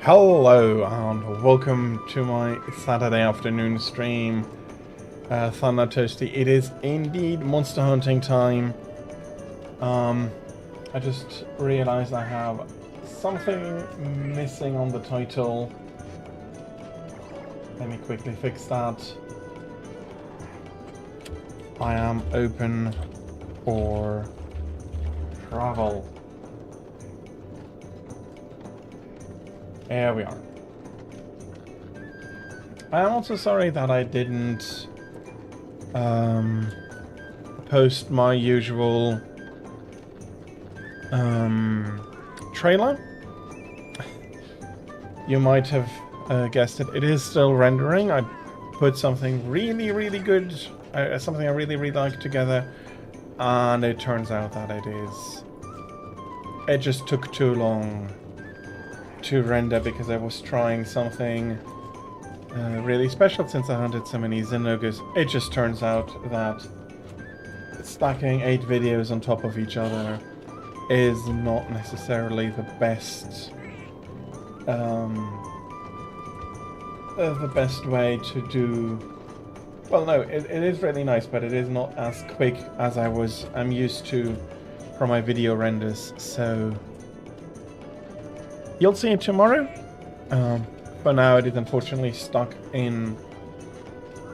Hello and welcome to my Saturday afternoon stream. Thunder Toasty. It is indeed monster hunting time. I just realized I have something missing on the title. Let me quickly fix that. I am open for travel. There we are. I am also sorry that I didn't post my usual trailer. You might have guessed it. It is still rendering. I put something really good, something I really like together, and it turns out that it just took too long to render because I was trying something really special since I hunted so many Xenogas. It just turns out that stacking 8 videos on top of each other is not necessarily the best way to do. Well, no, it is really nice, but it is not as quick as I'm used to from my video renders. So you'll see it tomorrow. For now, it is unfortunately stuck in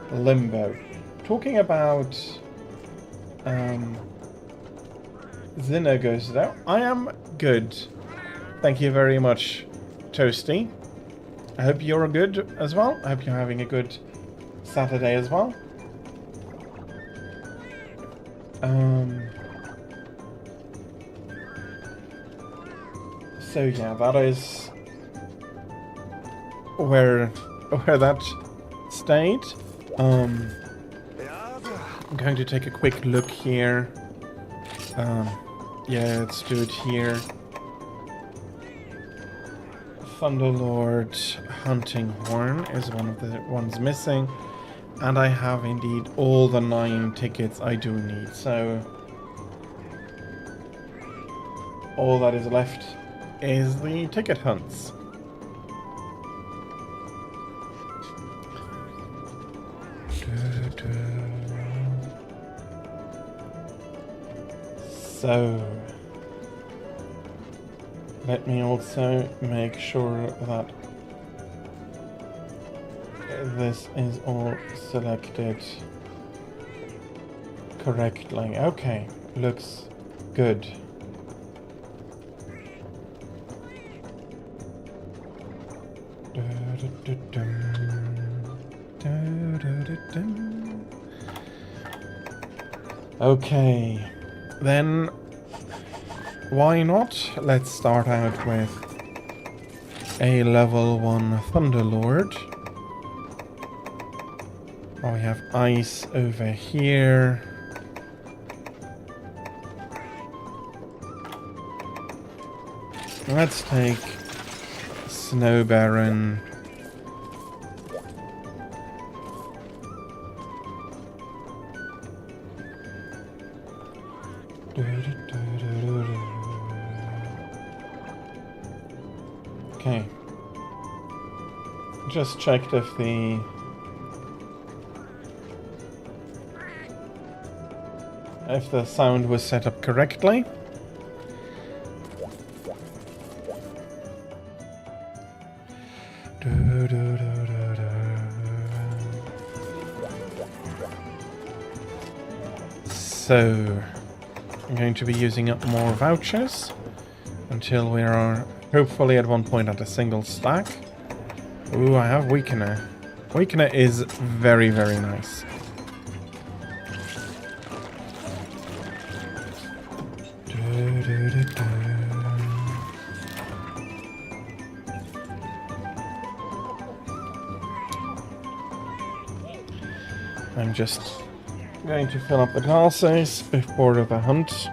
limbo. Talking about Xenogos, though, I am good. Thank you very much, Toasty. I hope you're good as well. I hope you're having a good Saturday as well. So yeah, that is where that stayed. I'm going to take a quick look here. Yeah, let's do it here. Thunderlord Hunting Horn is one of the ones missing, and I have indeed all the 9 tickets I do need. So all that is left is the ticket hunts. So let me also make sure that this is all selected correctly. Okay, looks good. Okay, then why not? Let's start out with a level 1 Thunderlord. Oh, we have ice over here. Let's take Snow Baron. Okay. Just checked if the sound was set up correctly. So, I'm going to be using up more vouchers until we are hopefully at one point at a single stack. Ooh, I have Weakener. Weakener is very nice. I'm just going to fill up the glasses before the hunt.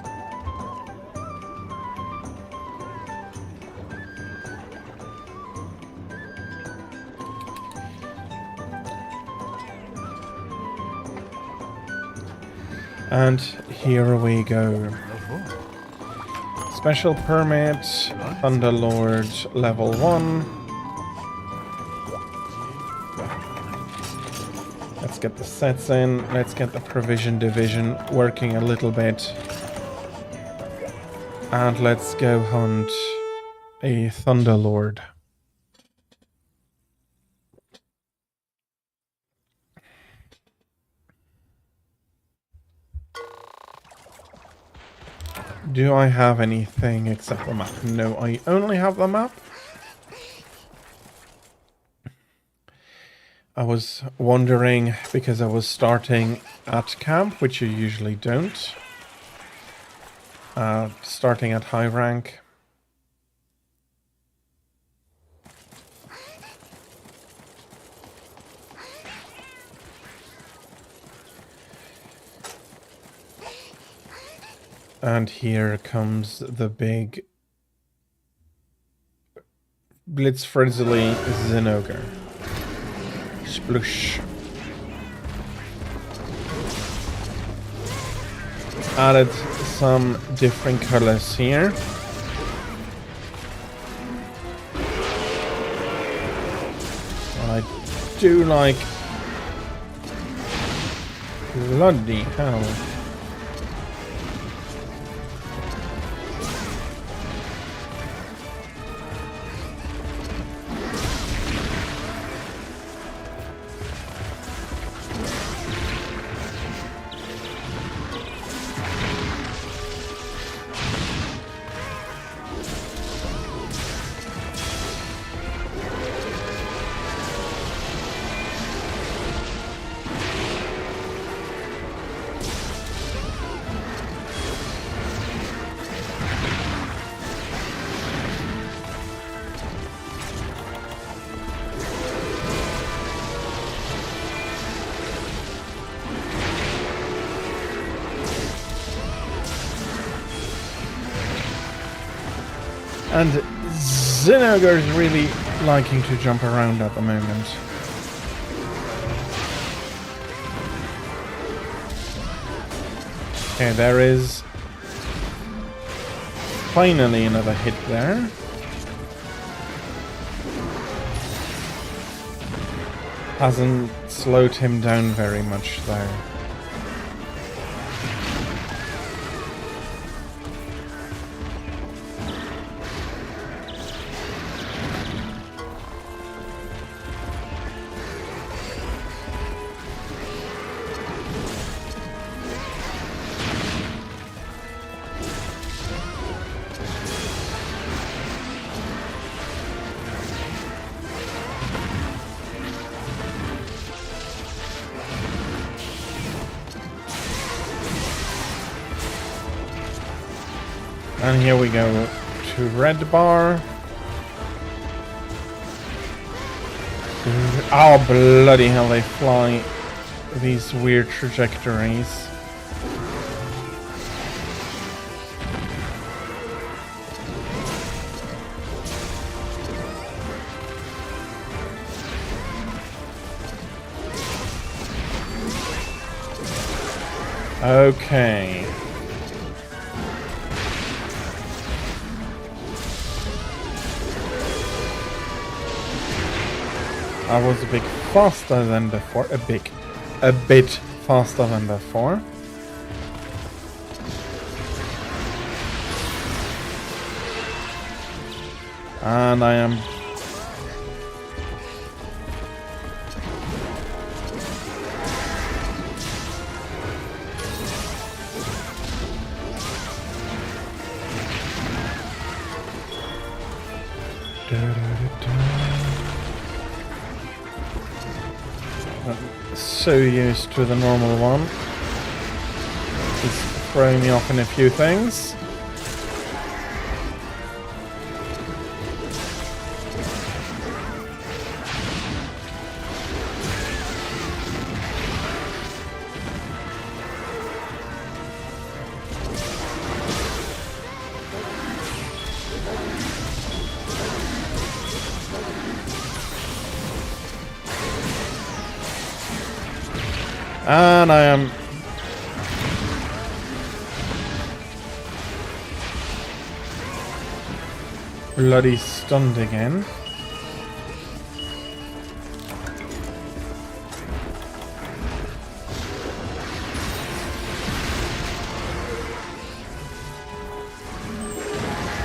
And here we go. Special permit, Thunderlord level 1. get the sets in. Let's get the provision division working a little bit. And let's go hunt a Thunderlord. Do I have anything except the map? No, I only have the map. I was wondering, because I was starting at camp, which you usually don't. Starting at high rank. And here comes the big Blitz Frizzly Zinogre. Sploosh. Added some different colors here. And I do like... Bloody hell. And Zinogre is really liking to jump around at the moment. Okay, there is finally another hit there. Hasn't slowed him down very much there. And here we go to red bar. Oh, bloody hell, they fly these weird trajectories. Okay. I was a bit faster than before. A bit faster than before. And I am... so used to the normal one. It's throwing me off in a few things. And I am bloody stunned again.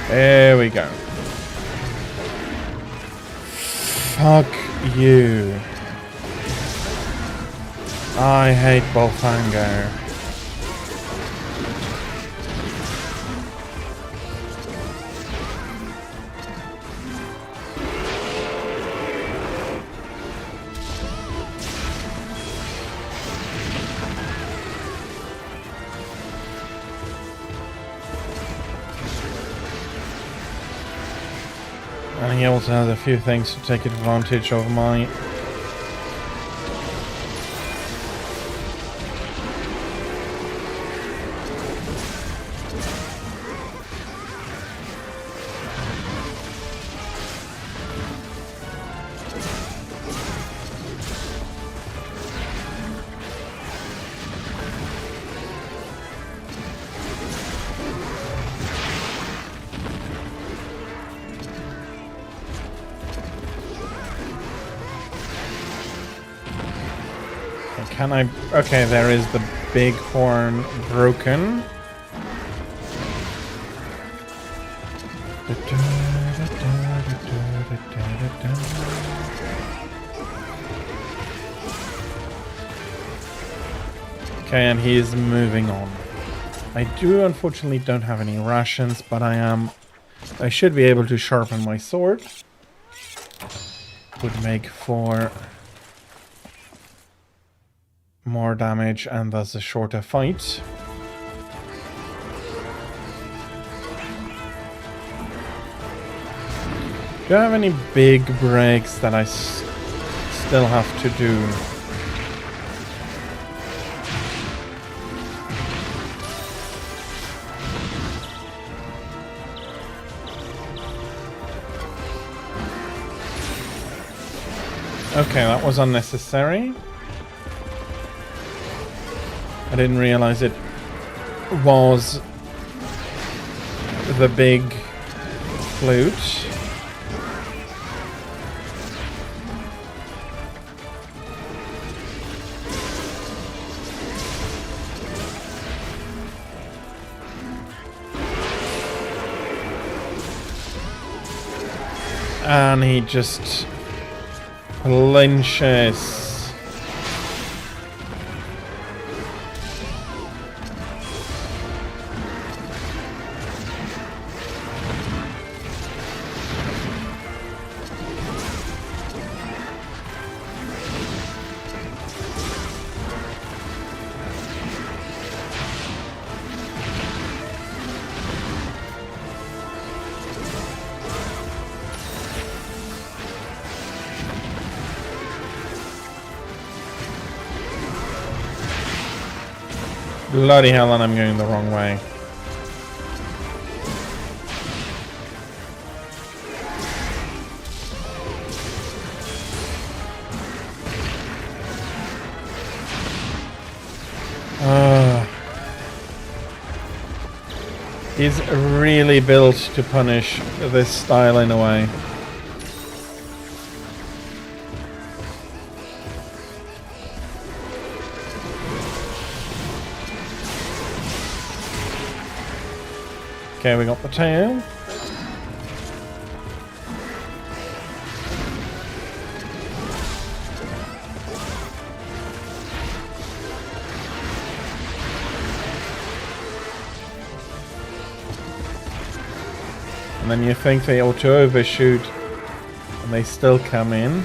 There we go. Fuck you. I hate Bolfango. And he also has a few things to take advantage of my... Can I... Okay, there is the big horn broken. Okay, and he is moving on. I do unfortunately don't have any rations, but I should be able to sharpen my sword. Would make for more damage and thus a shorter fight. Do I have any big breaks that I still have to do? Okay, that was unnecessary. I didn't realize it was the big flute. And he just flinches. Bloody hell, and I'm going the wrong way. He's really built to punish this style in a way. Okay, we got the tail. And then you think they ought to overshoot, and they still come in.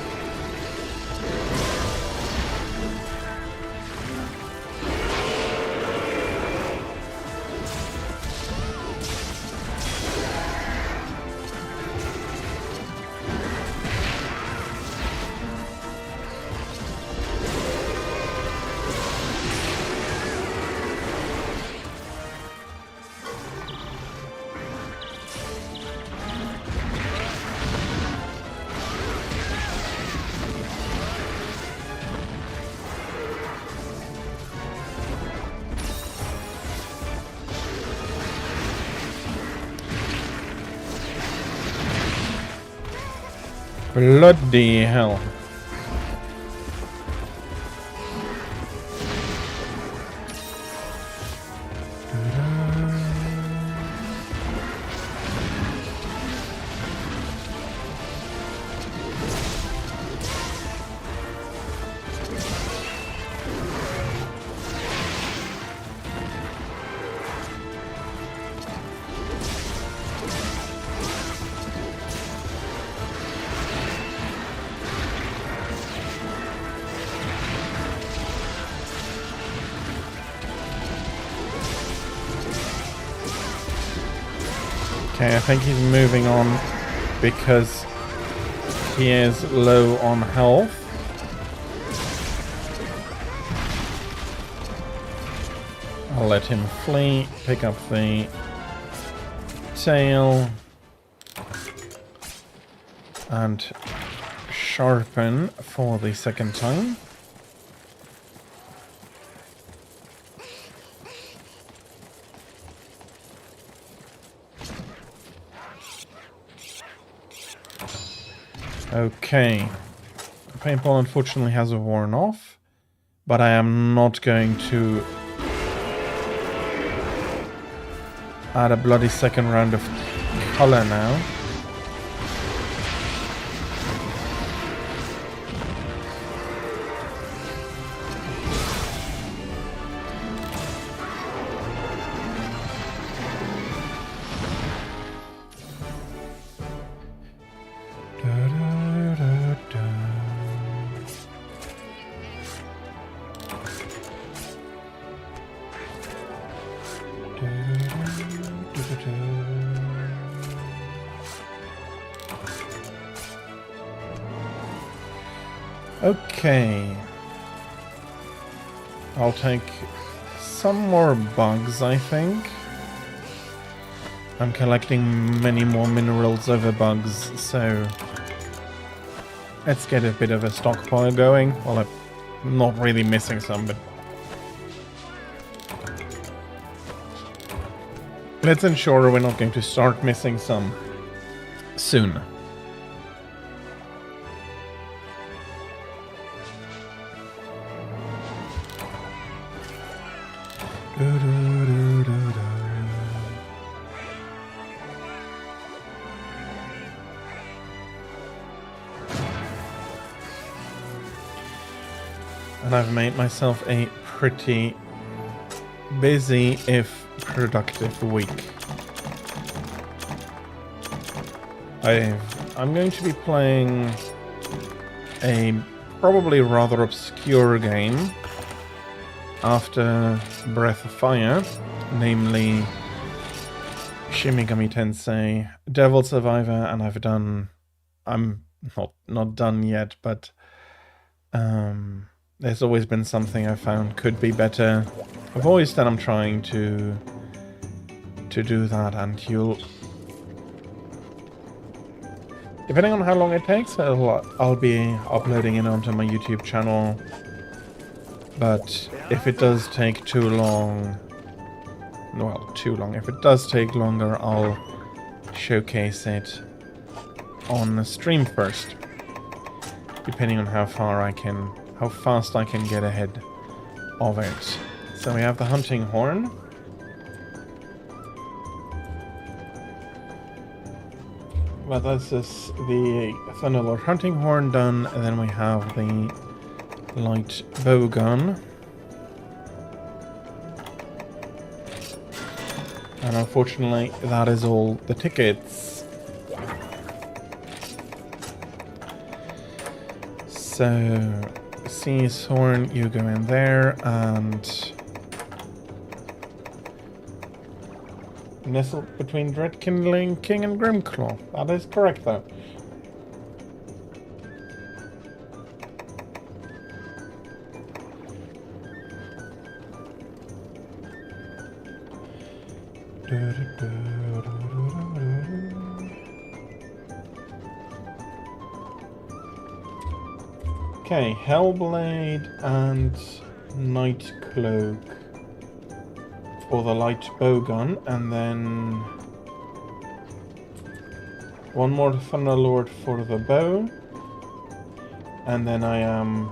Bloody hell. Okay, I think he's moving on because he is low on health. I'll let him flee, pick up the tail, and sharpen for the second time. Okay, the paintball unfortunately has worn off, but I am not going to add a bloody second round of color now. Okay. I'll take some more bugs, I think. I'm collecting many more minerals over bugs, so let's get a bit of a stockpile going. Well, I'm not really missing some, but let's ensure we're not going to start missing some soon. And I've made myself a pretty busy, if productive, week. I'm going to be playing a probably rather obscure game after Breath of Fire, namely Shin Megami Tensei Devil Survivor, and I'm not done yet, but there's always been something I found could be better. I've always said I'm trying to do that, and depending on how long it takes, I'll be uploading it onto my YouTube channel. But if it does take too long, if it does take longer, I'll showcase it on the stream first, depending on how fast I can get ahead of it. So we have the hunting horn. But this is the Thunderlord hunting horn done, and then we have the light bow gun. And unfortunately, that is all the tickets. So, Sea's horn, you go in there, and nestled between Dreadkindling King and Grimclaw. That is correct, though. Okay, Hellblade and Nightcloak for the light bowgun, and then one more Thunderlord for the bow, and then I am...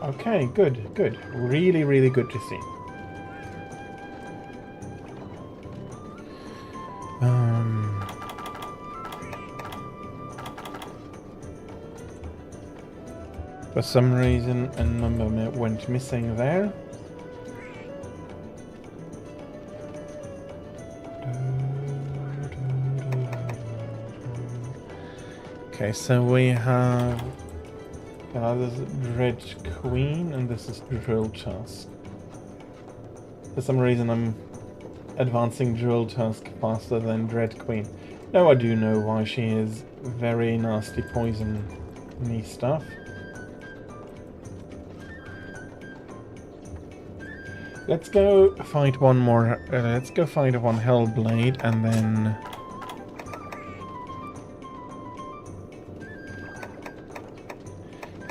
Okay, good, good. Really, really good to see. For some reason, a number went missing there. Okay, so we have... this is Red Queen, and this is Drill Tusk. For some reason I'm advancing Jewel Tusk faster than Dread Queen. Now I do know why. She is very nasty poison-y stuff. Let's go fight one more. Let's go fight one Hellblade and then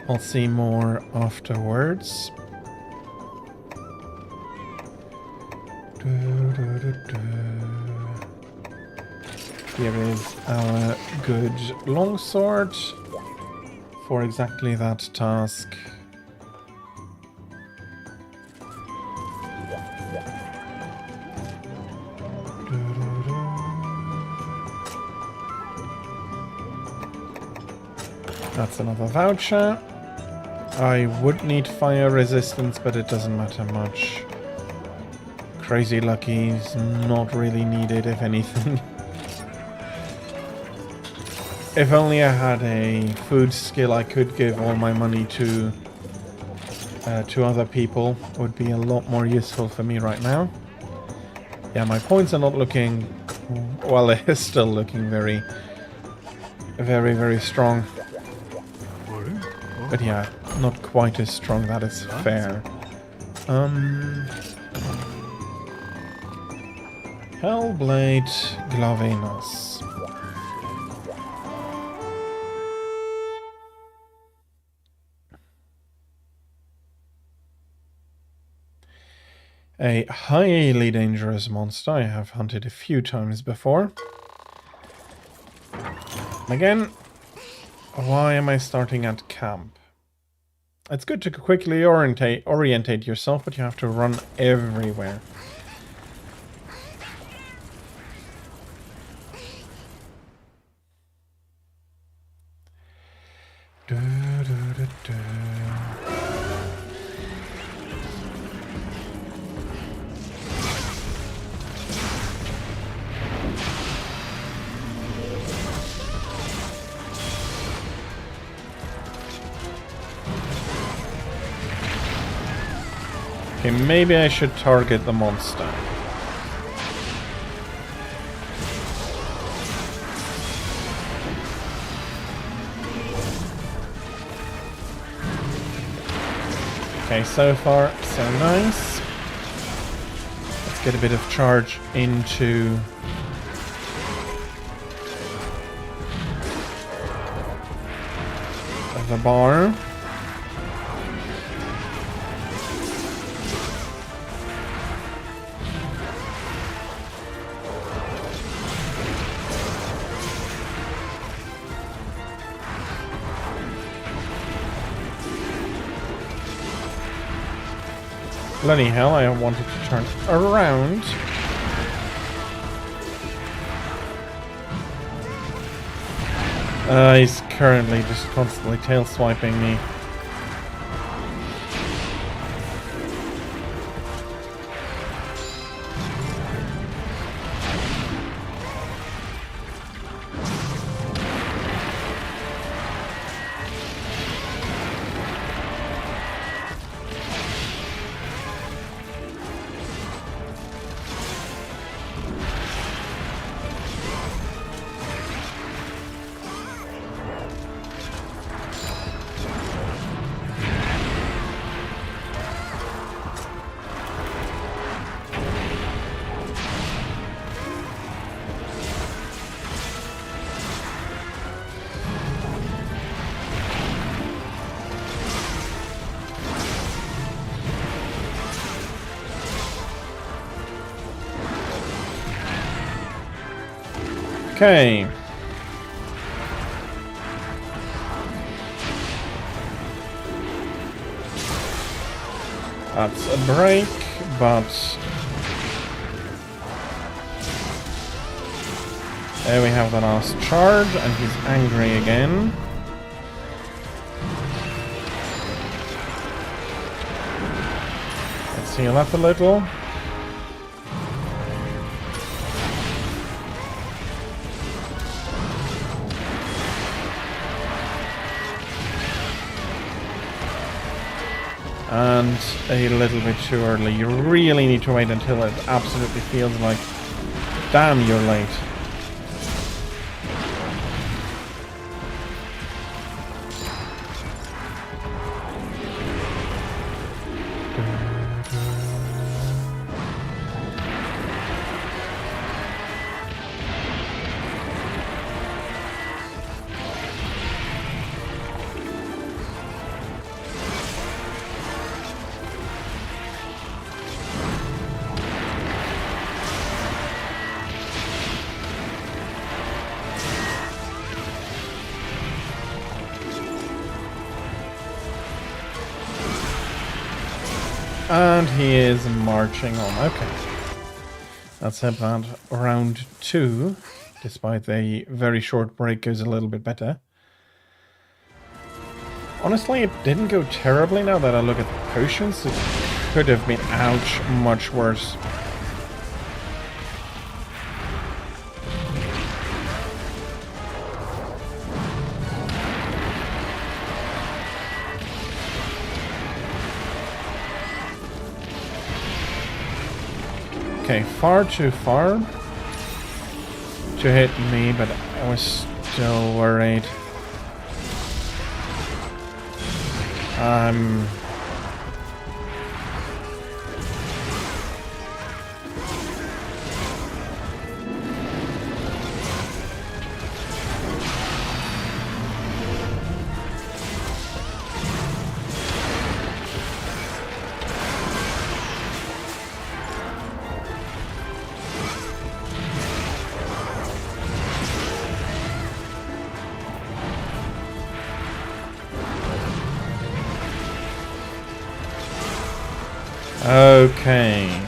I'll see more afterwards. Here is our good longsword for exactly that task. That's another voucher. I would need fire resistance, but it doesn't matter much. Crazy Lucky is not really needed, if anything. If only I had a food skill I could give all my money to other people, it would be a lot more useful for me right now. Yeah, my points are not looking... well, they're still looking very, very strong. But yeah, not quite as strong, that is fair. Hellblade Glavenus. A highly dangerous monster I have hunted a few times before. Again, why am I starting at camp? It's good to quickly orientate yourself, but you have to run everywhere. Okay, maybe I should target the monster. Okay, so far, so nice. Let's get a bit of charge into the bar. Bloody hell, I wanted to turn around. He's currently just constantly tail swiping me. Okay. That's a break, but there we have the last charge, and he's angry again. Let's heal up a little. And a little bit too early. You really need to wait until it absolutely feels like, damn, you're late. And he is marching on. Okay. Let's have that round 2. Despite the very short break, goes a little bit better. Honestly, it didn't go terribly now that I look at the potions. It could have been, ouch, much worse. Okay, far too far to hit me, but I was still worried. Okay.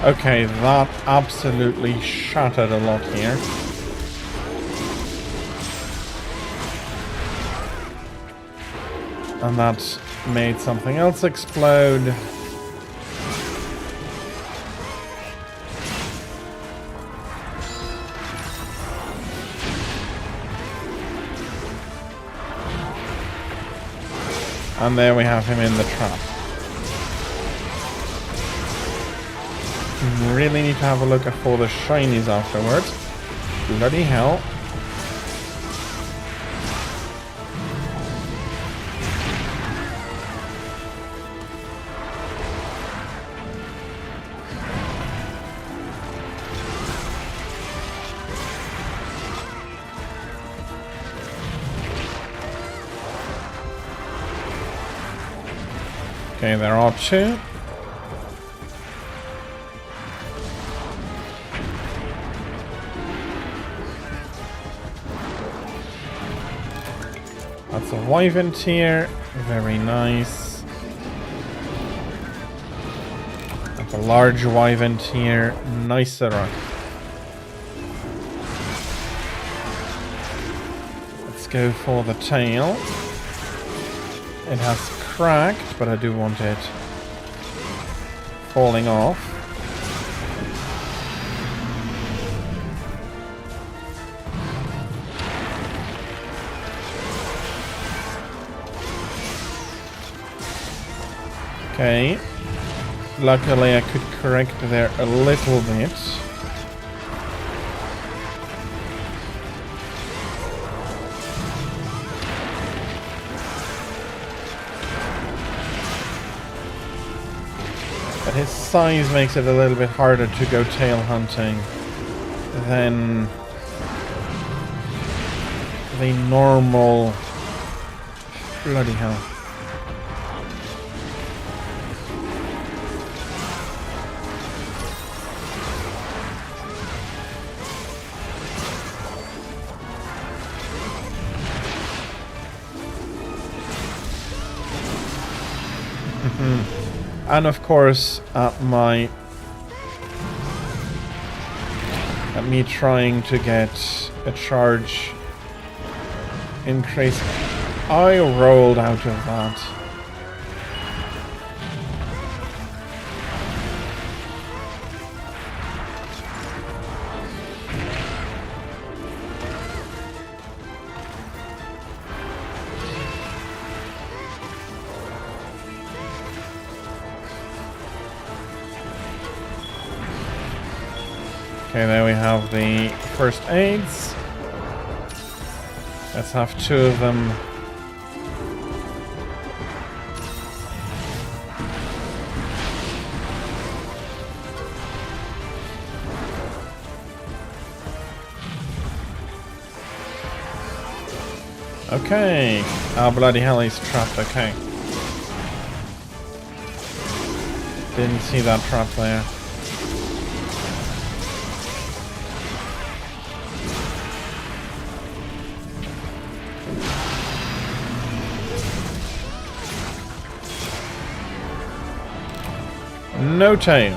Okay, that absolutely shattered a lot here. And that made something else explode. And there we have him in the trap. Really need to have a look at for the shinies afterwards. Bloody hell. Okay, there are 2. That's a wyvern tier, very nice. That's a large wyvern tier, nicer. Let's go for the tail. It has cracked, but I do want it falling off. Okay, luckily I could correct there a little bit. But his size makes it a little bit harder to go tail hunting than the normal. Bloody hell. And of course, at my at me trying to get a charge increase. I rolled out of that. Okay, there we have the first aids. Let's have 2 of them. Okay. Oh, bloody hell, he's trapped. Okay. Didn't see that trap there. No tail.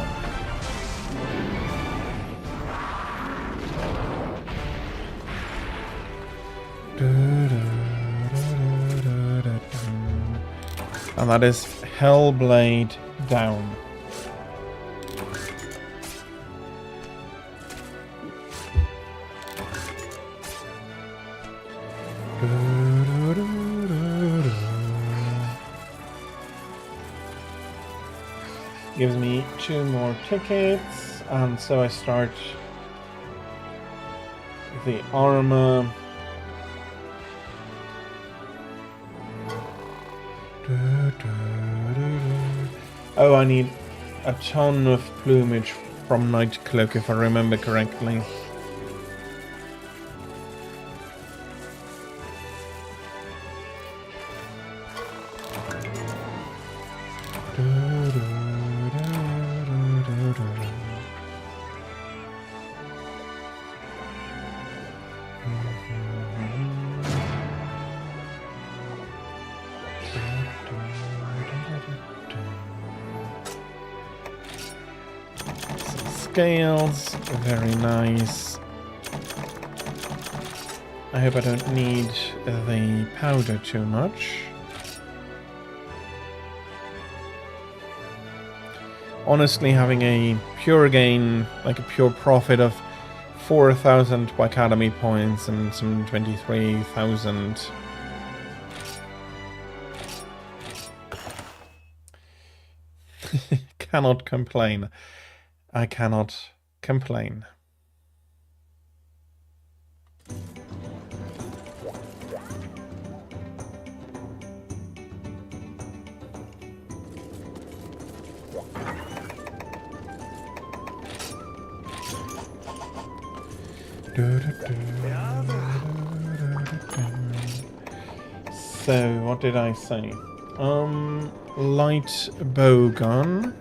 And that is Hellblade down. Gives me 2 more tickets, and so I start the armor. Oh, I need a ton of plumage from Nightcloak, if I remember correctly. Scales, very nice. I hope I don't need the powder too much. Honestly, having a pure gain, like a pure profit of 4,000 Academy points and some 23,000. Cannot complain. I cannot complain. So, what did I say? Light bowgun.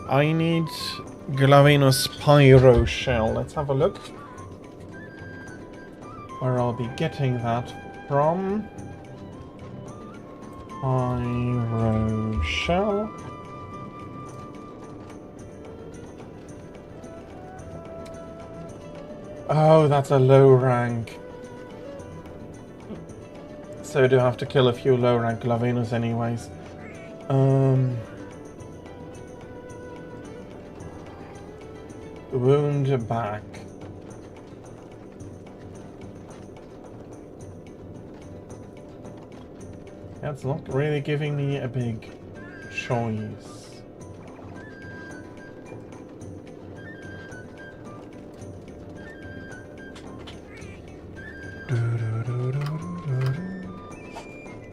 I need Glavenus Pyro Shell. Let's have a look where I'll be getting that from. Pyro Shell. Oh, that's a low rank. So I do have to kill a few low rank Glavenus anyways. Wound back. That's not really giving me a big choice.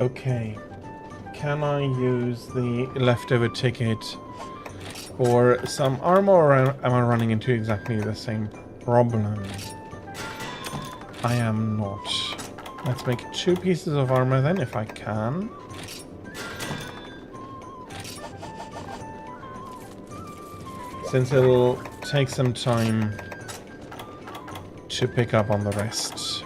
Okay. Can I use the leftover ticket for some armor, or am I running into exactly the same problem? I am not. Let's make 2 pieces of armor then, if I can. Since it'll take some time to pick up on the rest.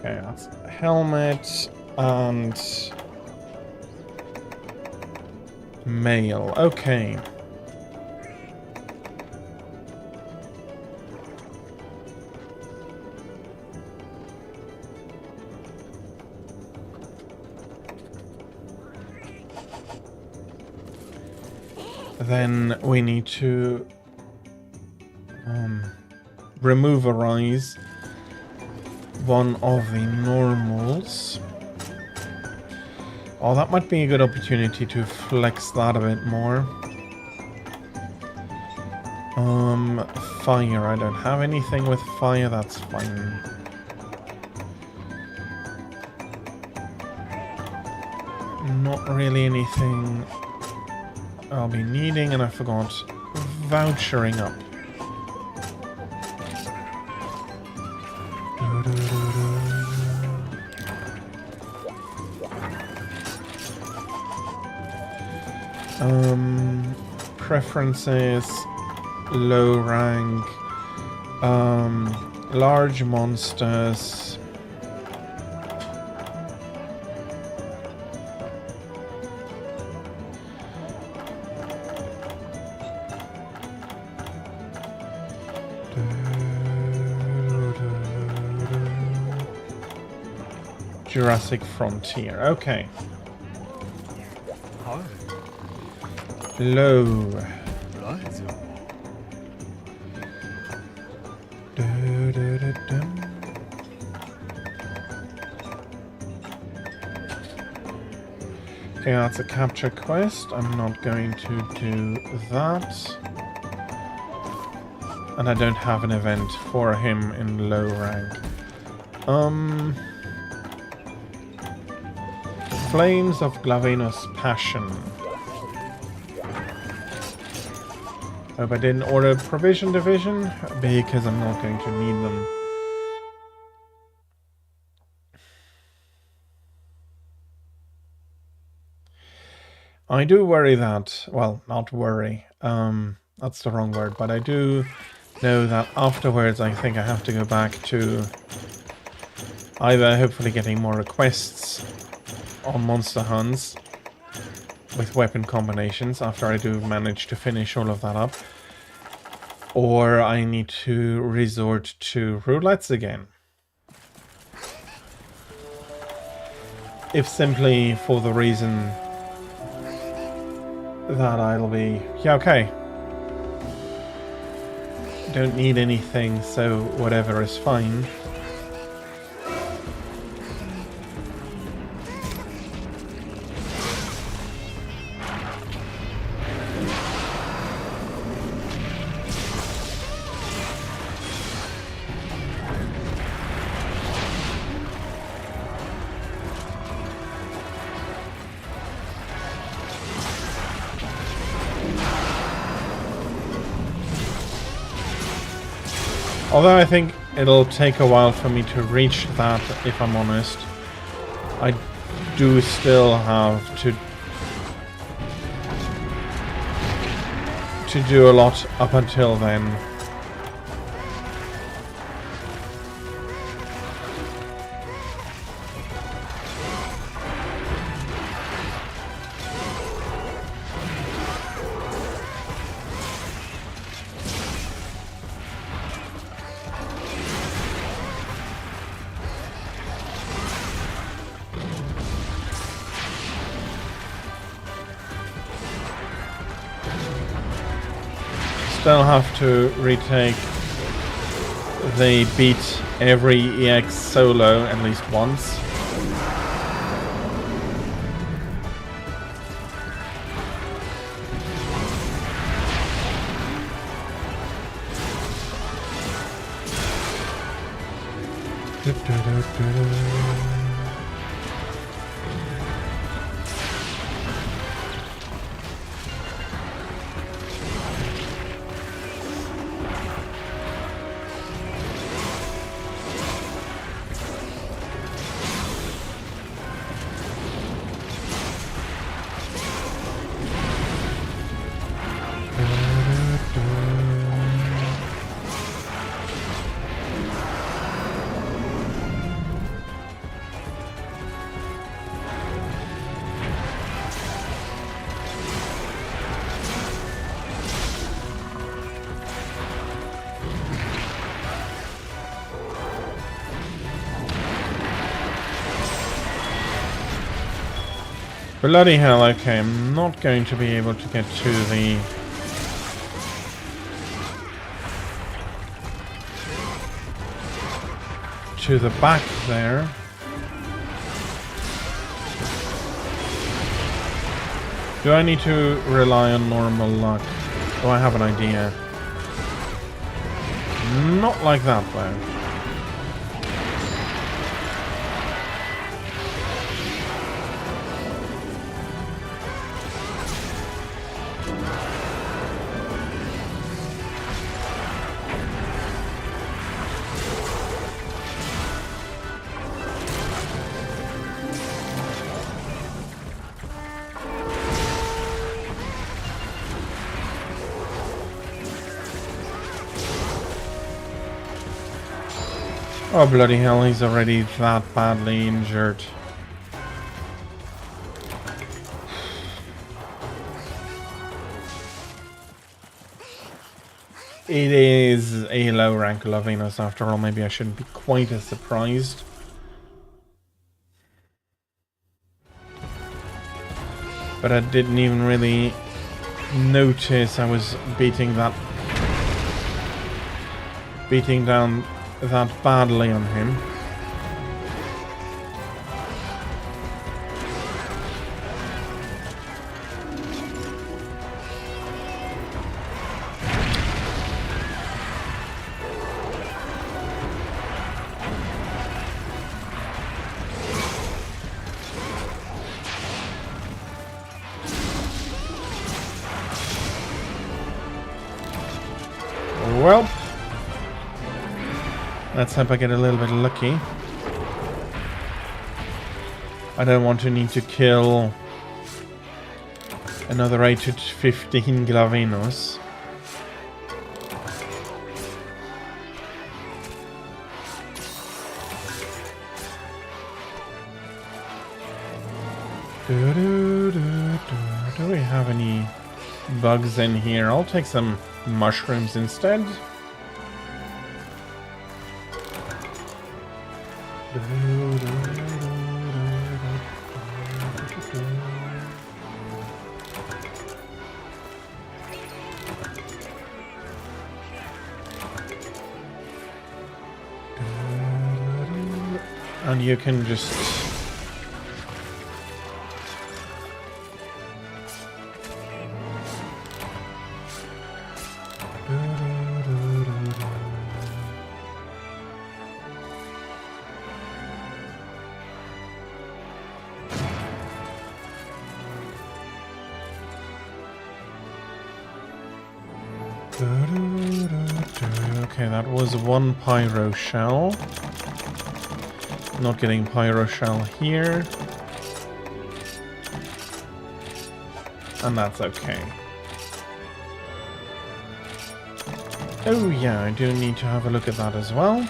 Okay, that's helmet and mail. Okay. Then we need to remove a rise. One of the normals. Oh, that might be a good opportunity to flex that a bit more. Fire. I don't have anything with fire. That's fine. Not really anything I'll be needing, and I forgot vouchering up. Preferences, low rank, large monsters. Jurassic Frontier. Okay. Low. Okay, that's a capture quest. I'm not going to do that. And I don't have an event for him in low rank. Flames of Glavenus Passion. Hope I didn't order Provision Division, because I'm not going to need them. I do worry that, well, not worry, that's the wrong word, but I do know that afterwards I think I have to go back to either hopefully getting more requests on monster hunts with weapon combinations after I do manage to finish all of that up, or I need to resort to roulettes again. If simply for the reason that I'll be... yeah, okay. Don't need anything, so whatever is fine. Although I think it'll take a while for me to reach that, if I'm honest. I do still have to do a lot up until then. Still have to retake the beat every EX solo at least once. Bloody hell, okay, I'm not going to be able to get to the... to the back there. Do I need to rely on normal luck? Do I have an idea? Not like that, though. Oh bloody hell, he's already that badly injured. It is a low rank Lavinus after all, maybe I shouldn't be quite as surprised. But I didn't even really notice I was beating down that badly on him. Well, let's hope I get a little bit lucky. I don't want to need to kill another 8 to 15 Glavinos. Do we have any bugs in here? I'll take some mushrooms instead. And you can just... Okay, that was one pyro shell. Not getting pyro shell here. And that's okay. Oh yeah, I do need to have a look at that as well.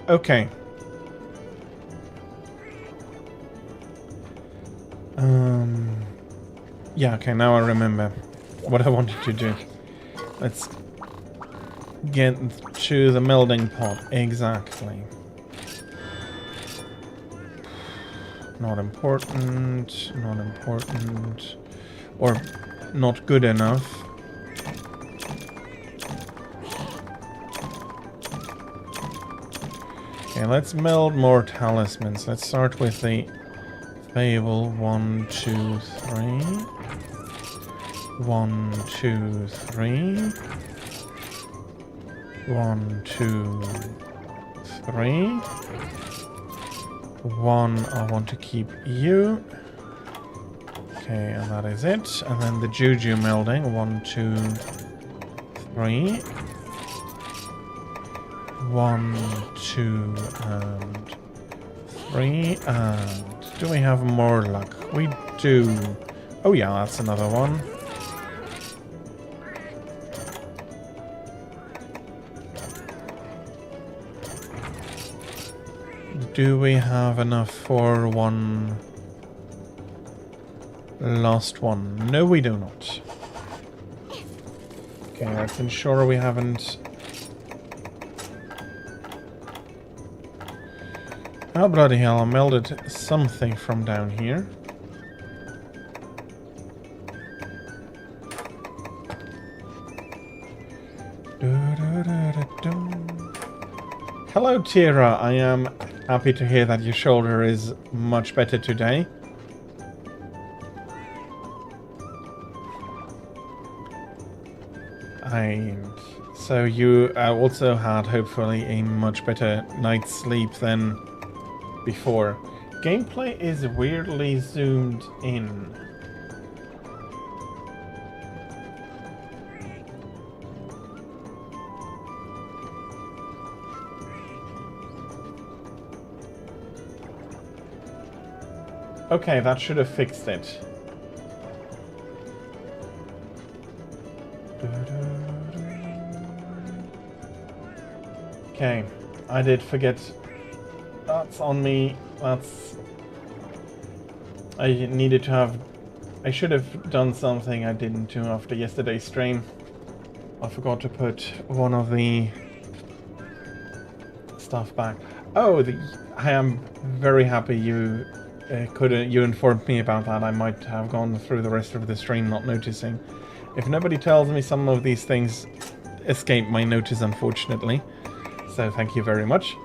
Okay. Yeah, okay, now I remember what I wanted to do. Let's get to the melding pot. Exactly. Not important, not important. Or not good enough. Okay, let's build more talismans. Let's start with the Fable 1, 2, 3. 1, 2, 3. 1, 2, 3. 1, I want to keep you. Okay, and that is it. And then the Juju melding. 1, 2, 3. 1, 2, and 3. And do we have more luck? We do. Oh yeah, that's another one. Do we have enough for one last one? No, we do not. Okay, let's ensure we haven't... Oh, bloody hell, I melded something from down here. Hello, Tira. I am happy to hear that your shoulder is much better today. And so you also had, hopefully, a much better night's sleep than before. Gameplay is weirdly zoomed in. Okay, that should have fixed it. Okay, I did forget. That's on me. That's... I needed to have... I should have done something I didn't do after yesterday's stream. I forgot to put one of the stuff back. Oh, I am very happy you you informed me about that. I might have gone through the rest of the stream not noticing. If nobody tells me, some of these things escape my notice, unfortunately. So thank you very much.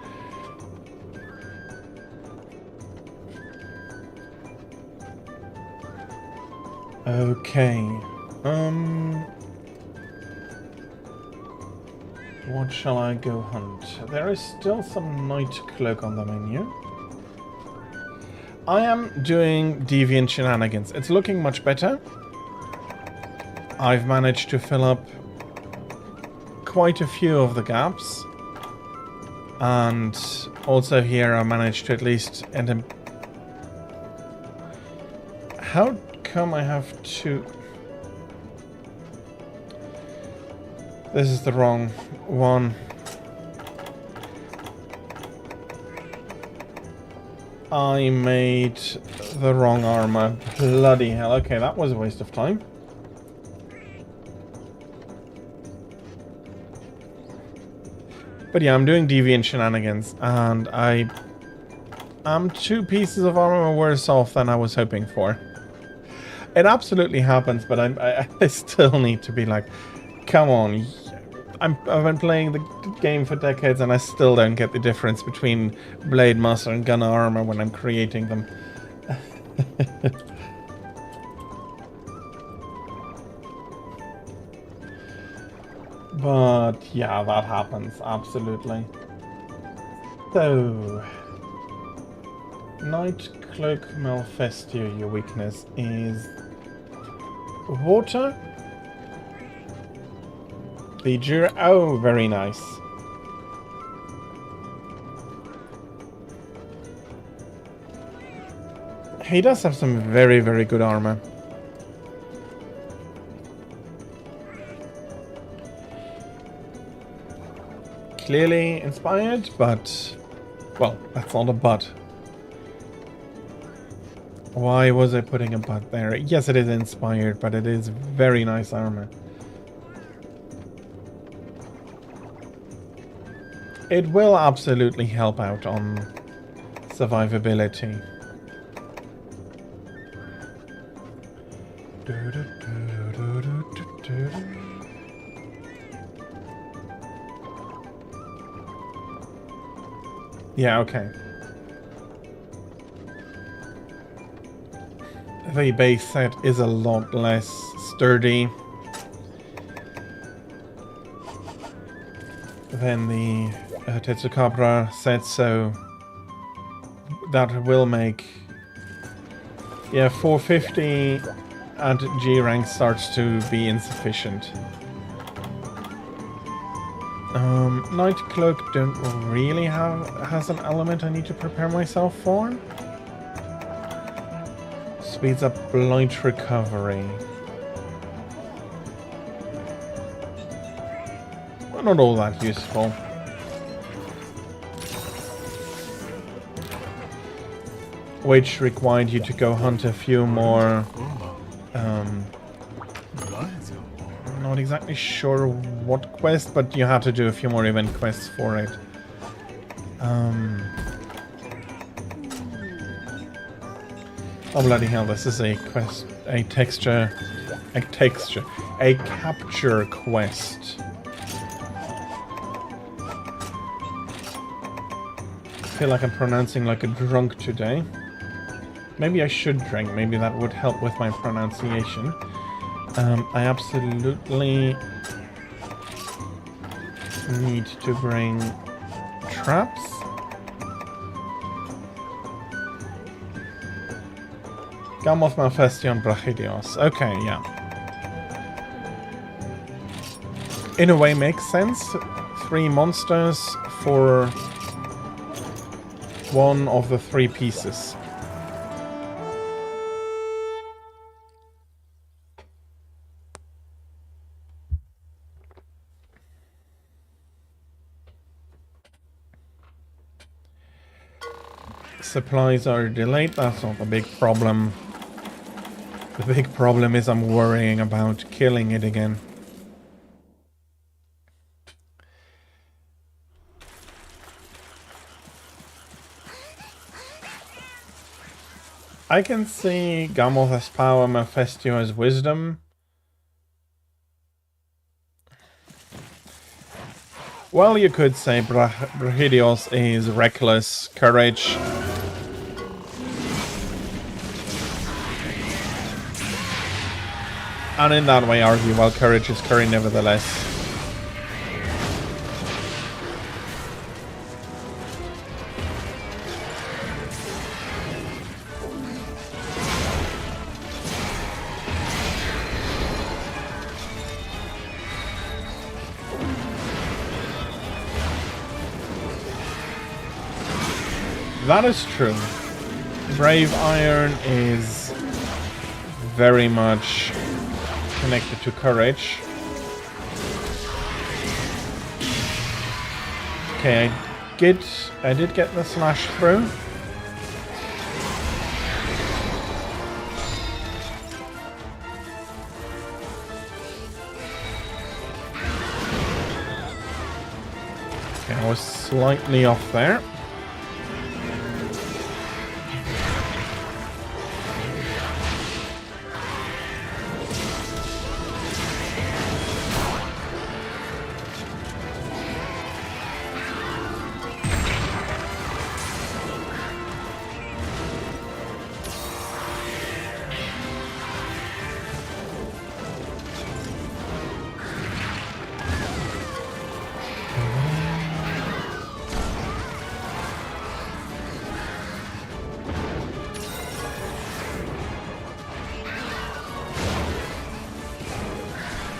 Okay. What shall I go hunt? There is still some night cloak on the menu. I am doing deviant shenanigans. It's looking much better. I've managed to fill up quite a few of the gaps. And also here I managed to at least end up... How come I have to... This is the wrong one. I made the wrong armor. Bloody hell. Okay, that was a waste of time. But yeah, I'm doing deviant shenanigans, and I am 2 pieces of armor worse off than I was hoping for. It absolutely happens, but I still need to be like, come on. I've been playing the game for decades, and I still don't get the difference between Blade Master and Gun Armor when I'm creating them. But yeah, that happens, absolutely. So, Night Cloak Malfestio, your weakness is water. The oh, very nice. He does have some very, very good armor. Clearly inspired, but... Well, that's not a but. Why was I putting a but there? Yes, it is inspired, but it is very nice armor. It will absolutely help out on survivability. Yeah, okay. The base set is a lot less sturdy than the Tetsukabra set, so that will make... Yeah, 450 at G rank starts to be insufficient. Night Cloak don't really has an element I need to prepare myself for. Speeds up blight recovery. Well, not all that useful. Which required you to go hunt a few more... not exactly sure what quest, but you had to do a few more event quests for it. Oh bloody hell, this is a quest, a capture quest. I feel like I'm pronouncing like a drunk today. Maybe I should drink, maybe that would help with my pronunciation. I absolutely need to bring traps. Gammoth Malfestion Brachidios. Okay, yeah. In a way makes sense. 3 monsters for one of the 3 pieces. Supplies are delayed, that's not the big problem. The big problem is I'm worrying about killing it again. I can see Gammoth as power, Mephisto as wisdom. Well, you could say Brachidios is reckless, courage. And in that way argue, well, courage is curry nevertheless. That is true. Brave Iron is very much connected to courage. Okay, I did get the slash through. Okay, I was slightly off there.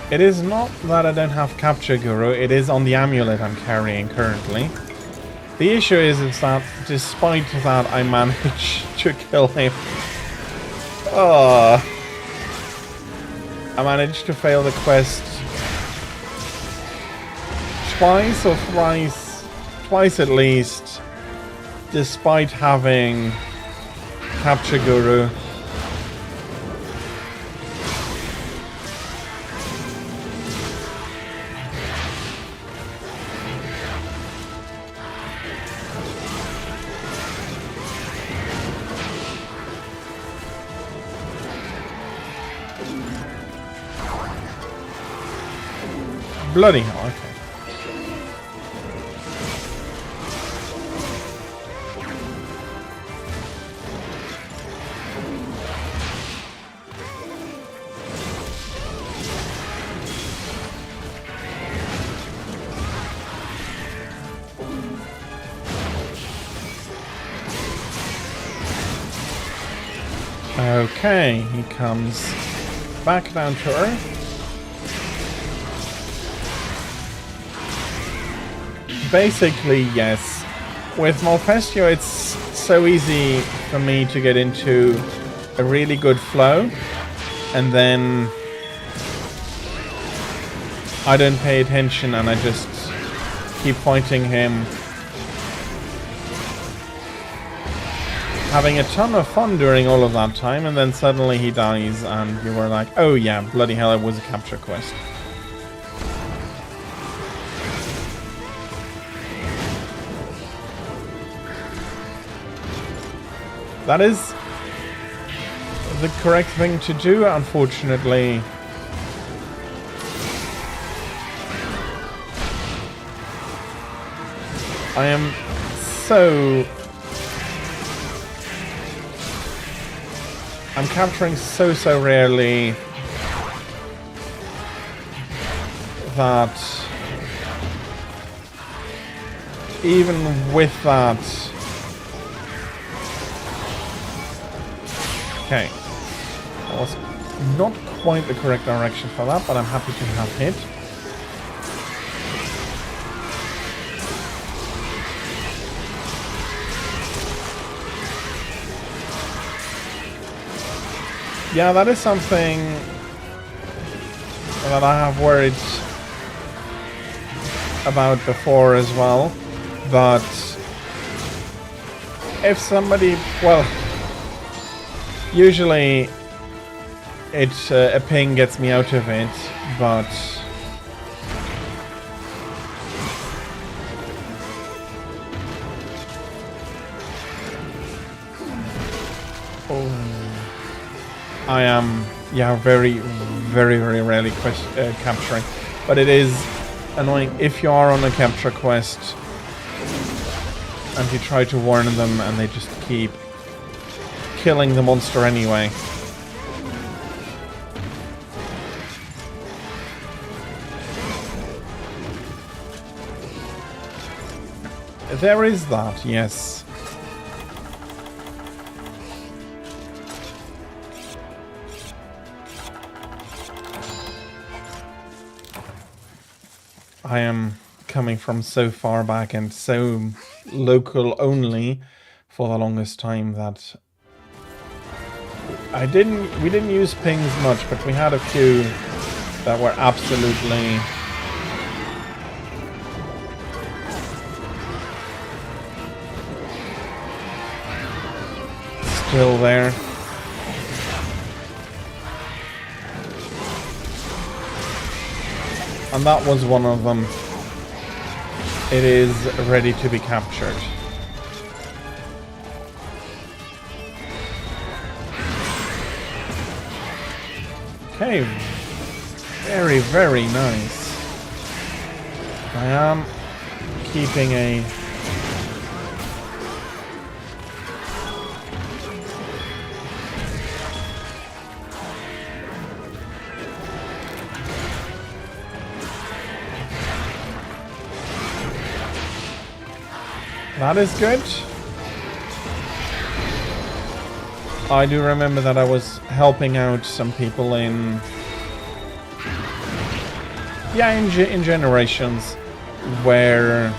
It is not that I don't have Capture Guru, it is on the amulet I'm carrying currently. The issue is that despite that I managed to kill him. Oh, I managed to fail the quest twice or thrice, twice at least, despite having Capture Guru. Bloody hell, okay. Okay, he comes back down to Earth. Basically, yes. With Malfestio, it's so easy for me to get into a really good flow, and then I don't pay attention and I just keep fighting him, having a ton of fun during all of that time, and then suddenly he dies and you were like, oh yeah, bloody hell, it was a capture quest. That is the correct thing to do, unfortunately. I am I'm capturing so rarely that even with that... Okay. That was not quite the correct direction for that, but I'm happy to have hit. Yeah, that is something that I have worried about before as well. But if somebody, well, usually it's a ping gets me out of it, but I am, yeah, very rarely capturing. But it is annoying if you are on a capture quest and you try to warn them and they just keep killing the monster anyway. There is that, yes. I am coming from so far back and so local only for the longest time that we didn't use pings much, but we had a few that were absolutely still there. And that was one of them. It is ready to be captured. Okay. Very nice. I am keeping a... That is good. I do remember that I was helping out some people in... Yeah, in Generations, where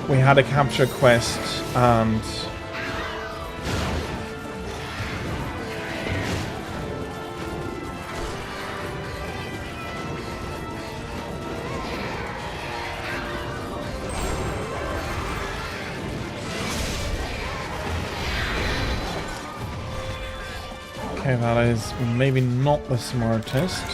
we had a capture quest and... Okay, that is maybe not the smartest.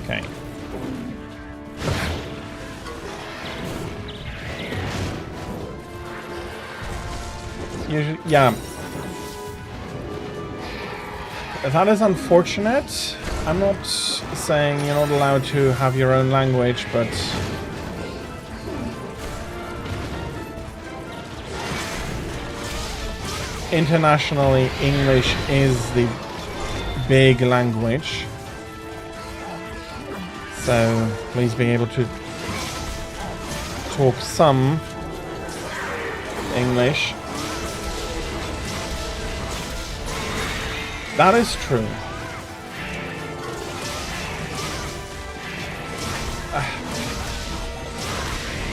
Okay. Usually, yeah. That is unfortunate. I'm not saying you're not allowed to have your own language, but internationally, English is the big language. So please be able to talk some English. That is true.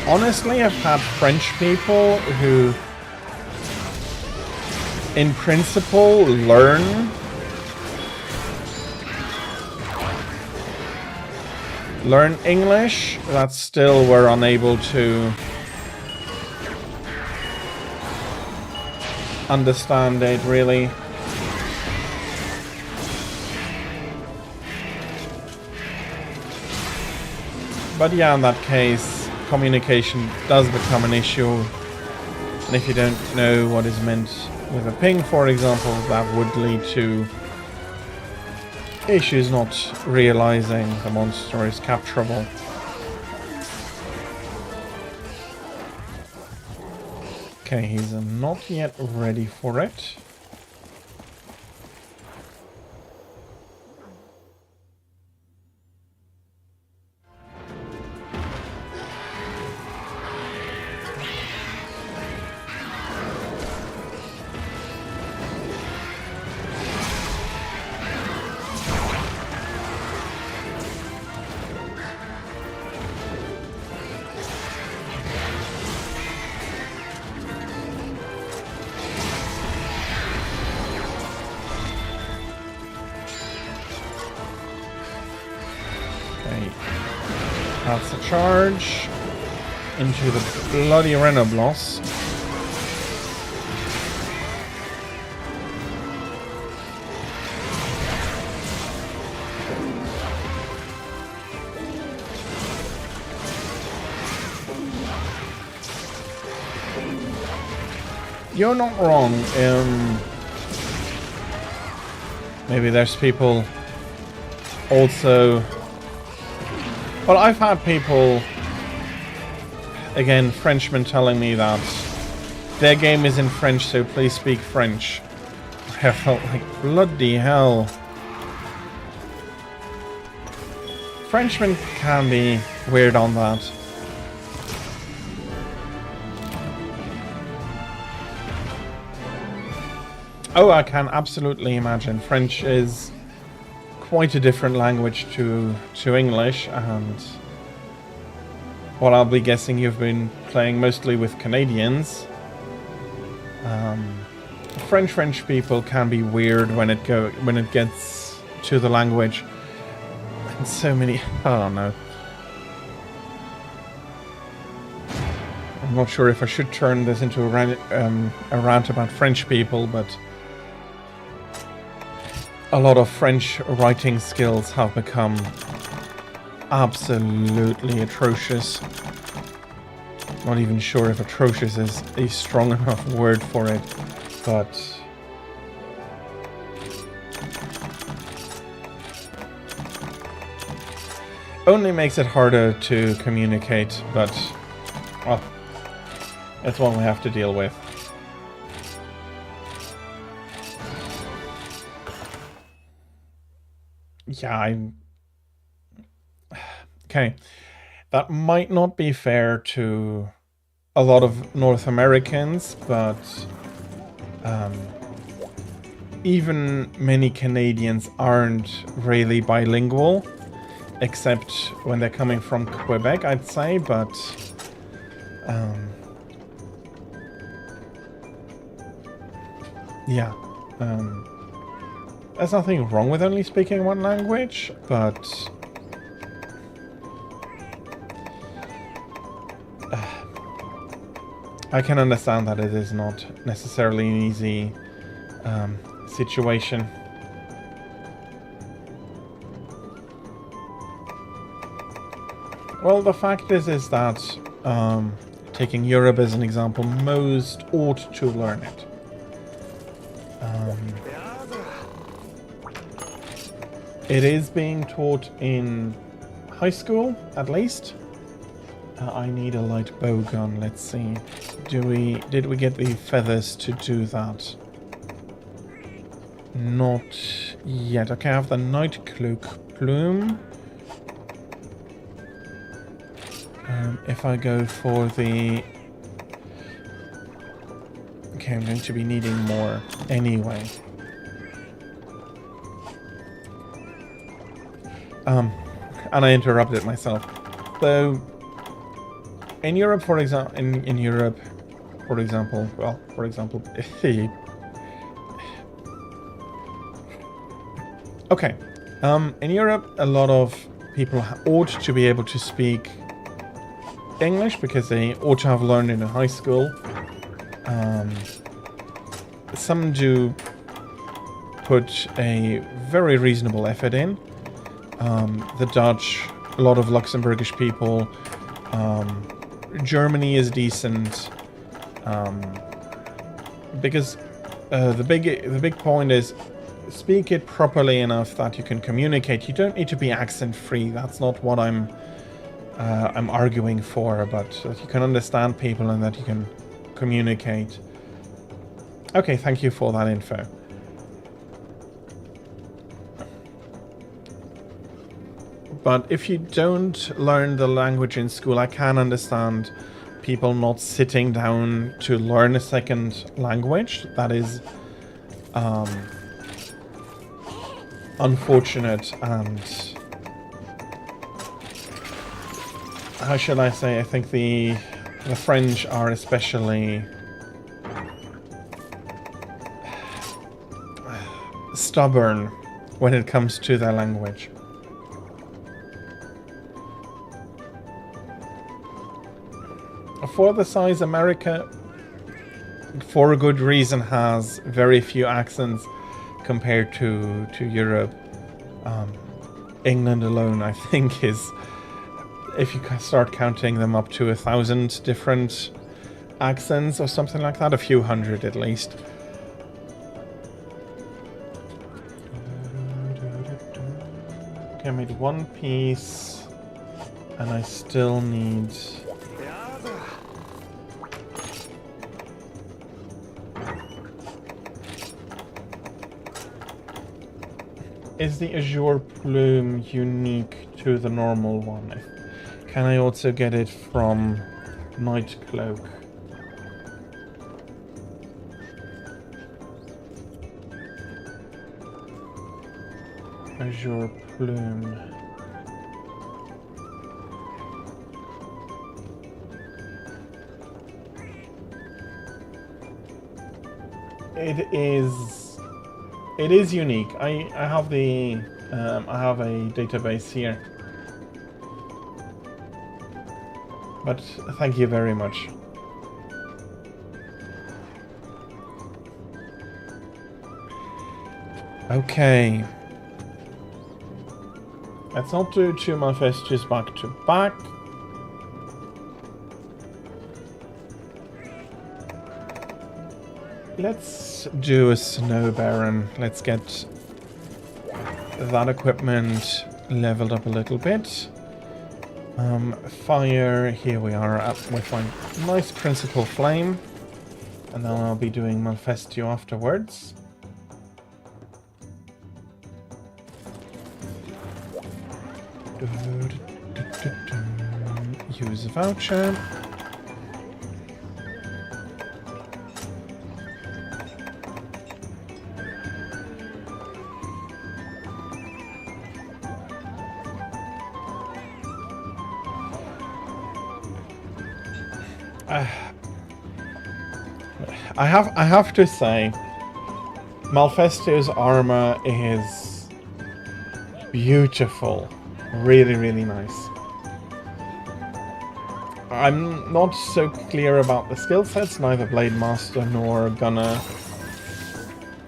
Honestly, I've had French people who, in principle, learn English, that still were unable to understand it, really. But yeah, in that case, communication does become an issue. And if you don't know what is meant with a ping, for example, that would lead to issues not realizing the monster is capturable. Okay, he's not yet ready for it. That's a charge into the bloody Renoblos. You're not wrong. Maybe there's people also. Well, I've had people, again, Frenchmen, telling me that their game is in French, so please speak French. I felt like, bloody hell. Frenchmen can be weird on that. Oh, I can absolutely imagine. French is quite a different language to English, and well, I'll be guessing you've been playing mostly with Canadians. French people can be weird when it gets to the language, and so many. I don't know. I'm not sure if I should turn this into a rant about French people, but a lot of French writing skills have become absolutely atrocious. Not even sure if atrocious is a strong enough word for it, but only makes it harder to communicate, but well, that's what we have to deal with. Yeah, okay. That might not be fair to a lot of North Americans, but even many Canadians aren't really bilingual, except when they're coming from Quebec, I'd say, but yeah. There's nothing wrong with only speaking one language, but I can understand that it is not necessarily an easy situation. Well, the fact is that, taking Europe as an example, most ought to learn it. It is being taught in high school, at least. I need a light bow gun. Let's see. Did we get the feathers to do that? Not yet. Okay, I have the night cloak plume. If I go for the... Okay, I'm going to be needing more anyway. And I interrupted myself. So, in Europe, for example, in Europe, for example, okay. In Europe, a lot of people ought to be able to speak English because they ought to have learned it in high school. Some do put a very reasonable effort in. The Dutch, a lot of Luxembourgish people. Germany is decent. Because the big point is speak it properly enough that you can communicate. You don't need to be accent free. That's not what I'm arguing for, but that you can understand people and that you can communicate. Okay, thank you for that info. But if you don't learn the language in school, I can understand people not sitting down to learn a second language. That is unfortunate, and how should I say, I think the French are especially stubborn when it comes to their language. For the size, America, for a good reason, has very few accents compared to Europe. England alone, I think, is, if you start counting them, up to 1,000 different accents or something like that, a few hundred at least. Okay, I made one piece, and I still need... Is the azure plume unique to the normal one? Can I also get it from Night Cloak? Azure plume. It is unique. I have the I have a database here. But thank you very much. Okay. Let's not do two Malfestius back to back. Let's do a Snow Baron. Let's get that equipment leveled up a little bit. Fire, here we are with my nice Principal Flame. And then I'll be doing Malfestio afterwards. Use a voucher. I have to say, Malfestio's armor is beautiful. Really, really nice. I'm not so clear about the skill sets, neither Blade Master nor Gunner.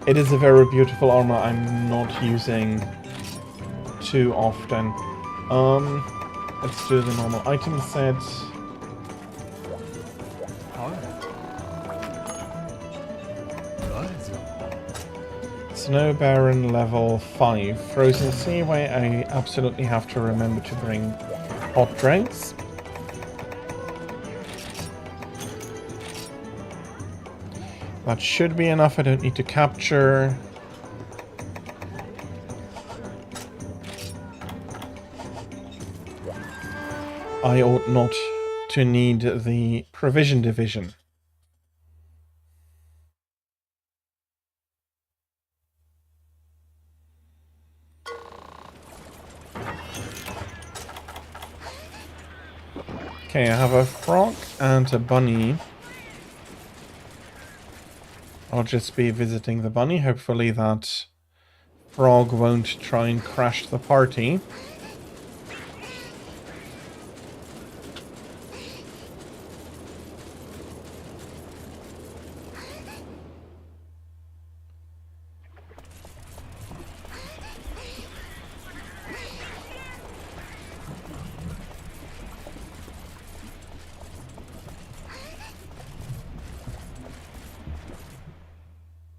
It is a very beautiful armor I'm not using too often. Let's do the normal item set. Snow Baron level 5. Frozen Seaway, I absolutely have to remember to bring hot drinks. That should be enough, I don't need to capture. I ought not to need the provision division. Okay, I have a frog and a bunny. I'll just be visiting the bunny. Hopefully that frog won't try and crash the party.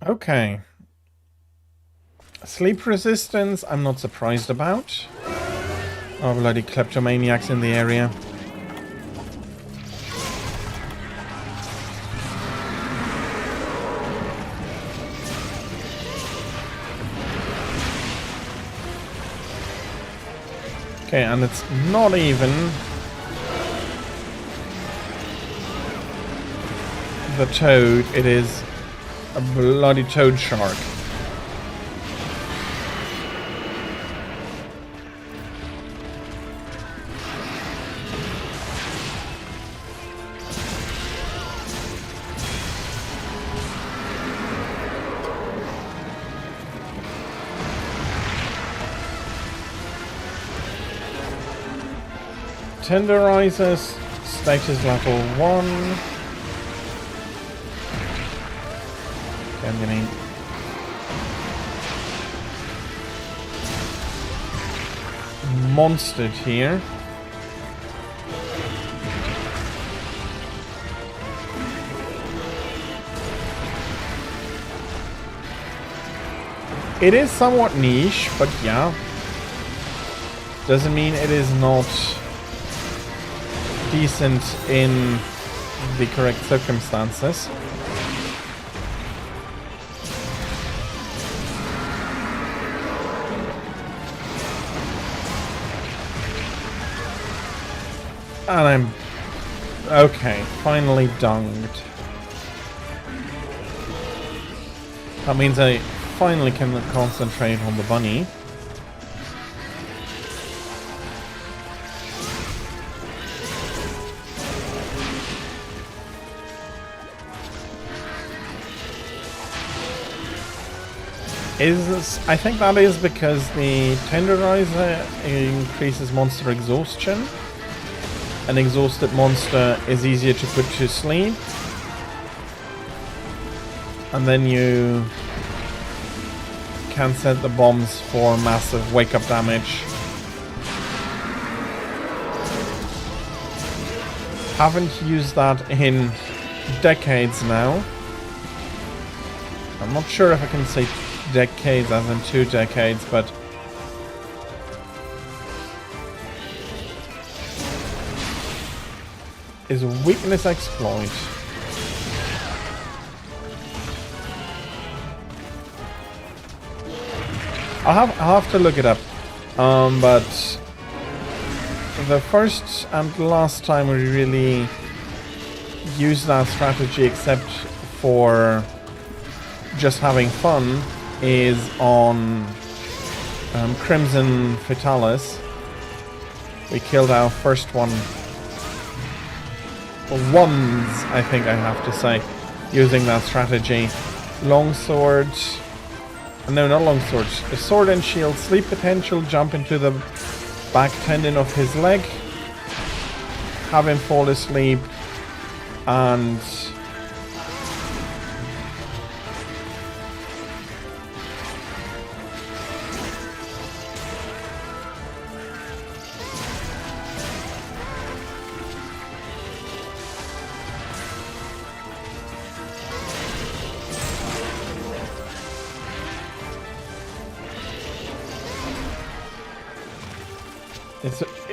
Okay. Sleep resistance, I'm not surprised about. Oh, bloody kleptomaniacs in the area. Okay, and it's not even the toad, it is a bloody toad shark. Tenderizers, status level 1. Okay, I'm getting monstered here. It is somewhat niche, but yeah. Doesn't mean it is not decent in the correct circumstances. And I'm... okay, finally dunged. That means I finally can concentrate on the bunny. I think that is because the tenderizer increases monster exhaustion. An exhausted monster is easier to put to sleep. And then you can set the bombs for massive wake-up damage. Haven't used that in decades now. I'm not sure if I can say decades as in 2 decades, but is a weakness exploit. I'll have to look it up. But the first and last time we really used that strategy, except for just having fun, is on Crimson Fatalis. We killed our first one. Ones, I think I have to say, using that strategy. Longsword. No, not longsword. A sword and shield. Sleep potential. Jump into the back tendon of his leg. Have him fall asleep. And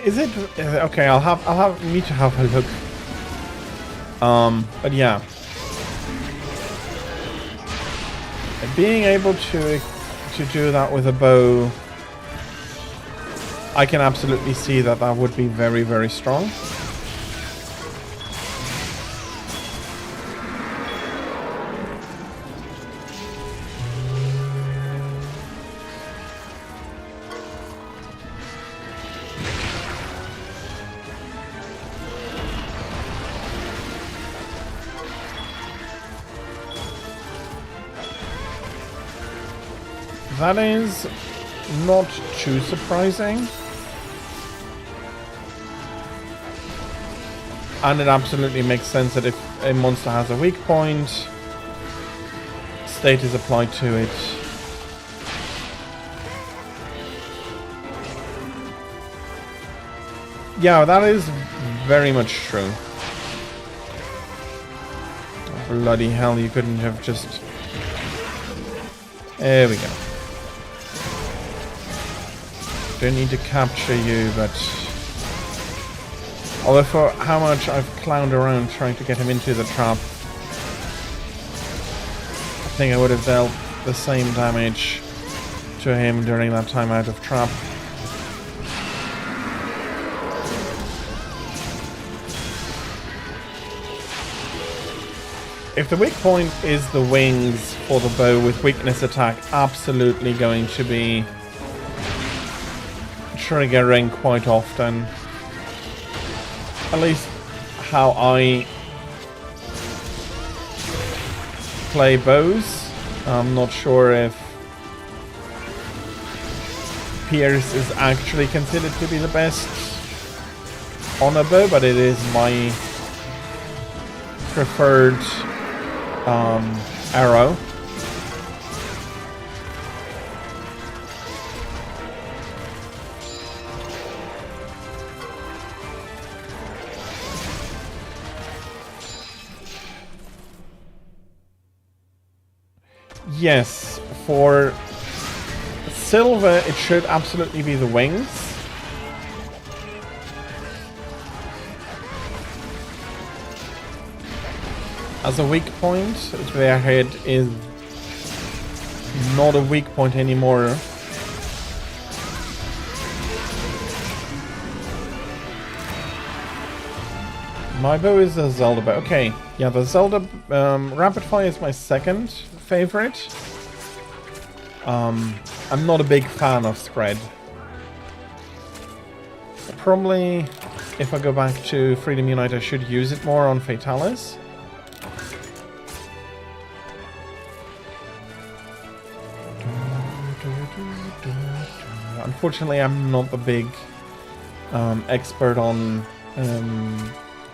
is it okay? I'll need to have a look. But yeah, being able to do that with a bow, I can absolutely see that that would be very, very strong. that is not too surprising. And it absolutely makes sense that if a monster has a weak point, state is applied to it. Yeah, that is very much true. Bloody hell, you couldn't have just... There we go. Don't need to capture you, but... Although for how much I've clowned around trying to get him into the trap, I think I would have dealt the same damage to him during that time out of trap. If the weak point is the wings for the bow with weakness attack, absolutely going to be triggering quite often. At least how I play bows. I'm not sure if Pierce is actually considered to be the best on a bow, but it is my preferred arrow. Yes, for silver it should absolutely be the wings. As a weak point, their head is not a weak point anymore. My bow is a Zelda bow. Okay, yeah, the Zelda Rapid Fire is my second favorite. I'm not a big fan of spread. Probably, if I go back to Freedom Unite, I should use it more on Fatalis. Unfortunately, I'm not the big expert on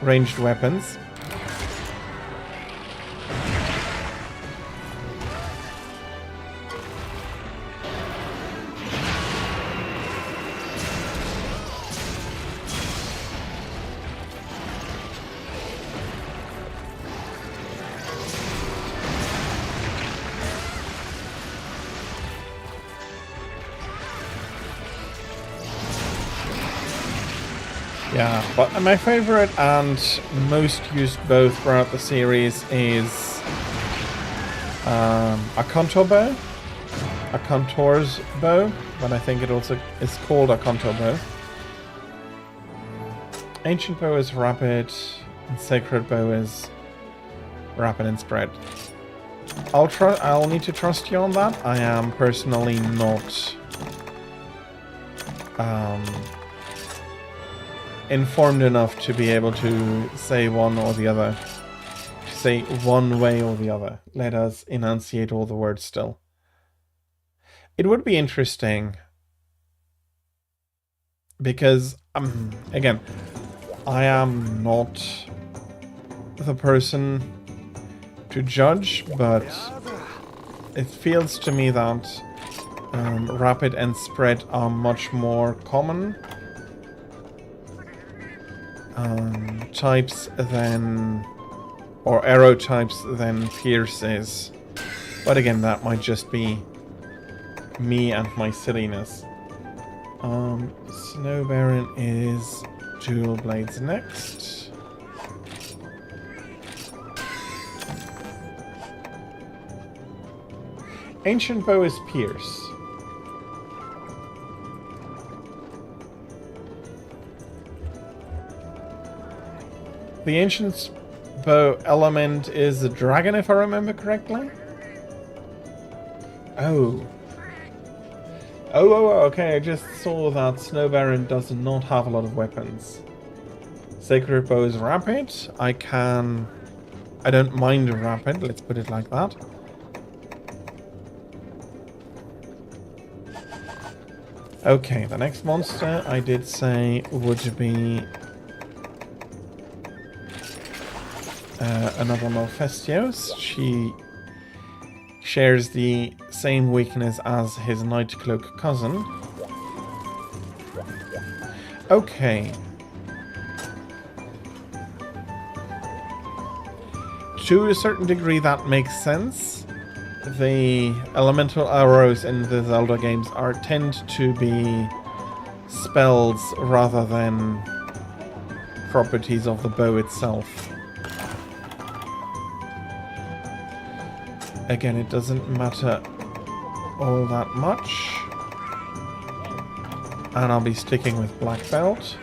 ranged weapons. Yeah, but my favorite and most used bow throughout the series is a contour bow, a contours bow, but I think it also is called a contour bow. Ancient bow is rapid, and sacred bow is rapid and spread. I'll need to trust you on that. I am personally not informed enough to be able to say one or the other. To say one way or the other. Let us enunciate all the words still. It would be interesting because, again, I am not the person to judge, but it feels to me that rapid and spread are much more common types than, or arrow types than Pierce is. But again, that might just be me and my silliness. Snow Baron is dual blades next. Ancient bow is Pierce. The ancient bow element is a dragon, if I remember correctly. Oh, okay, I just saw that Snow Baron does not have a lot of weapons. Sacred bow is rapid. I don't mind rapid, let's put it like that. Okay, the next monster I did say would be another Malfestios. She shares the same weakness as his Nightcloak cousin. Okay. To a certain degree that makes sense. The elemental arrows in the Zelda games tend to be spells rather than properties of the bow itself. Again, it doesn't matter all that much. And I'll be sticking with Black Belt.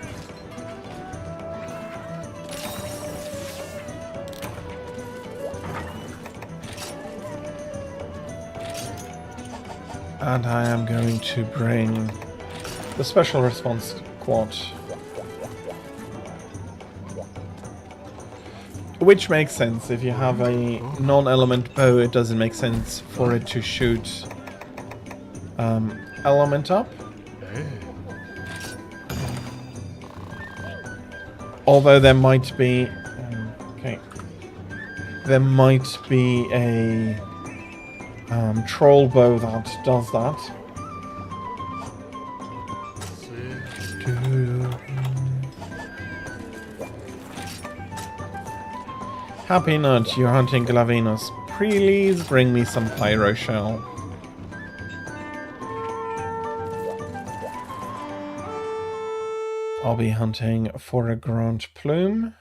And I am going to bring the Special Response Quad. Which makes sense. If you have a non-element bow, it doesn't make sense for it to shoot element up. Although there might be... okay. There might be a troll bow that does that. Happy Nut, you're hunting Glavenus. Please bring me some Pyro Shell. I'll be hunting for a Grand Plume.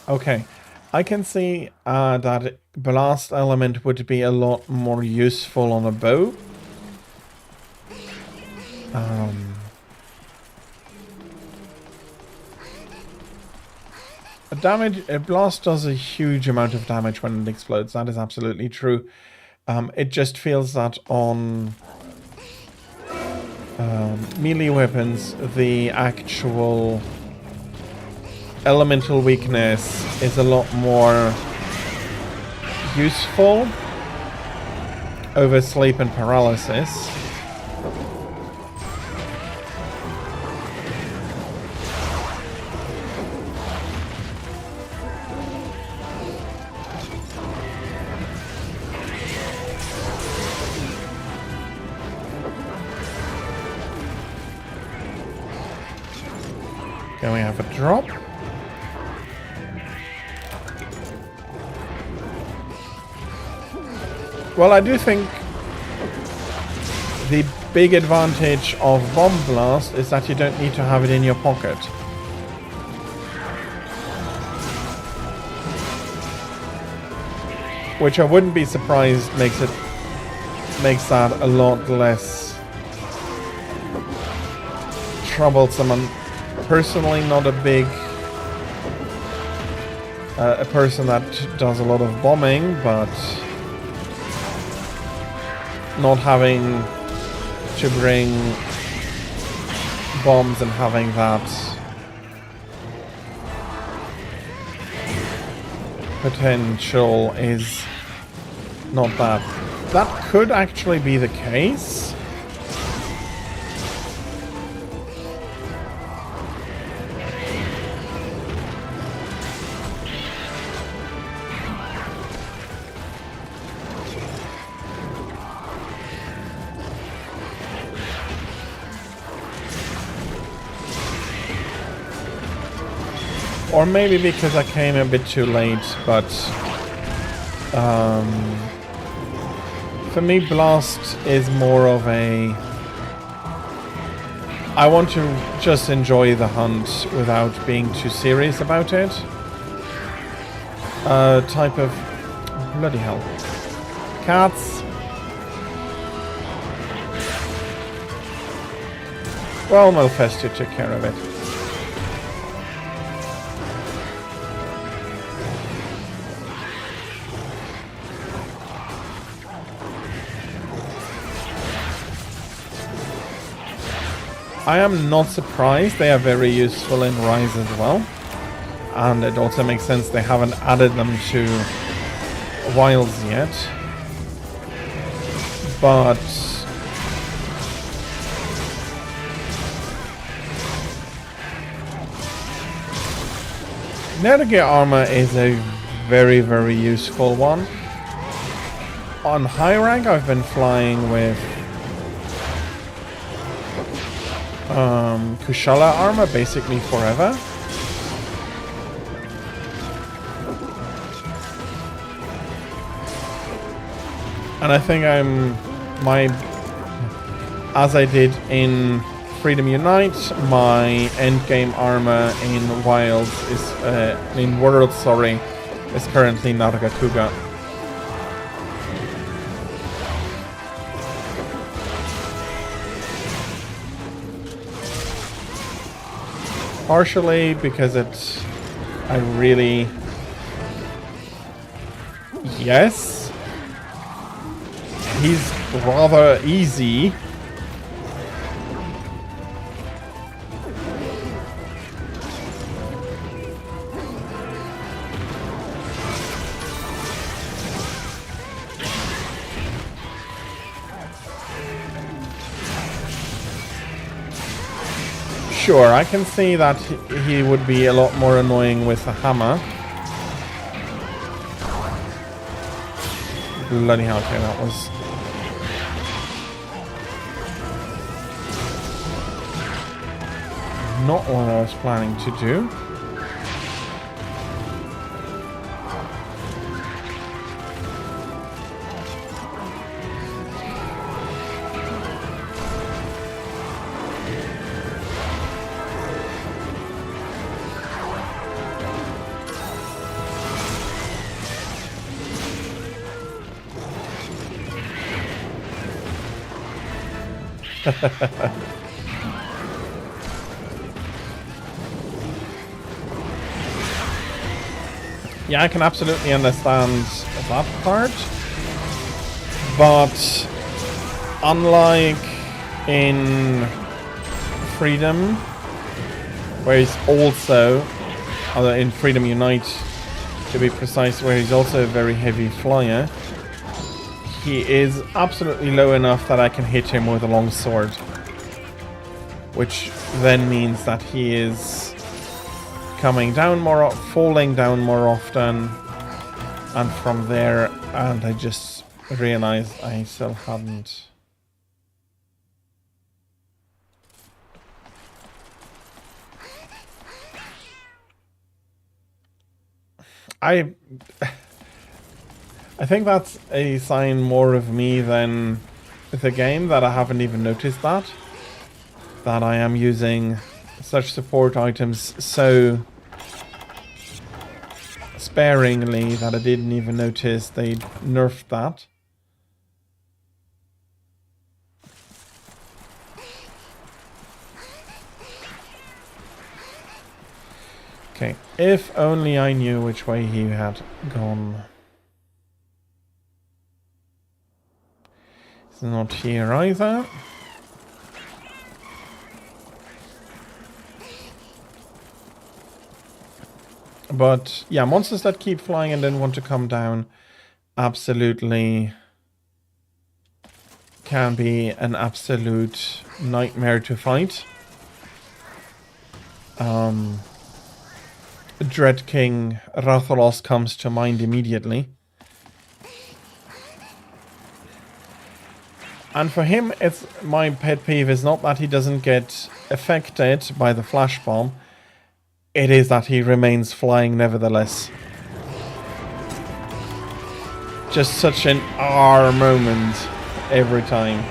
Okay, I can see that Blast Element would be a lot more useful on a bow. A blast does a huge amount of damage when it explodes. That is absolutely true. It just feels that on melee weapons, the actual elemental weakness is a lot more useful over sleep and paralysis. Can we have a drop? Well, I do think the big advantage of Bomb Blast is that you don't need to have it in your pocket. Which I wouldn't be surprised makes that a lot less troublesome. I'm personally not a big a person that does a lot of bombing, but not having to bring bombs and having that potential is not bad. That could actually be the case. Or maybe because I came a bit too late, but for me Blast is more of a... I want to just enjoy the hunt without being too serious about it. Type of... bloody hell. Cats. Well, Malfestia took care of it. I am not surprised. They are very useful in Rise as well. And it also makes sense they haven't added them to Wilds yet. But Nethergear armor is a very, very useful one. On high rank, I've been flying with Kushala armor basically forever. And I think as I did in Freedom Unite, my endgame armor in Wilds is, in Worlds, sorry, is currently Nargacuga. Partially because I really... Yes. He's rather easy. Sure, I can see that he would be a lot more annoying with a hammer. Bloody hell, okay, that was... not what I was planning to do. Yeah, I can absolutely understand that part, but unlike in Freedom, where he's also, in Freedom Unite to be precise, where he's also a very heavy flyer, he is absolutely low enough that I can hit him with a long sword, which then means that he is coming down more, falling down more often, and from there, and I just realized I still hadn't. I think that's a sign more of me than the game, that I haven't even noticed that I am using such support items so sparingly that I didn't even notice they nerfed that. Okay, if only I knew which way he had gone. It's not here either. But yeah, monsters that keep flying and then want to come down absolutely can be an absolute nightmare to fight. Dread King Rathalos comes to mind immediately. And for him, it's my pet peeve is not that he doesn't get affected by the flash bomb. It is that he remains flying nevertheless. Just such an R moment every time.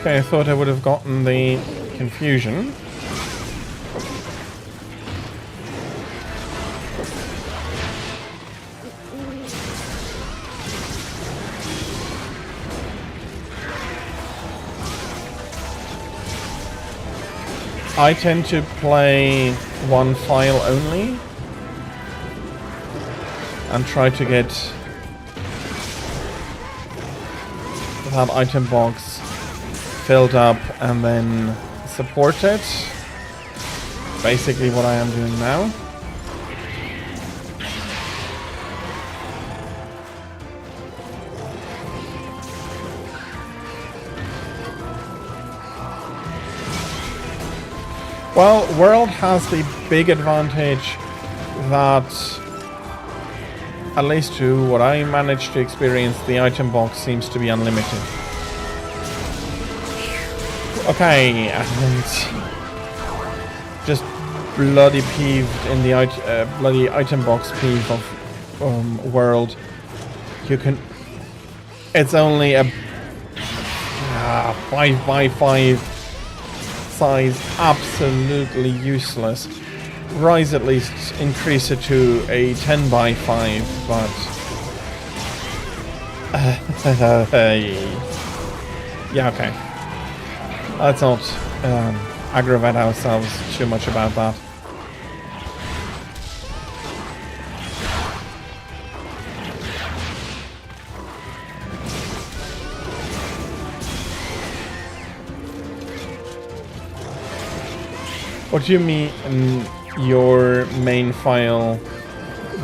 Okay, I thought I would have gotten the confusion. I tend to play one file only and try to get that item box filled up and then support it. Basically what I am doing now. Well, World has the big advantage that, at least to what I managed to experience, the item box seems to be unlimited. Okay, and just bloody peeved in the bloody item box peeve of World. You can... It's only a 5x5 size, absolutely useless. Rise at least, increase it to a 10x5, but yeah, okay. Let's not aggravate ourselves too much about that. What do you mean your main file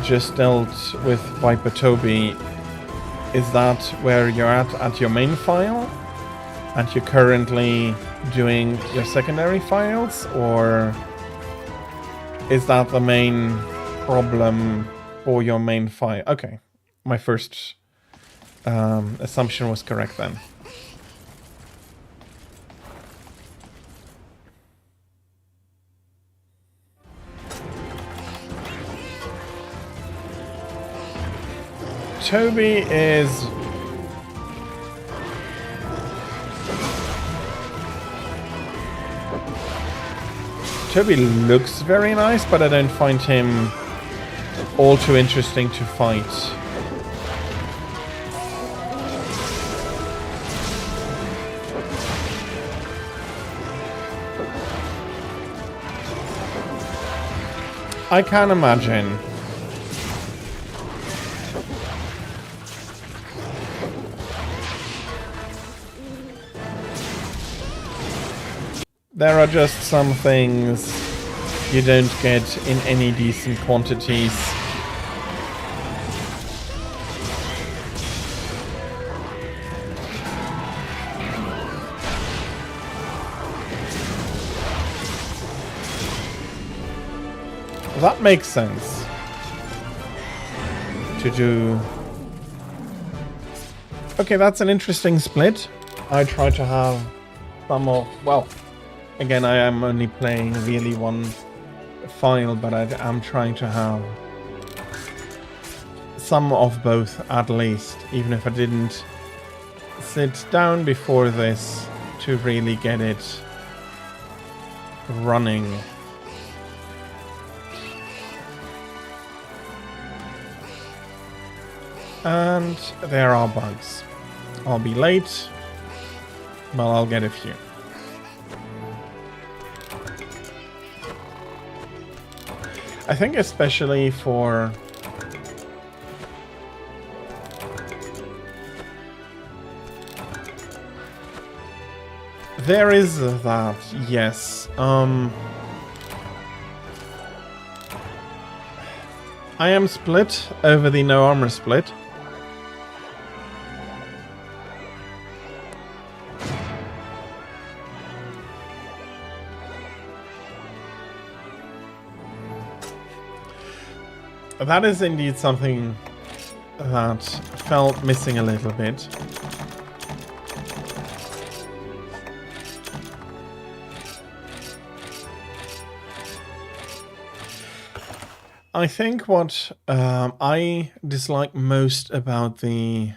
just dealt with Viper Toby? Is that where you're at your main file? And you're currently doing your secondary files? Or is that the main problem for your main file? Okay, my first assumption was correct then. Toby is... Toby looks very nice, but I don't find him all too interesting to fight. I can't imagine. There are just some things you don't get in any decent quantities. That makes sense to do. Okay, that's an interesting split. I try to have some of, well, again, I am only playing really one file, but I am trying to have some of both at least, even if I didn't sit down before this to really get it running. And there are bugs. I'll be late, but I'll get a few. I think especially for... There is that, yes. I am split over the no armor split. That is indeed something that felt missing a little bit. I think what I dislike most about the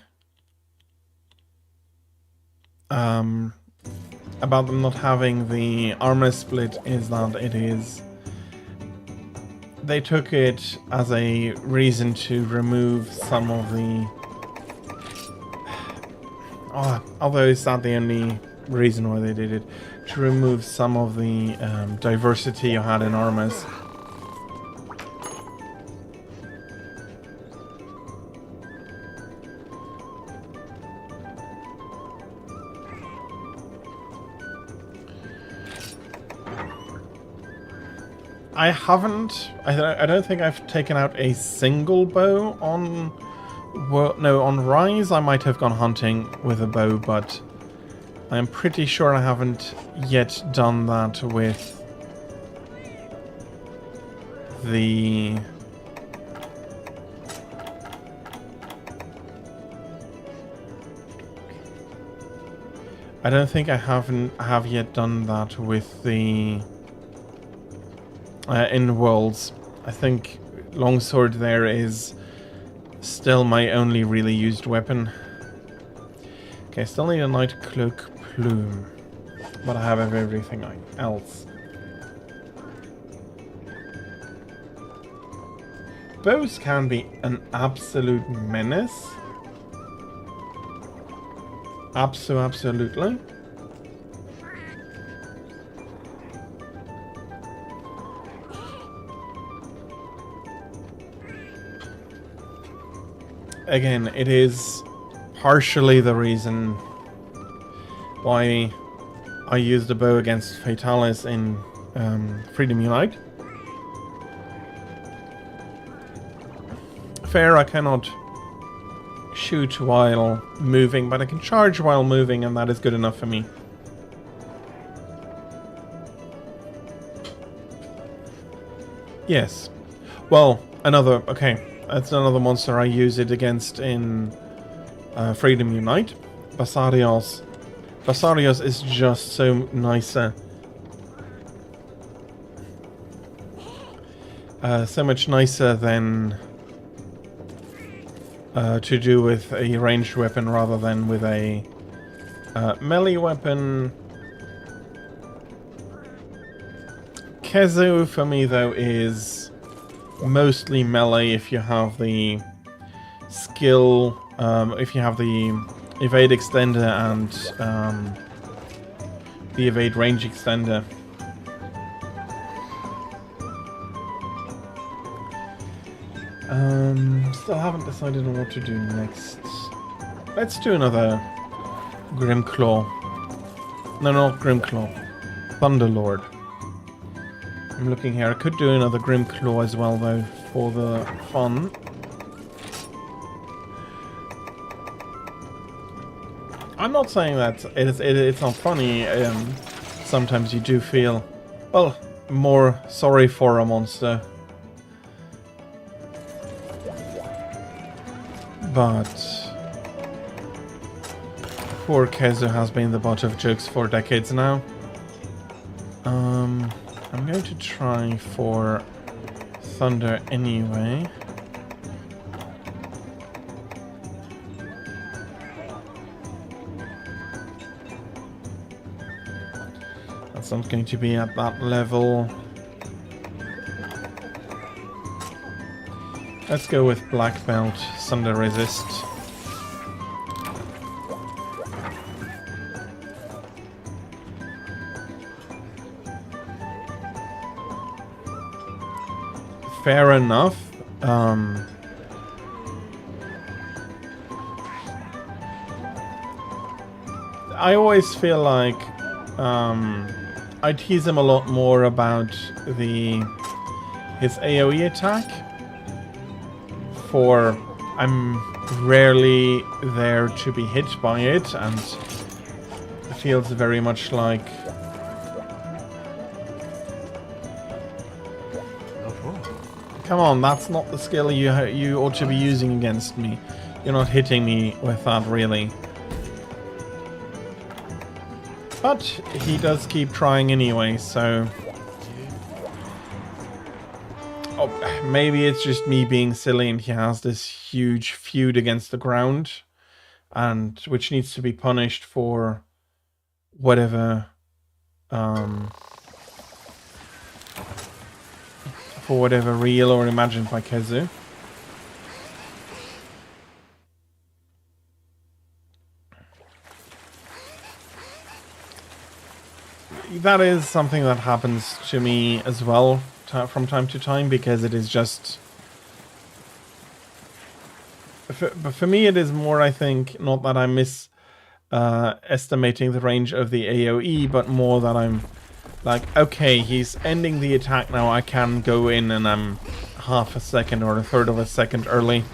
about them not having the armor split is that it is... They took it as a reason to remove some of the... although it's not the only reason why they did it. to remove some of the diversity you had in armors. I haven't. I don't think I've taken out a single bow on. Well, no, on Rise I might have gone hunting with a bow, but I'm pretty sure I haven't yet done that with the. I don't think I have yet done that with the. In Worlds. I think longsword there is still my only really used weapon. Okay, still need a Night Cloak Plume, but I have everything else. Bows can be an absolute menace. Absolutely. Again, it is partially the reason why I used the bow against Fatalis in Freedom Unite. Fair, I cannot shoot while moving, but I can charge while moving, and that is good enough for me. Yes. Well, another... Okay. That's another monster I use it against in Freedom Unite. Basarios. Basarios is just so nicer. So much nicer than to do with a ranged weapon rather than with a melee weapon. Kezu for me though is mostly melee if you have the skill, if you have the evade extender and the evade range extender. Still haven't decided on what to do next. Let's do another Grimclaw. No, not Grimclaw. Thunderlord. I'm looking here. I could do another Grimclaw as well, though, for the fun. I'm not saying that it's not funny. Sometimes you do feel, well, more sorry for a monster. But poor Kezu has been the butt of jokes for decades now. I'm going to try for Thunder anyway. That's not going to be at that level. Let's go with Black Belt, Thunder Resist. Fair enough. I always feel like I tease him a lot more about his AoE attack. For I'm rarely there to be hit by it, and it feels very much like come on, that's not the skill you ought to be using against me. You're not hitting me with that, really. But he does keep trying anyway, so... Oh, maybe it's just me being silly and he has this huge feud against the ground, and which needs to be punished for whatever... for whatever real or imagined by Kezu. that is something that happens to me as well from time to time, because it is just... But for me, it is more, I think, not that I'm estimating the range of the AoE, but more that I'm like, okay, he's ending the attack now, I can go in and I'm half a second or a third of a second early.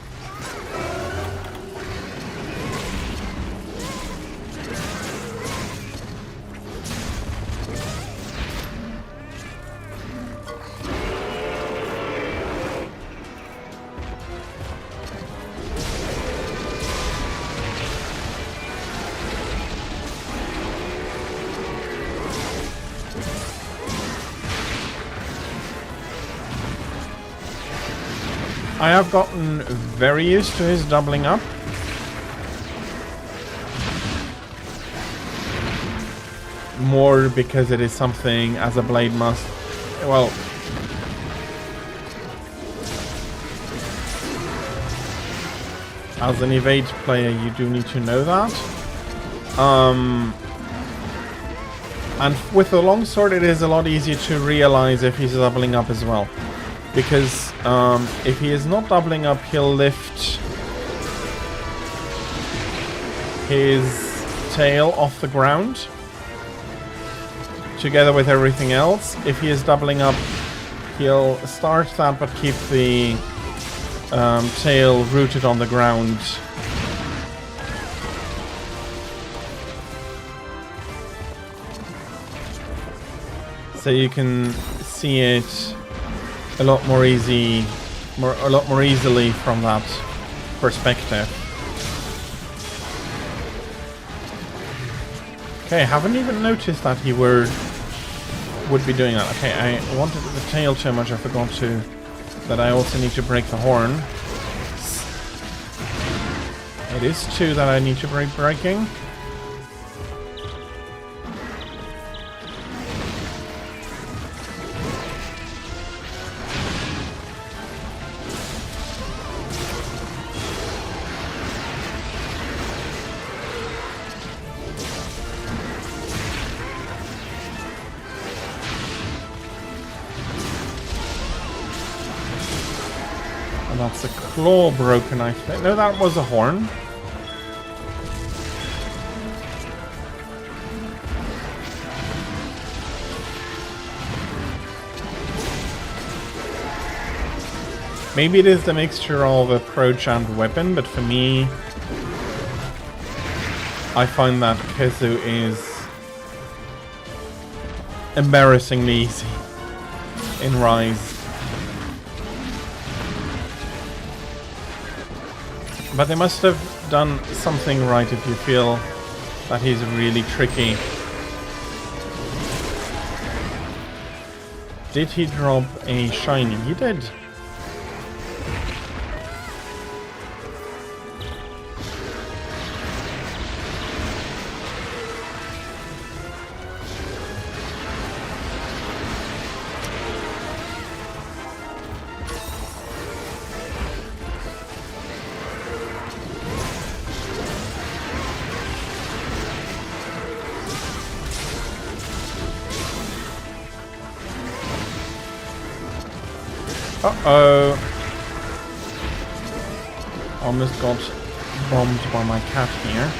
I have gotten very used to his doubling up. More because it is something as a blade master. Well, as an evade player, you do need to know that. And with the longsword, it is a lot easier to realize if he's doubling up as well. Because if he is not doubling up, he'll lift his tail off the ground together with everything else. If he is doubling up, he'll start that but keep the tail rooted on the ground. So you can see it a lot more easily from that perspective. Okay, I haven't even noticed that he would be doing that. Okay, I wanted the tail too much, I forgot that I also need to break the horn. It is 2 that I need to breaking. That's a claw broken, I think. No, that was a horn. Maybe it is the mixture of approach and weapon, but for me, I find that Kezu is embarrassingly easy in Rise. But they must have done something right if you feel that he's really tricky. Did he drop a shiny? He did. Uh-oh. Almost got bombed by my cat here.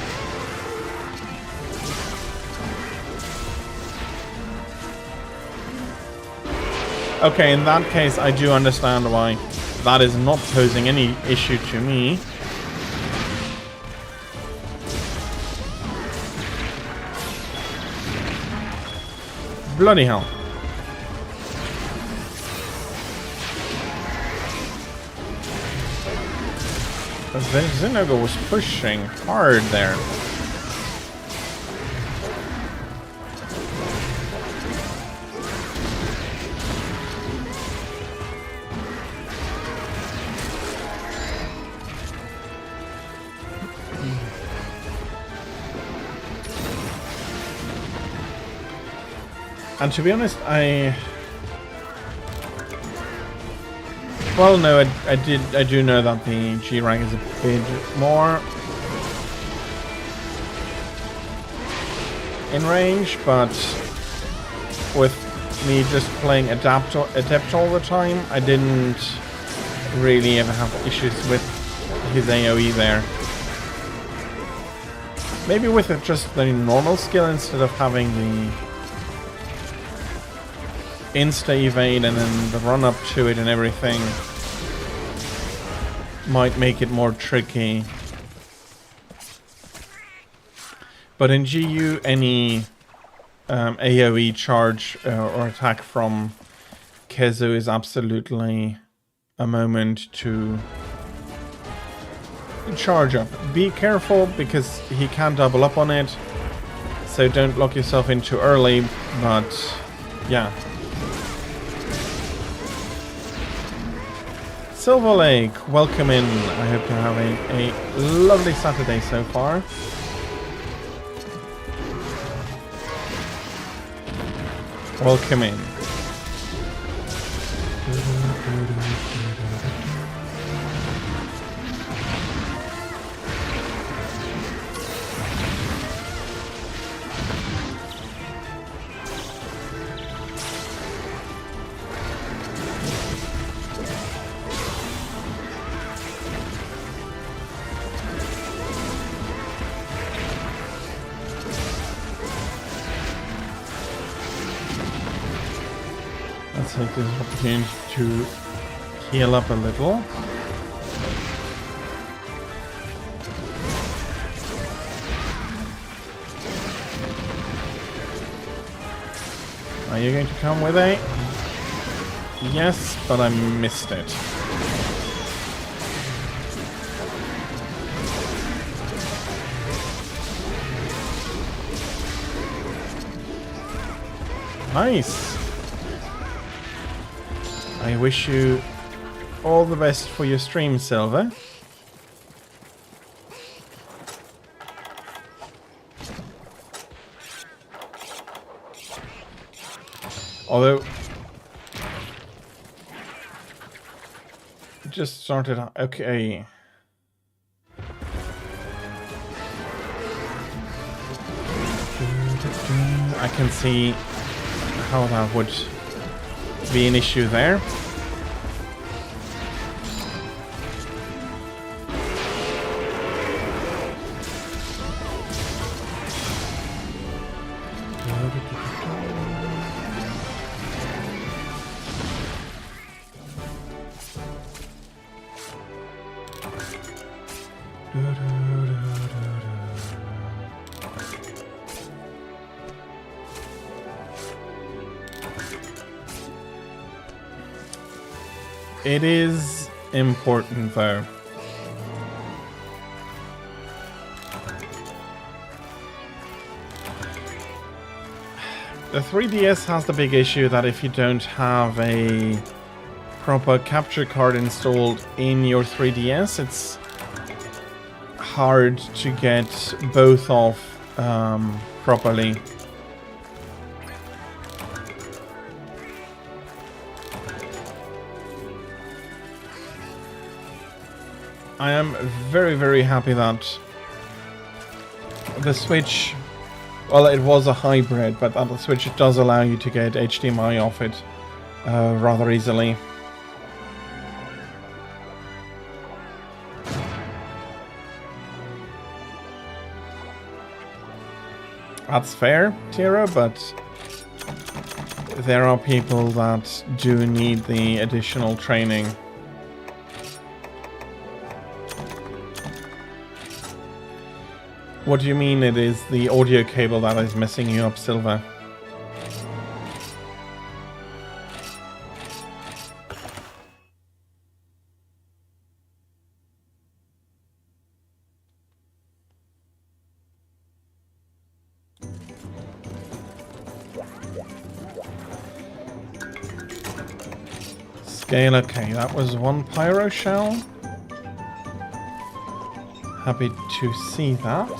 Okay, in that case, I do understand why that is not posing any issue to me. Bloody hell. Xenogo was pushing hard there. And to be honest, well, no, I do know that the G rank is a bit more in range, but with me just playing Adept all the time, I didn't really ever have issues with his AoE there. Maybe with just the normal skill instead of having the insta-evade and then the run-up to it and everything might make it more tricky. But in GU, any AoE charge or attack from Kezu is absolutely a moment to charge up. Be careful because he can double up on it, so don't lock yourself in too early, but yeah. Silver Lake, welcome in. I hope you're having a lovely Saturday so far. Welcome in. Let's take this opportunity to heal up a little. Are you going to come with a? Yes, but I missed it. Nice. I wish you all the best for your stream, Silver. Although it just started. Okay. I can see how that would be an issue there. It is important, though. The 3DS has the big issue that if you don't have a proper capture card installed in your 3DS, it's hard to get both off properly. I am very, very happy that the Switch, well, it was a hybrid, but that the Switch does allow you to get HDMI off it rather easily. That's fair, Tira, but there are people that do need the additional training. What do you mean it is the audio cable that is messing you up, Silver? Scale, okay, that was one pyro shell. Happy to see that.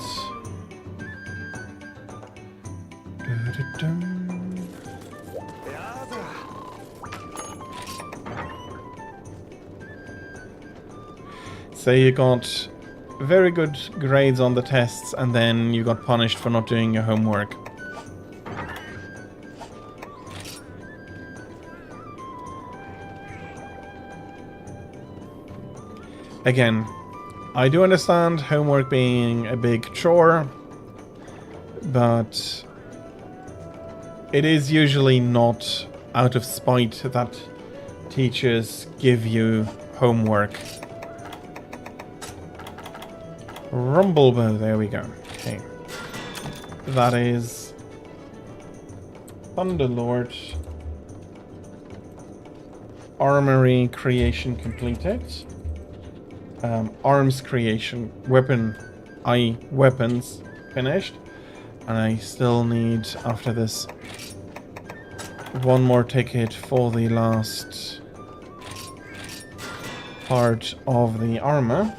So you got very good grades on the tests and then you got punished for not doing your homework. again, I do understand homework being a big chore, but it is usually not out of spite that teachers give you homework. Rumblebow, there we go. Okay. That is Thunderlord. Armory creation completed. Arms creation, weapons finished. And I still need, after this, one more ticket for the last part of the armor.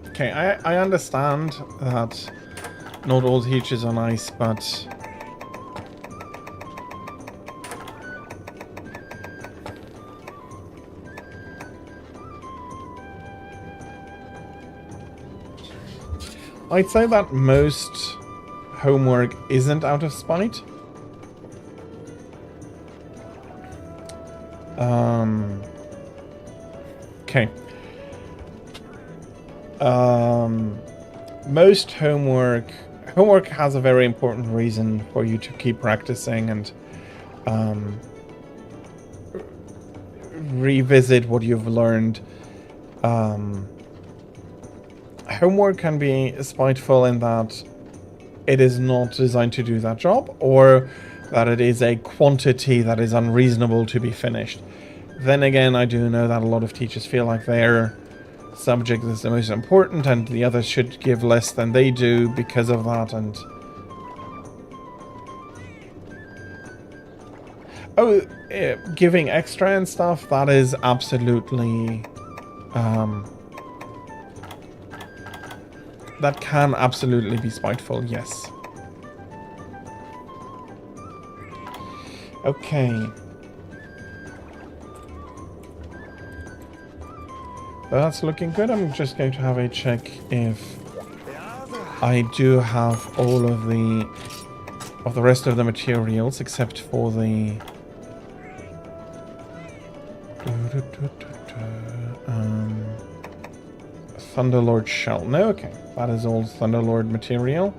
Okay, I understand that not all teachers are nice, but I'd say that most homework isn't out of spite. Okay. Most homework has a very important reason for you to keep practicing and revisit what you've learned. Homework can be spiteful in that it is not designed to do that job, or that it is a quantity that is unreasonable to be finished. Then again, I do know that a lot of teachers feel like their subject is the most important and the others should give less than they do because of that. And giving extra and stuff, that is absolutely that can absolutely be spiteful, yes. Okay. That's looking good. I'm just going to have a check if I do have all of the rest of the materials except for the Thunderlord shell. No, okay. That is all Thunderlord material.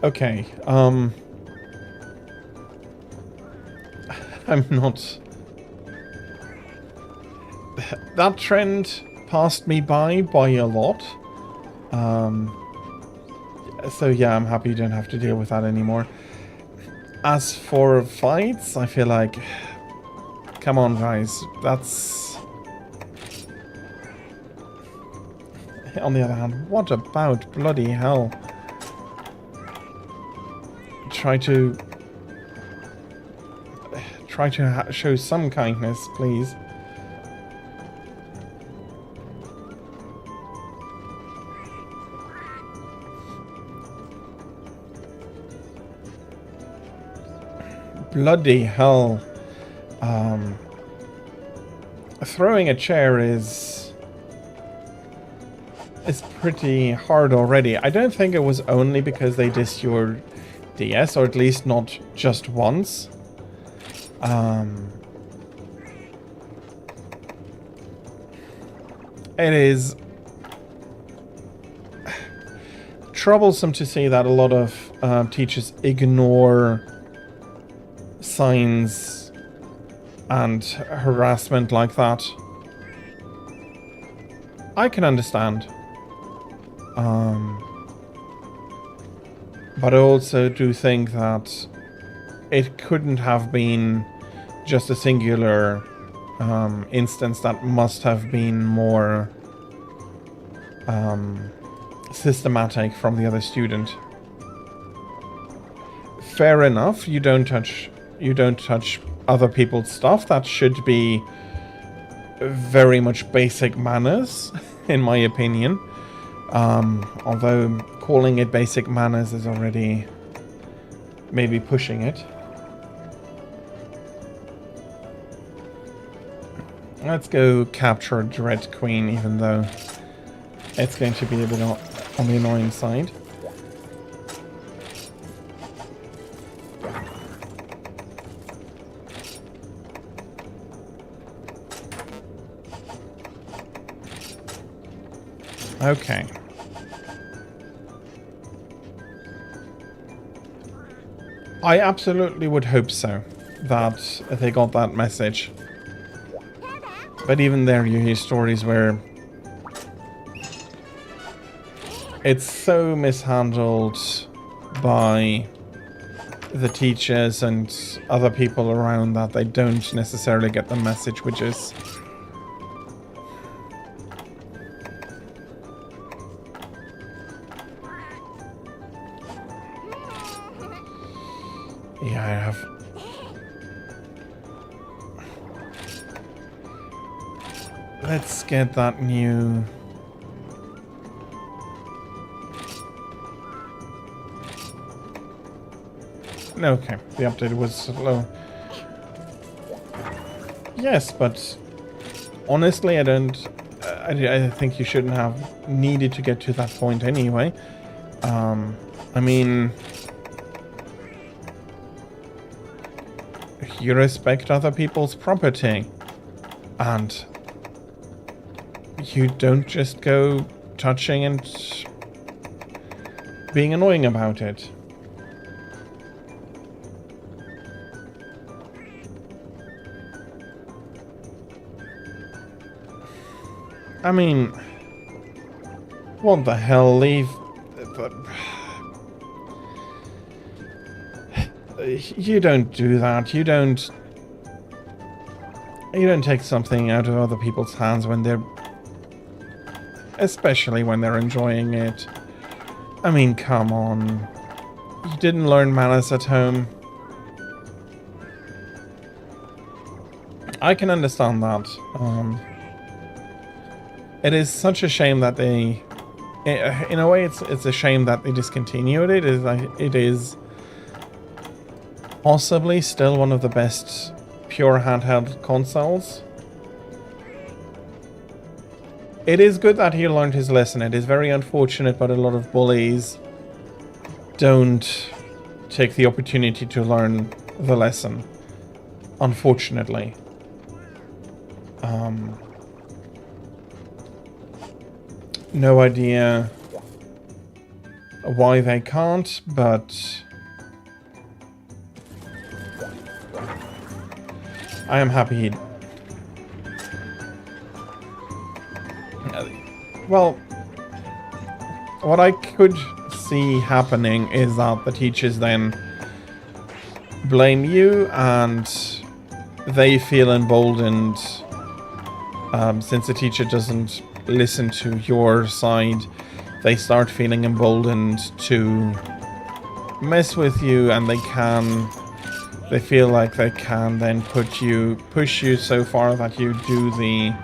Okay, I'm not... That trend passed me by a lot. So yeah, I'm happy you don't have to deal with that anymore. As for fights, I feel like... Come on, guys. That's... On the other hand, what about bloody hell? Try to show some kindness, please. Bloody hell. Throwing a chair is pretty hard already. I don't think it was only because they dissed your DS, or at least not just once. It is troublesome to see that a lot of teachers ignore signs and harassment like that. I can understand. But I also do think that it couldn't have been just a singular instance. That must have been more systematic from the other student. Fair enough, you don't touch other people's stuff. That should be very much basic manners. in my opinion. Although calling it basic manners is already maybe pushing it. Let's go capture Dread Queen, even though it's going to be a bit on the annoying side. Okay. I absolutely would hope so, that they got that message. But even there you hear stories where it's so mishandled by the teachers and other people around that they don't necessarily get the message, which is... Yeah, I have... Let's get that new... Okay, the update was slow. Yes, but honestly, I don't... I think you shouldn't have needed to get to that point anyway. I mean... You respect other people's property. And... you don't just go touching and being annoying about it. I mean, what the hell, leave... You don't do that. You don't take something out of other people's hands when they're... especially when they're enjoying it. I mean, come on. You didn't learn manners at home. I can understand that. It is such a shame that they... in a way, it's a shame that they discontinued it. It is possibly still one of the best pure handheld consoles. It is good that he learned his lesson. It is very unfortunate, but a lot of bullies don't take the opportunity to learn the lesson, unfortunately. No idea why they can't, but I am happy he... Well, what I could see happening is that the teachers then blame you and they feel emboldened since the teacher doesn't listen to your side. They start feeling emboldened to mess with you, and they feel like they can then push you so far that you do the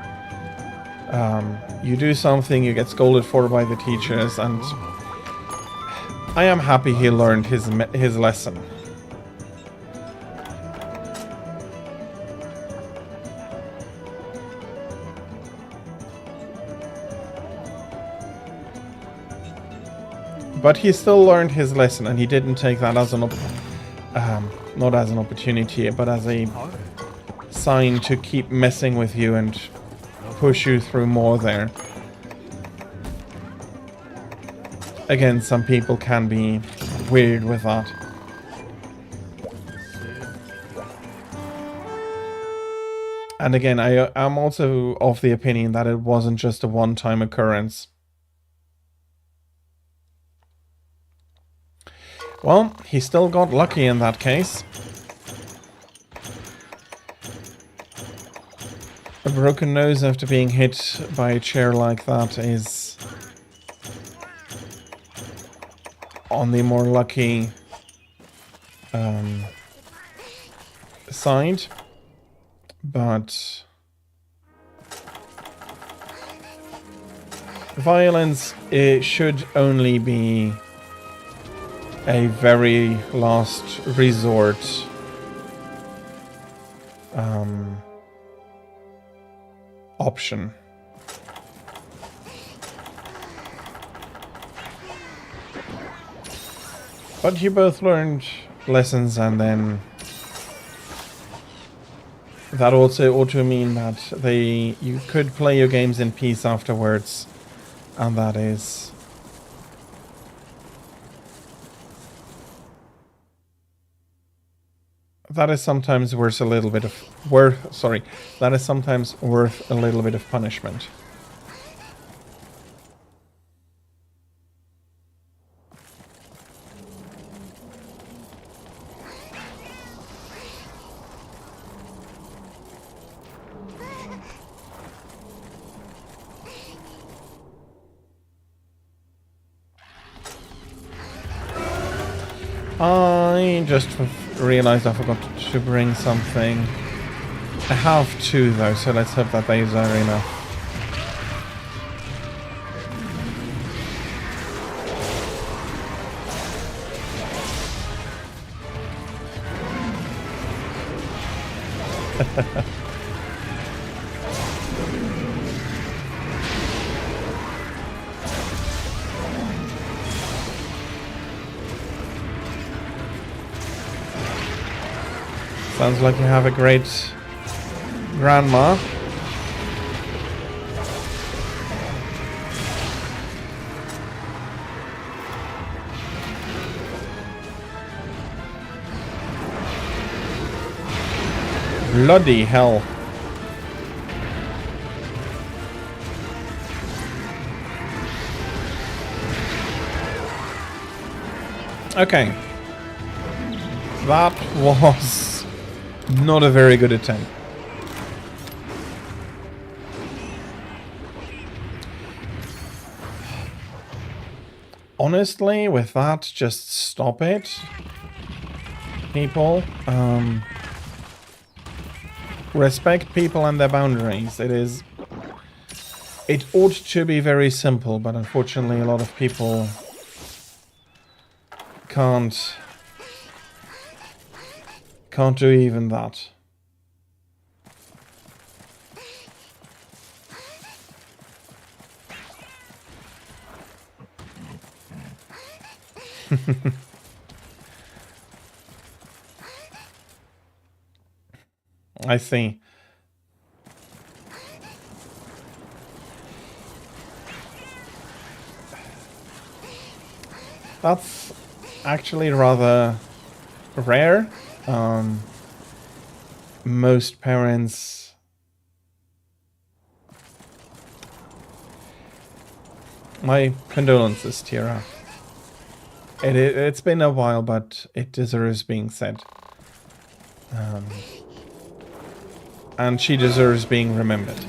you do something you get scolded for by the teachers. And I am happy he learned his lesson. But he still learned his lesson, and he didn't take that as an not as an opportunity, but as a sign to keep messing with you and push you through more there. Again, some people can be weird with that. And again, I'm also of the opinion that it wasn't just a one-time occurrence. Well, he still got lucky in that case. A broken nose after being hit by a chair like that is on the more lucky side, but Violence, it should only be a very last resort option. But you both learned lessons, and then that also ought to mean that you could play your games in peace afterwards, and that is sometimes worth a little bit of that is sometimes worth a little bit of punishment. I just realized I forgot to bring something. I have two though, so let's hope that these are enough. Sounds like you have a great grandma. Bloody hell. Okay. That was not a very good attempt. Honestly, with that, just stop it. People, respect people and their boundaries. It ought to be very simple, but unfortunately a lot of people can't do even that. I see. That's actually rather rare. Most parents my condolences, Tira. It's been a while, but it deserves being said. And she deserves being remembered.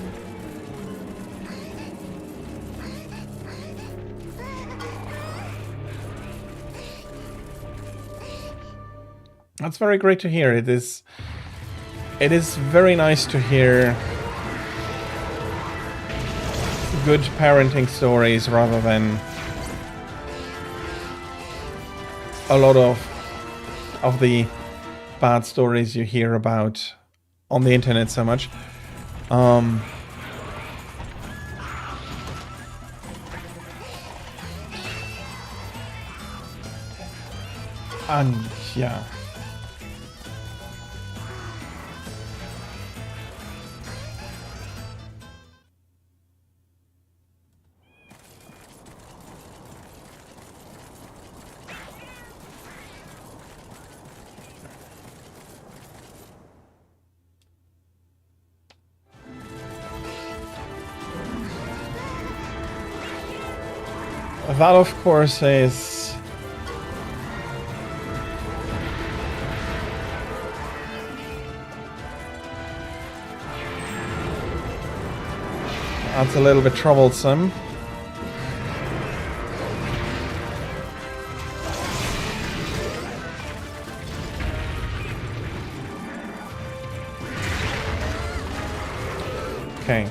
That's very great to hear. It is very nice to hear good parenting stories rather than a lot of the bad stories you hear about on the internet so much. And yeah. That, of course, is that's a little bit troublesome. Okay.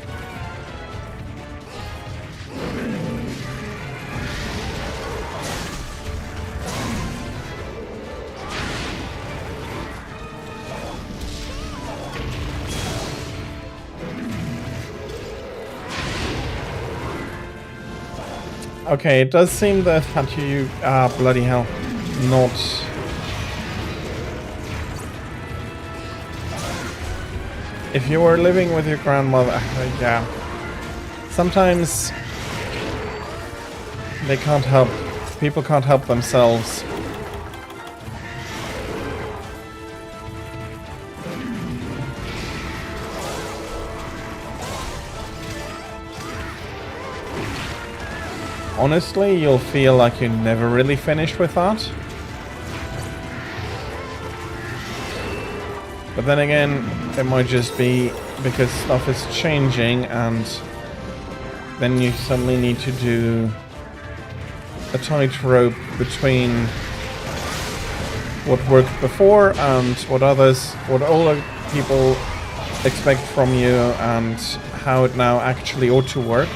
Okay, it does seem that you... bloody hell. Not... If you were living with your grandmother... yeah. Sometimes... they can't help... people can't help themselves. Honestly, you'll feel like you're never really finished with that. But then again, it might just be because stuff is changing and then you suddenly need to do a tightrope between what worked before and what older people expect from you and how it now actually ought to work.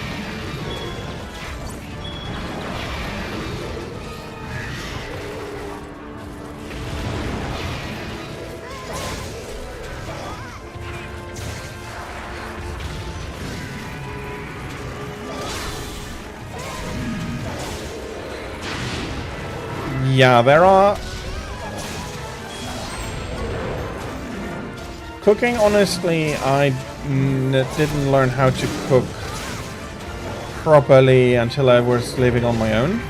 Yeah, there are... Cooking, honestly, I didn't learn how to cook properly until I was living on my own.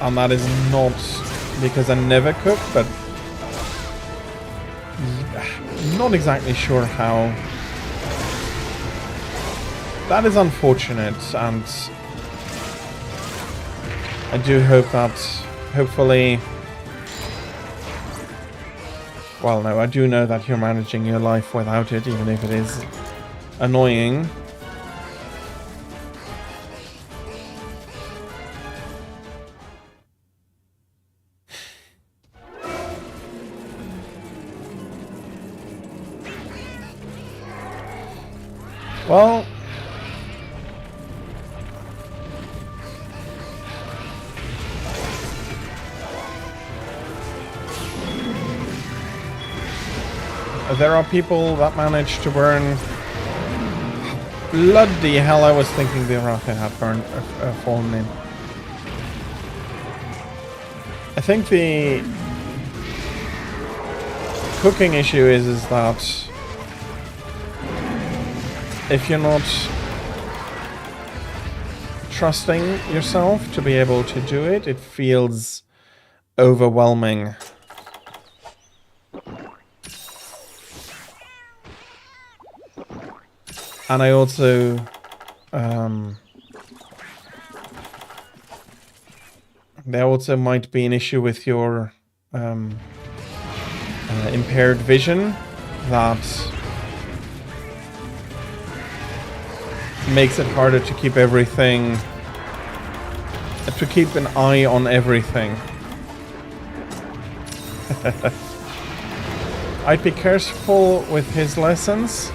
And that is not because I never cook, but I'm not exactly sure how. That is unfortunate, and I do hope that, hopefully... Well, no, I do know that you're managing your life without it, even if it is annoying. Well... There are people that manage to burn... Bloody hell, I was thinking the rocket had burned, fallen in. I think the cooking issue is that if you're not trusting yourself to be able to do it, it feels overwhelming. And I also there also might be an issue with your impaired vision that makes it harder to keep everything, to keep an eye on everything. I'd be careful with his lessons.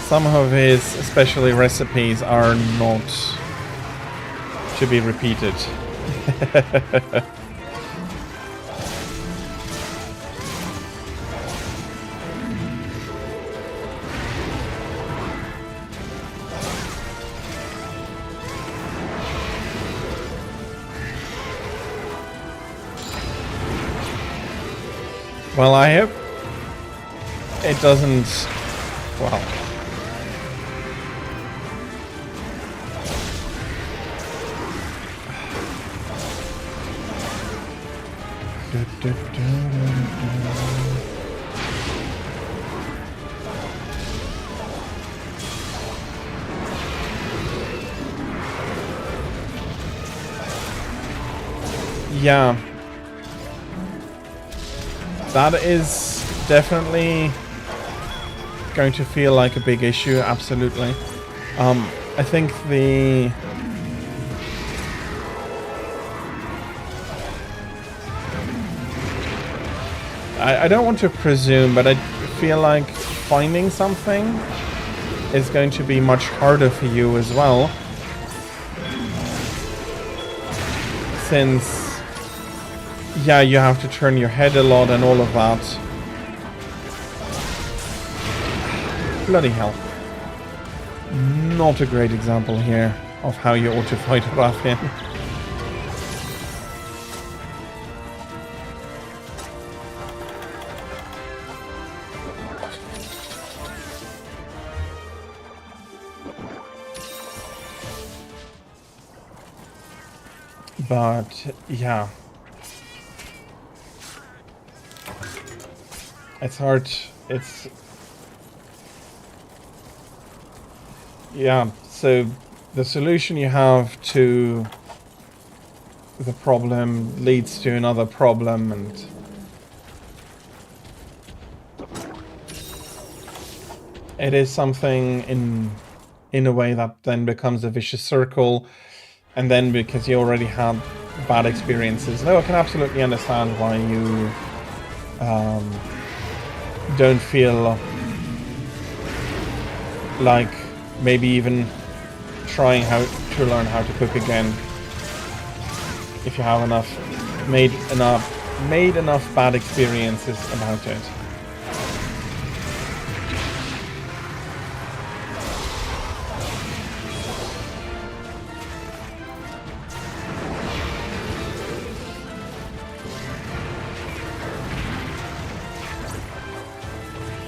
Some of his, especially recipes, are not to be repeated. Well, I hope it doesn't... Well... Yeah, that is definitely going to feel like a big issue, absolutely. I think the... I don't want to presume, but I feel like finding something is going to be much harder for you as well. Since, yeah, you have to turn your head a lot and all of that. Bloody hell. Not a great example here of how you ought to fight Rathian. But, yeah. It's hard. It's... Yeah, so the solution you have to the problem leads to another problem, and it is something in a way that then becomes a vicious circle, and then because you already had bad experiences. No, I can absolutely understand why you don't feel like maybe even trying to learn how to cook again, if you have made enough bad experiences about it.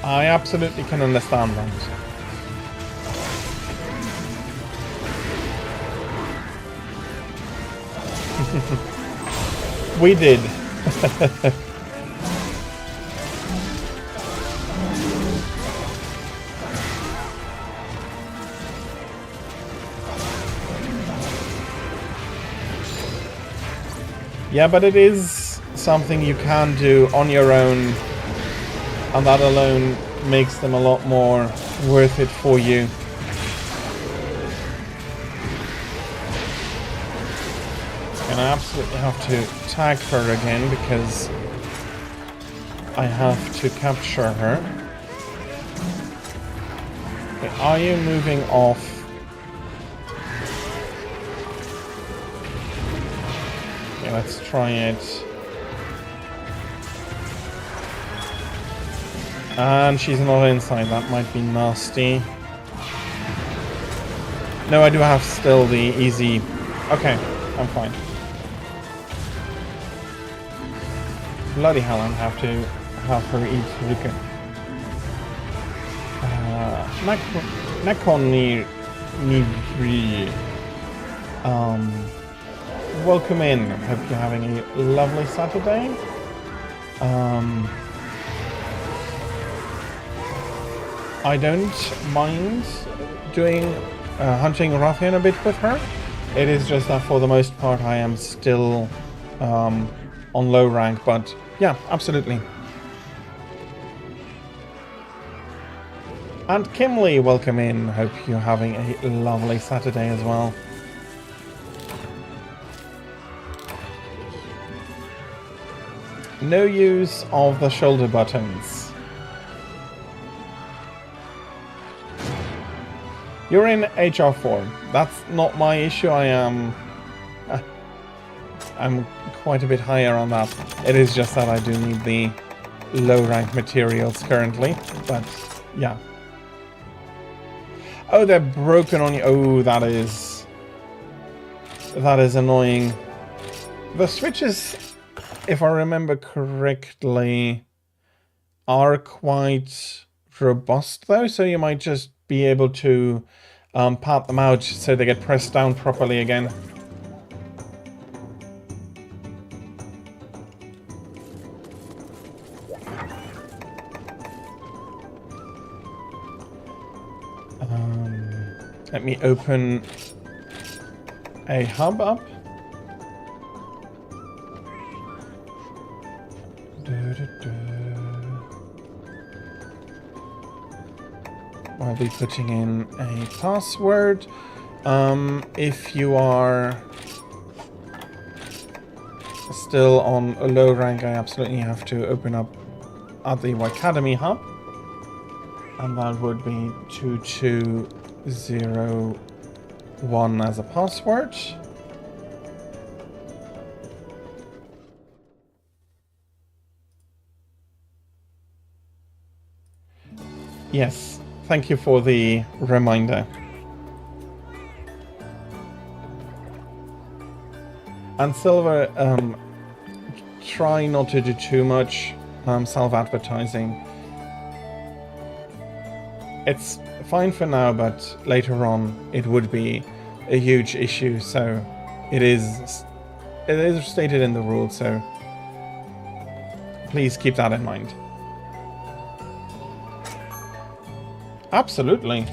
I absolutely can understand that. We did. Yeah, but it is something you can do on your own, and that alone makes them a lot more worth it for you. And I absolutely have to tag her again because I have to capture her. Okay, are you moving off? Okay, let's try it. And she's not inside, that might be nasty. No, I do have still the easy... Okay, I'm fine. Bloody hell, I have to have her eat Rika. Nakon Nibri. Welcome in. Hope you're having a lovely Saturday. I don't mind doing hunting Rathian a bit with her. It is just that for the most part I am still on low rank, but yeah, absolutely. And Kimley, welcome in. Hope you're having a lovely Saturday as well. No use of the shoulder buttons. You're in HR4. That's not my issue. I'm quite a bit higher on that. It is just that I do need the low rank materials currently, but yeah. Oh, they're broken on you. Oh, that is annoying. The switches, if I remember correctly, are quite robust though, so you might just be able to pat them out so they get pressed down properly again. Let me open a hub up. I'll be putting in a password. If you are still on a low rank, I absolutely have to open up at the Academy hub. And that would be 2201 as a password. Yes, thank you for the reminder. And Silver, try not to do too much self-advertising. It's fine for now, but later on it would be a huge issue, so it is stated in the rules, so please keep that in mind. Absolutely.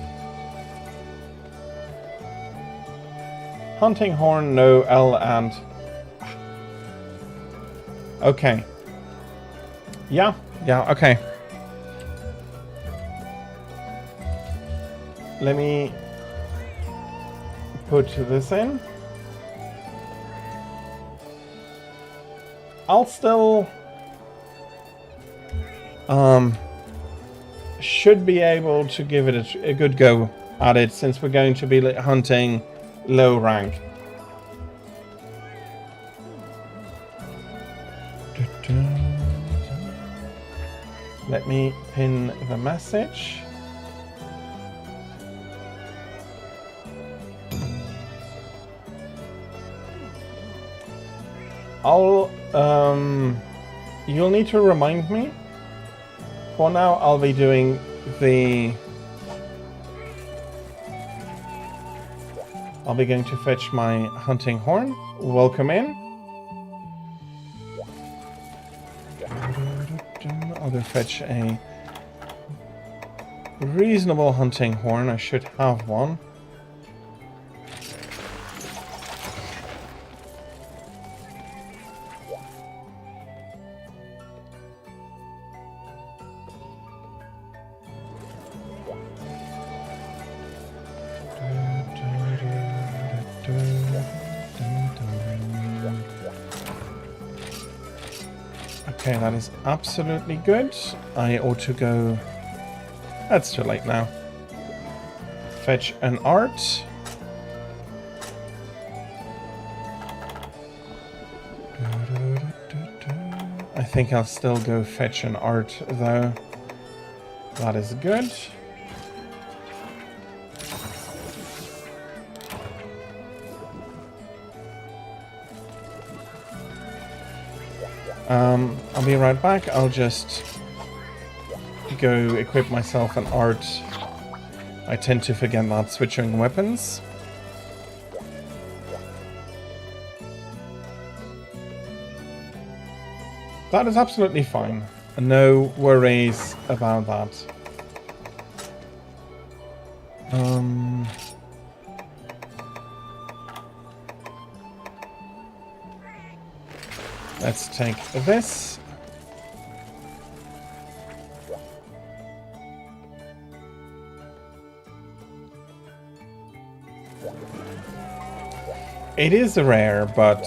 Hunting horn, no L and... Okay. Yeah, okay. Let me put this in. I'll still should be able to give it a good go at it, since we're going to be hunting low rank. Let me pin the message. You'll need to remind me. For now, I'll be doing I'll be going to fetch my hunting horn. Welcome in. I'll go fetch a reasonable hunting horn. I should have one. Okay, that is absolutely good. I ought to go... That's too late now. Fetch an art. I think I'll still go fetch an art, though. That is good. I'll be right back. I'll just go equip myself an art. I tend to forget that switching weapons. That is absolutely fine. No worries about that. Let's take this. It is rare, but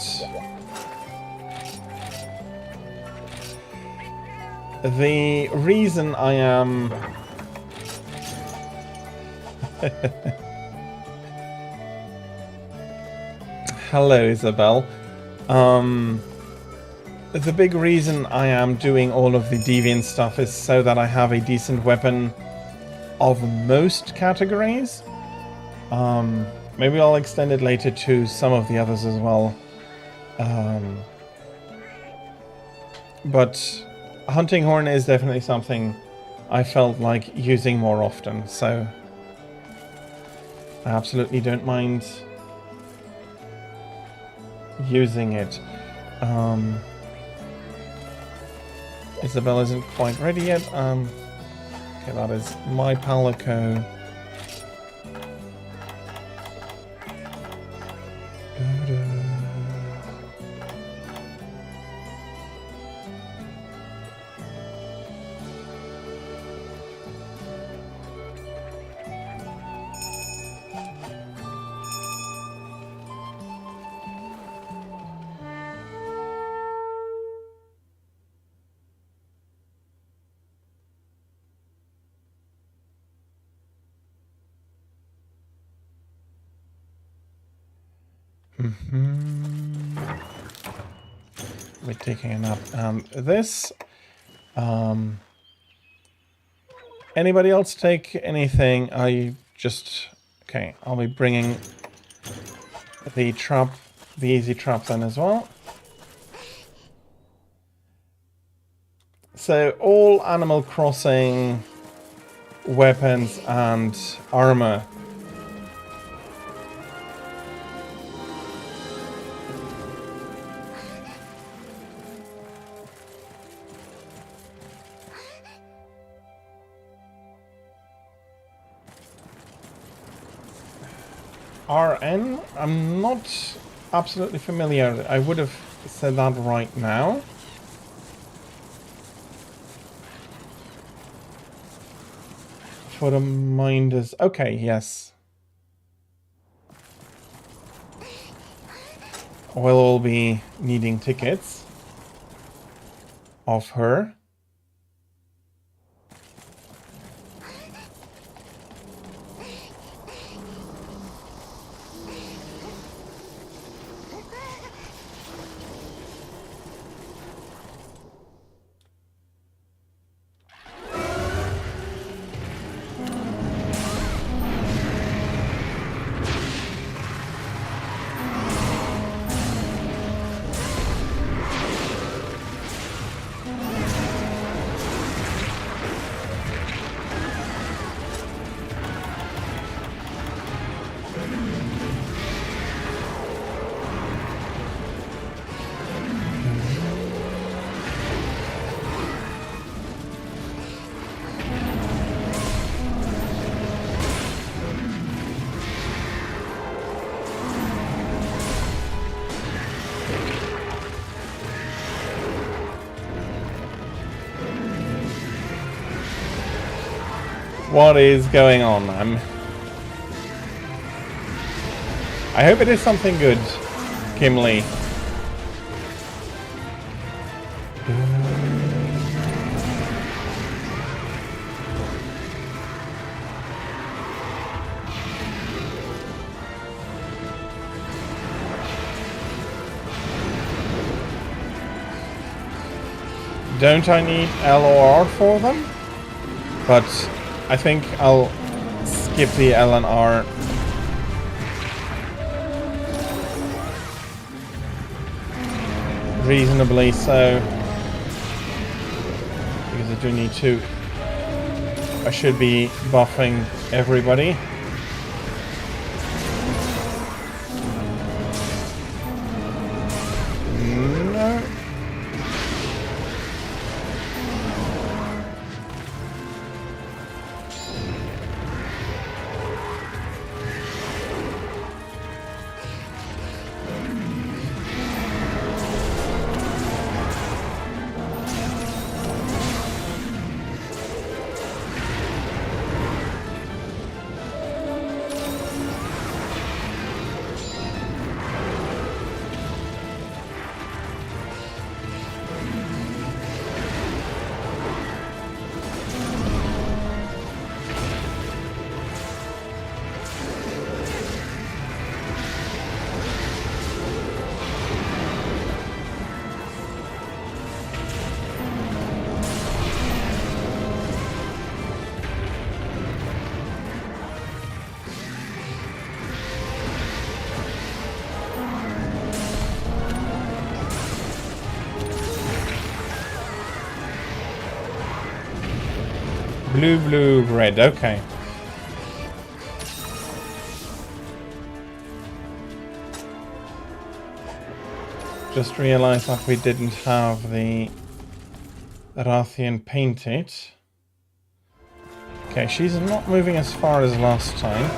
the reason I am hello, Isabel. The big reason I am doing all of the deviant stuff is so that I have a decent weapon of most categories. Maybe I'll extend it later to some of the others as well. But hunting horn is definitely something I felt like using more often, so I absolutely don't mind using it. Isabel isn't quite ready yet. Okay, that is my Palico. We're taking a nap. This... anybody else take anything? I just... Okay, I'll be bringing the trap, the easy trap then as well. So all Animal Crossing weapons and armor RN? I'm not absolutely familiar. I would have said that right now. For the minders. Okay, yes. We'll all be needing tickets of her. What is going on? I hope it is something good, Kimley. Don't I need L or R for them? But I think I'll skip the L and R. Reasonably so. Because I do need to. I should be buffing everybody. No. Blue, blue, red. Okay. Just realized that we didn't have the Rathian painted. Okay, she's not moving as far as last time.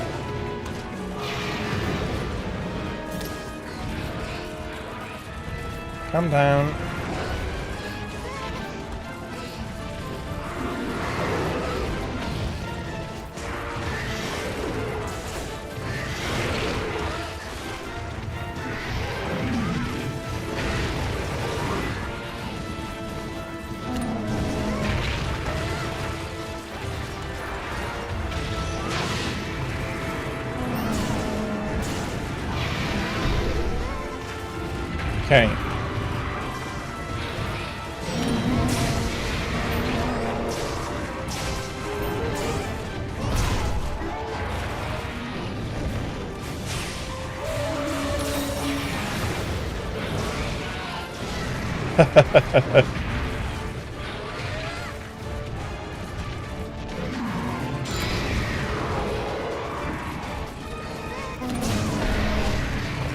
Come down. Okay.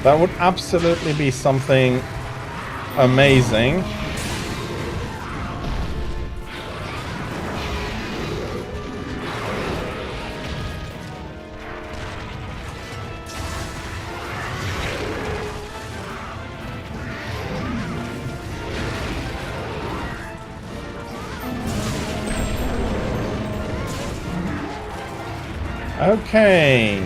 That would absolutely be something amazing. Okay.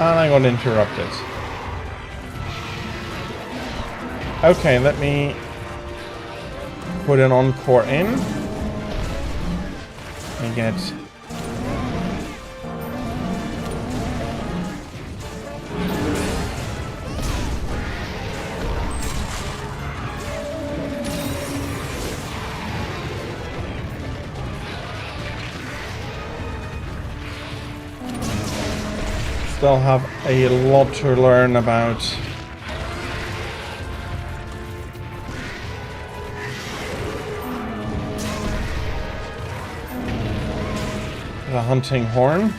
And I got interrupted. Okay, let me put an encore in. Let me get... Still have a lot to learn about the hunting horn.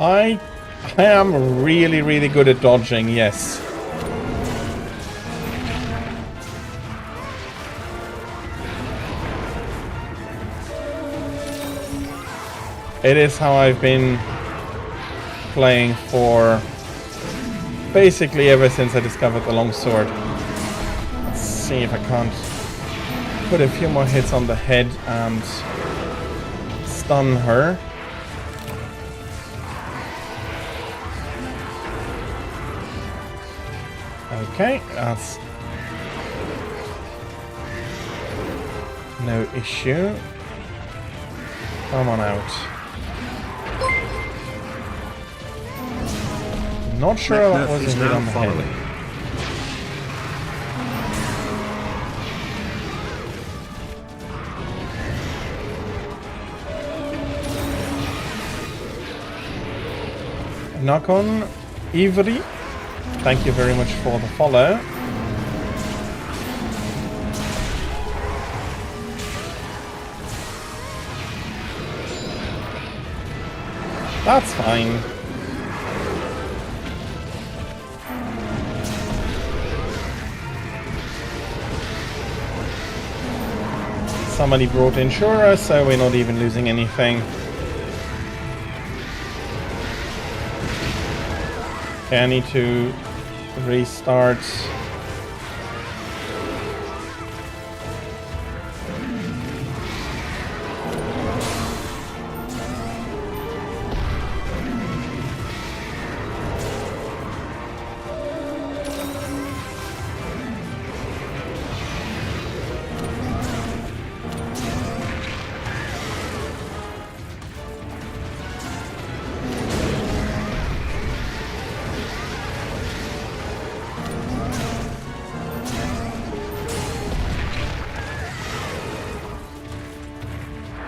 I am really, really good at dodging, yes. It is how I've been playing for basically ever since I discovered the longsword. Let's see if I can't put a few more hits on the head and stun her. Okay, that's no issue. Come on out. Not sure that was a hit on the head. Knock on Ivry. Thank you very much for the follow. That's fine. Somebody brought in Shura, so we're not even losing anything. Okay, I need to restart.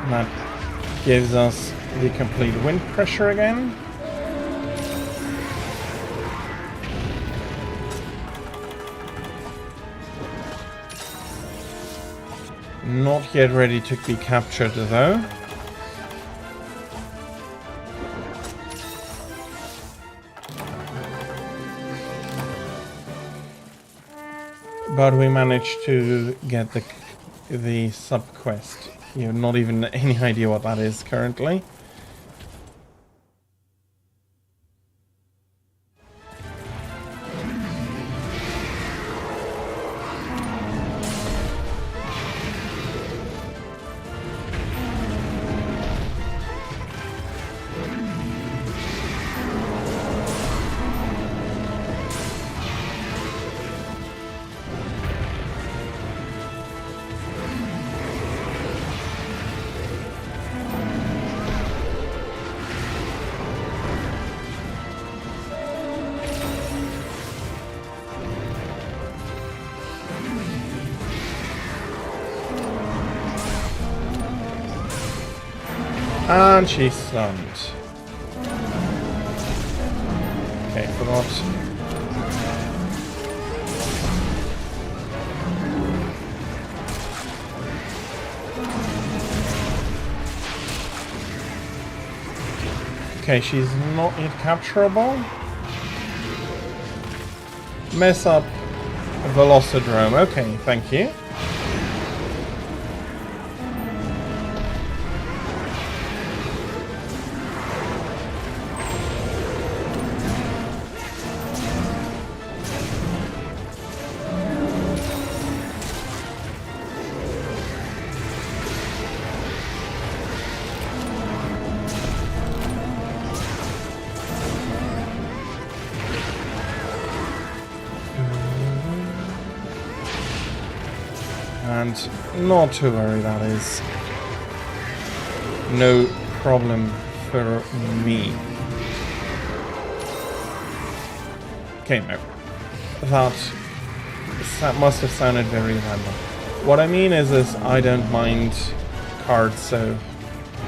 That gives us the complete wind pressure again. Not yet ready to be captured though. But we managed to get the sub-quest. You have not even any idea what that is currently. And she's stunned. Okay, forgot. Okay, she's not yet capturable. Mess up Velocidrome. Okay, thank you. And not to worry, that is no problem for me. Okay, no. That must have sounded very random. What I mean is I don't mind cards, so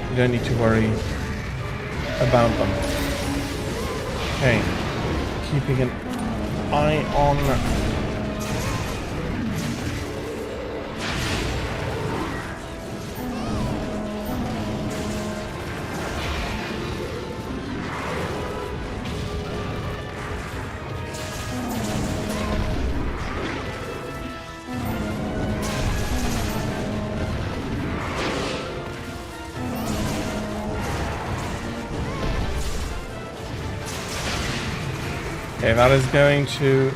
you don't need to worry about them. Okay, keeping an eye on okay, that is going to...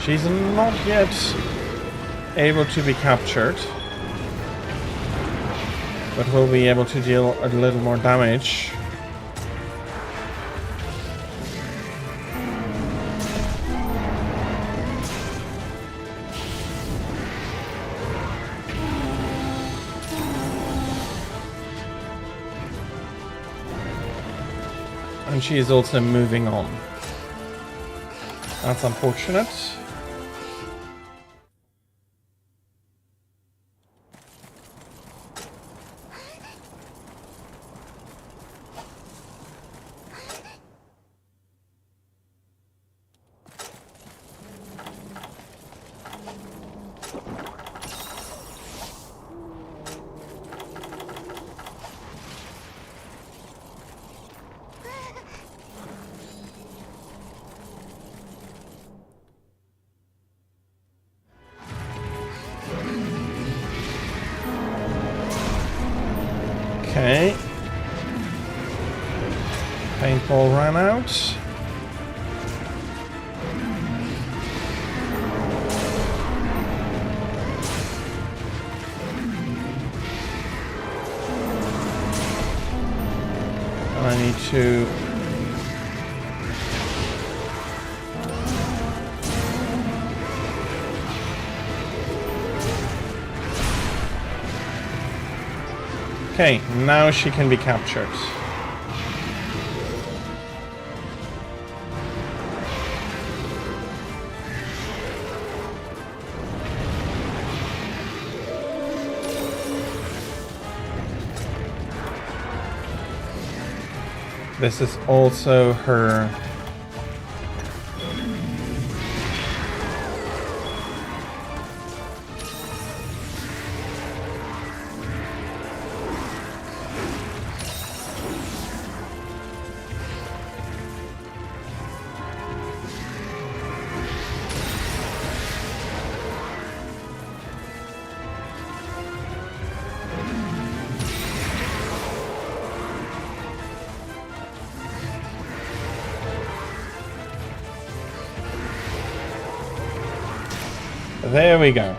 She's not yet able to be captured, but will be able to deal a little more damage. And she is also moving on. That's unfortunate. Okay. Paintball ran out. And I need to... Okay, now she can be captured. This is also her... There we go.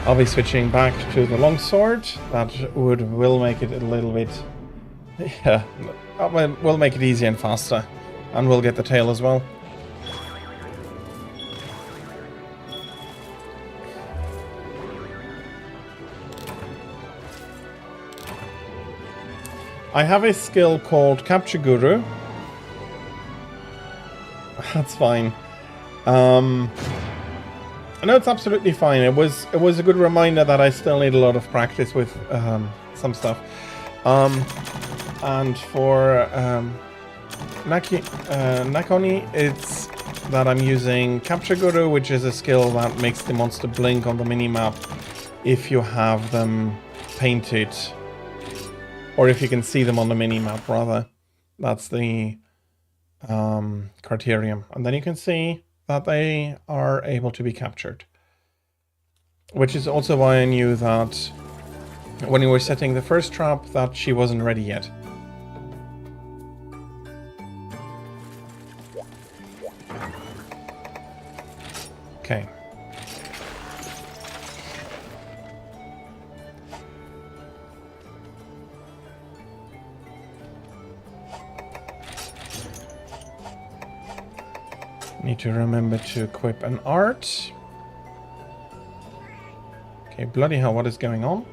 I'll be switching back to the longsword. That will make it a little bit... Yeah, will make it easier and faster. And we'll get the tail as well. I have a skill called Capture Guru. That's fine. No, it's absolutely fine. It was a good reminder that I still need a lot of practice with some stuff. And for Nakoni, it's that I'm using Capture Guru, which is a skill that makes the monster blink on the minimap if you have them painted, or if you can see them on the minimap, rather. That's the criterion. And then you can see that they are able to be captured. Which is also why I knew that when we were setting the first trap that she wasn't ready yet. Okay. Need to remember to equip an art. Okay, bloody hell, what is going on?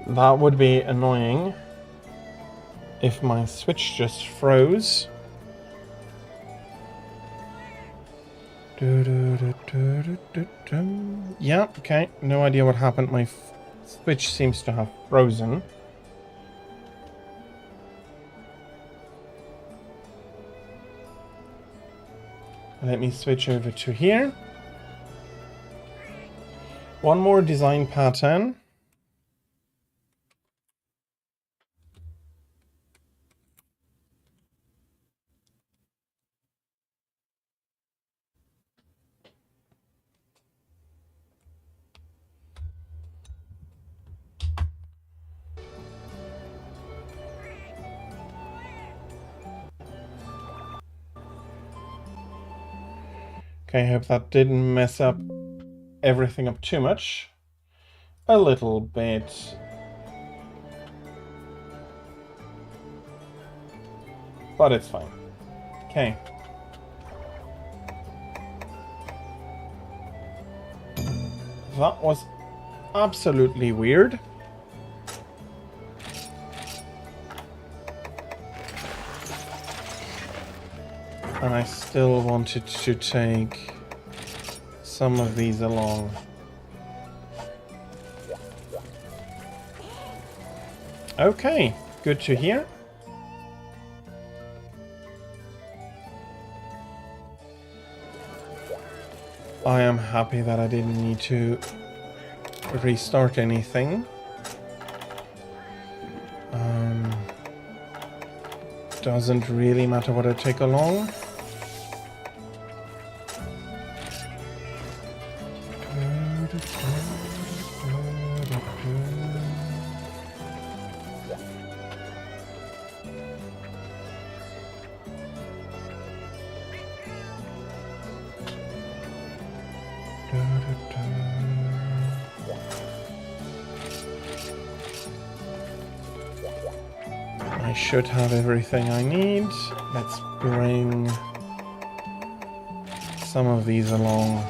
That would be annoying if my Switch just froze. Yeah, okay, no idea what happened. My Switch seems to have frozen. Let me switch over to here. One more design pattern. Okay, I hope that didn't mess up everything up too much. A little bit. But it's fine. Okay. That was absolutely weird. And I still wanted to take some of these along. Okay, good to hear. I am happy that I didn't need to restart anything. Doesn't really matter what I take along. I should have everything I need. Let's bring some of these along.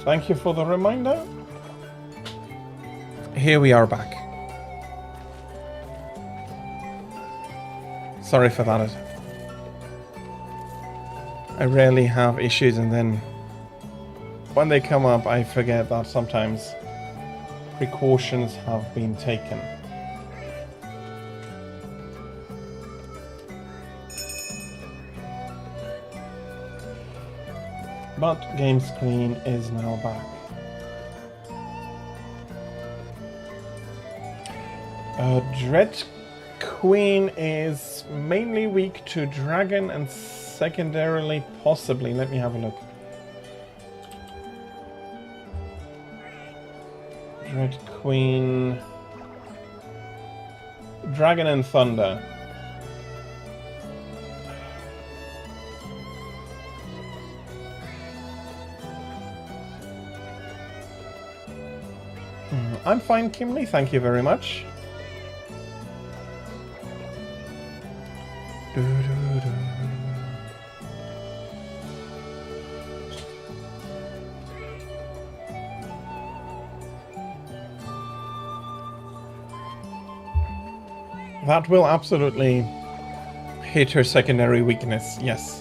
Thank you for the reminder. Here we are back. Sorry for that. I rarely have issues, and then when they come up, I forget that sometimes precautions have been taken. But game screen is now back. Dread Queen is mainly weak to dragon and secondarily possibly, let me have a look. Dread Queen, dragon and thunder. I'm fine, Kimley, thank you very much. That will absolutely hit her secondary weakness, yes.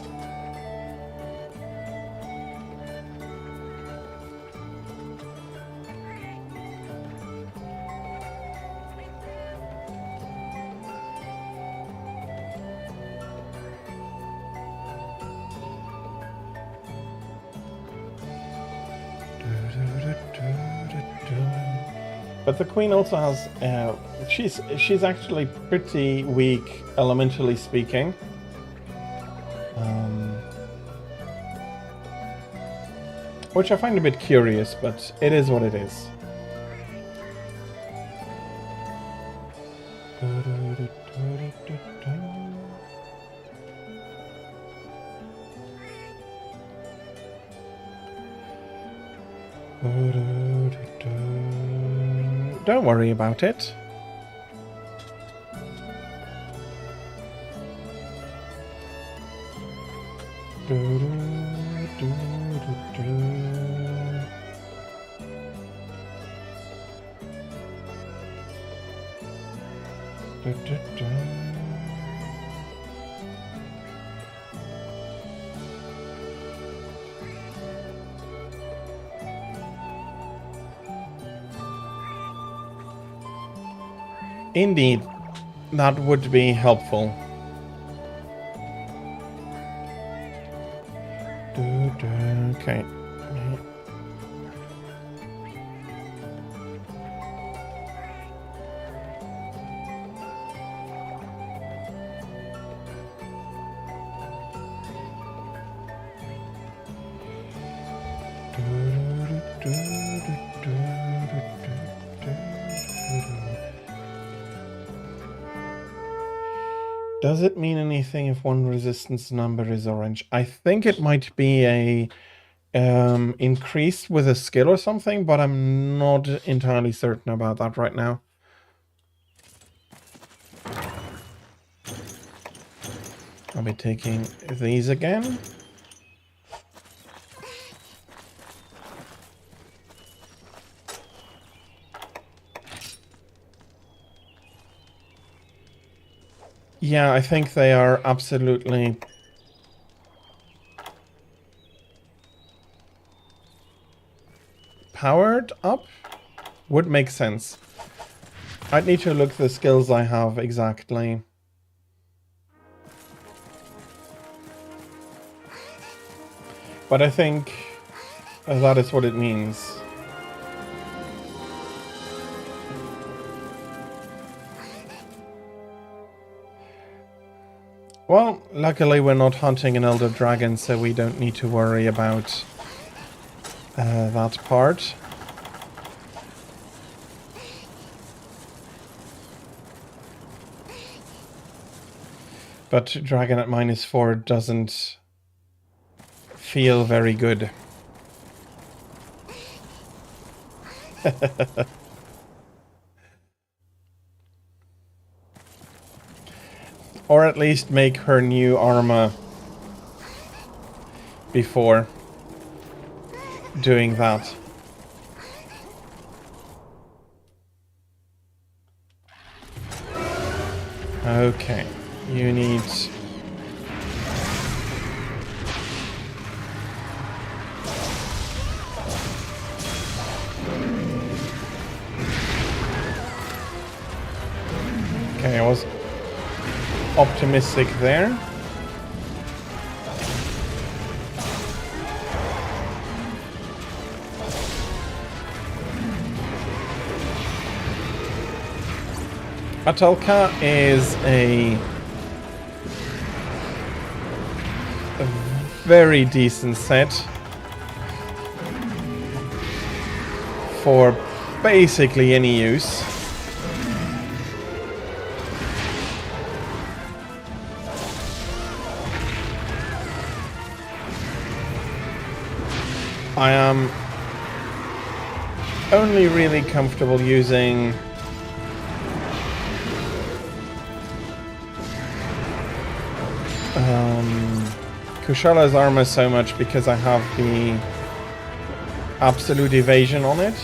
But the queen also has, she's actually pretty weak, elementally speaking. Which I find a bit curious, but it is what it is. Don't worry about it. Indeed, that would be helpful. Okay. Does it mean anything if one resistance number is orange? I think it might be a increased with a skill or something, but I'm not entirely certain about that right now. I'll be taking these again. Yeah, I think they are absolutely powered up. Would make sense. I'd need to look the skills I have exactly. But I think that is what it means. Well, luckily we're not hunting an elder dragon, so we don't need to worry about that part. But dragon at -4 doesn't feel very good. Or at least make her new armor before doing that. Okay, you need... Okay, I was optimistic there. Atalka is a very decent set for basically any use. I am only really comfortable using Kushala's armor so much because I have the absolute evasion on it.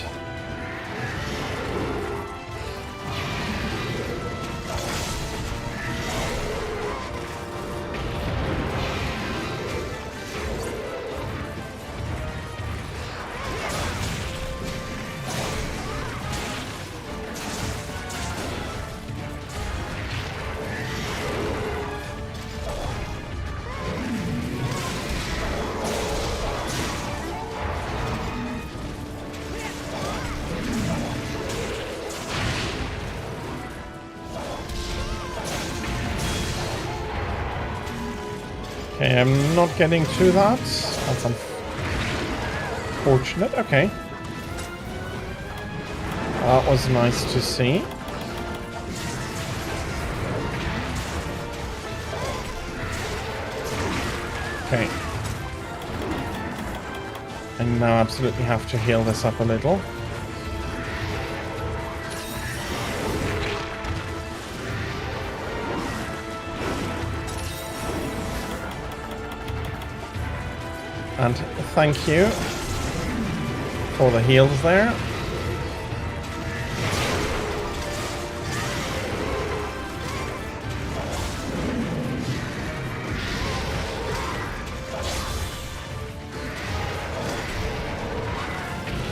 Okay, I'm not getting to that. That's unfortunate. Okay. That was nice to see. Okay. I now absolutely have to heal this up a little. And thank you for the heals there.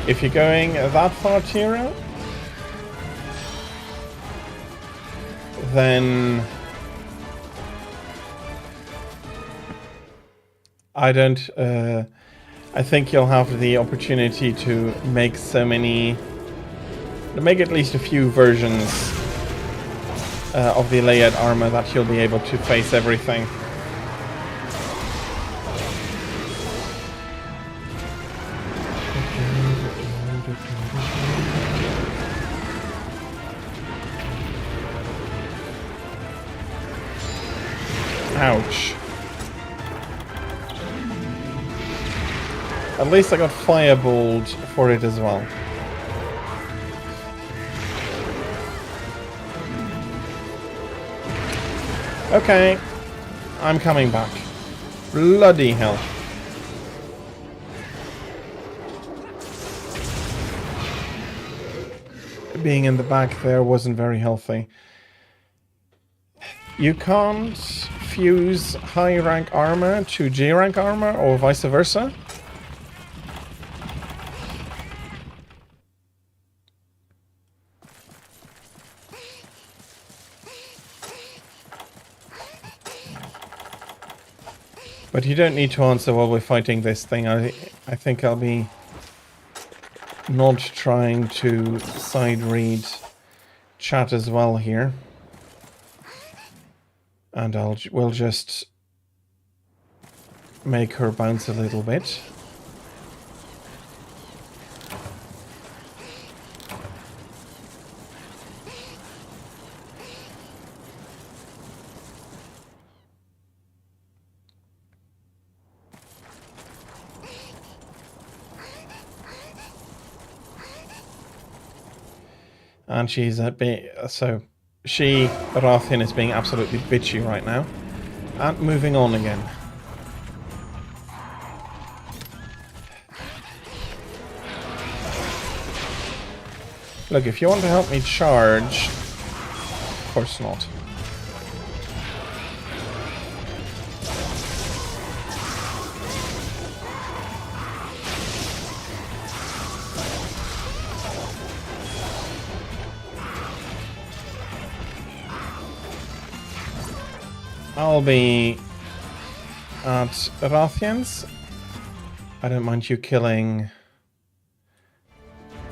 If you're going that far, Tira, then I don't... I think you'll have the opportunity to make so many... to make at least a few versions of the layered armor that you'll be able to face everything. Ouch. At least I got fireballed for it as well. Okay, I'm coming back. Bloody hell. Being in the back there wasn't very healthy. You can't fuse high rank armor to J rank armor or vice versa. But you don't need to answer while we're fighting this thing. I think I'll be not trying to side read chat as well here. And we'll just make her bounce a little bit. And she's a bit, so she, Rathian, is being absolutely bitchy right now. And moving on again. Look, if you want to help me charge, of course not. I'll be at Rathian's. I don't mind you killing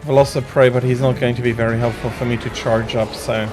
Velociprey, but he's not going to be very helpful for me to charge up, so...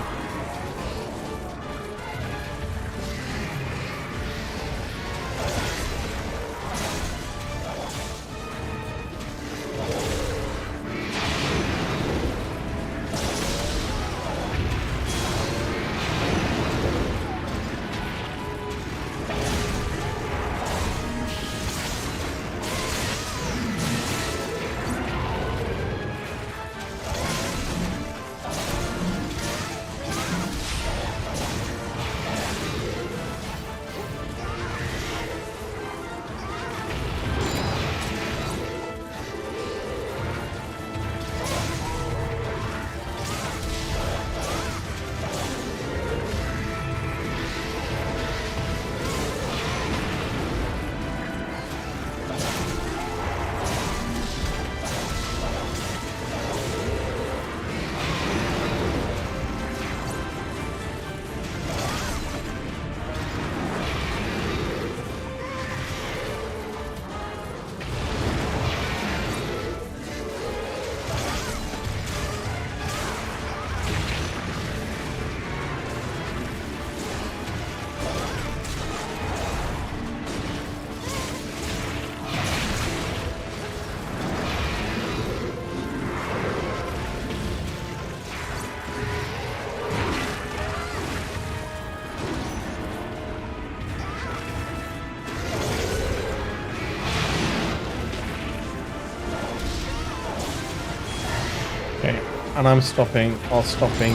And I'll stop being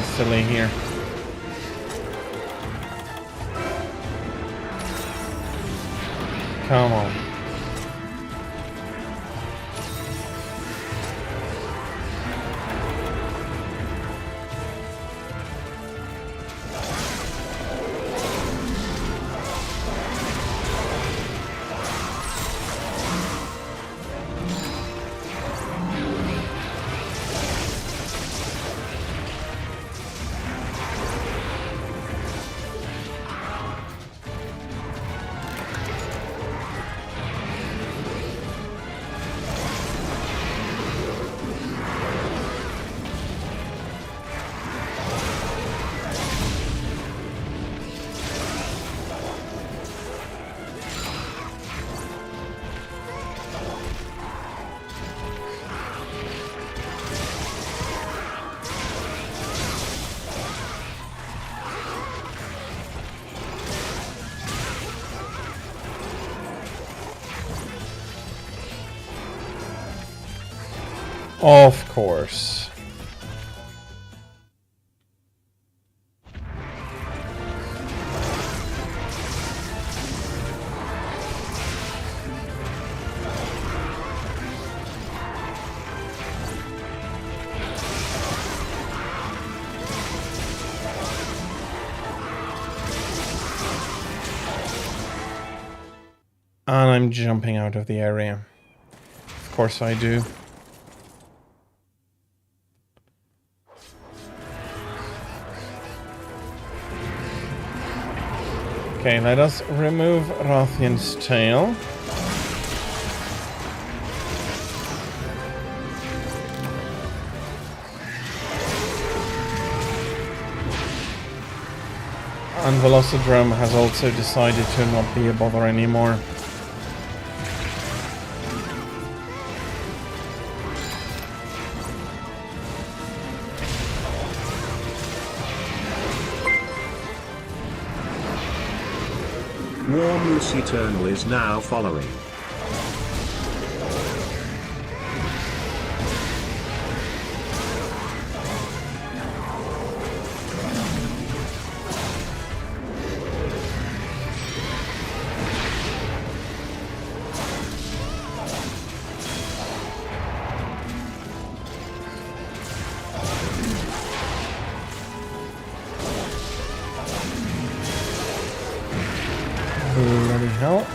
silly here. Come on. Of course. And I'm jumping out of the area. Of course I do. Okay, let us remove Rathian's tail. And Velocidrome has also decided to not be a bother anymore. War Moose Eternal is now following. Bloody hell.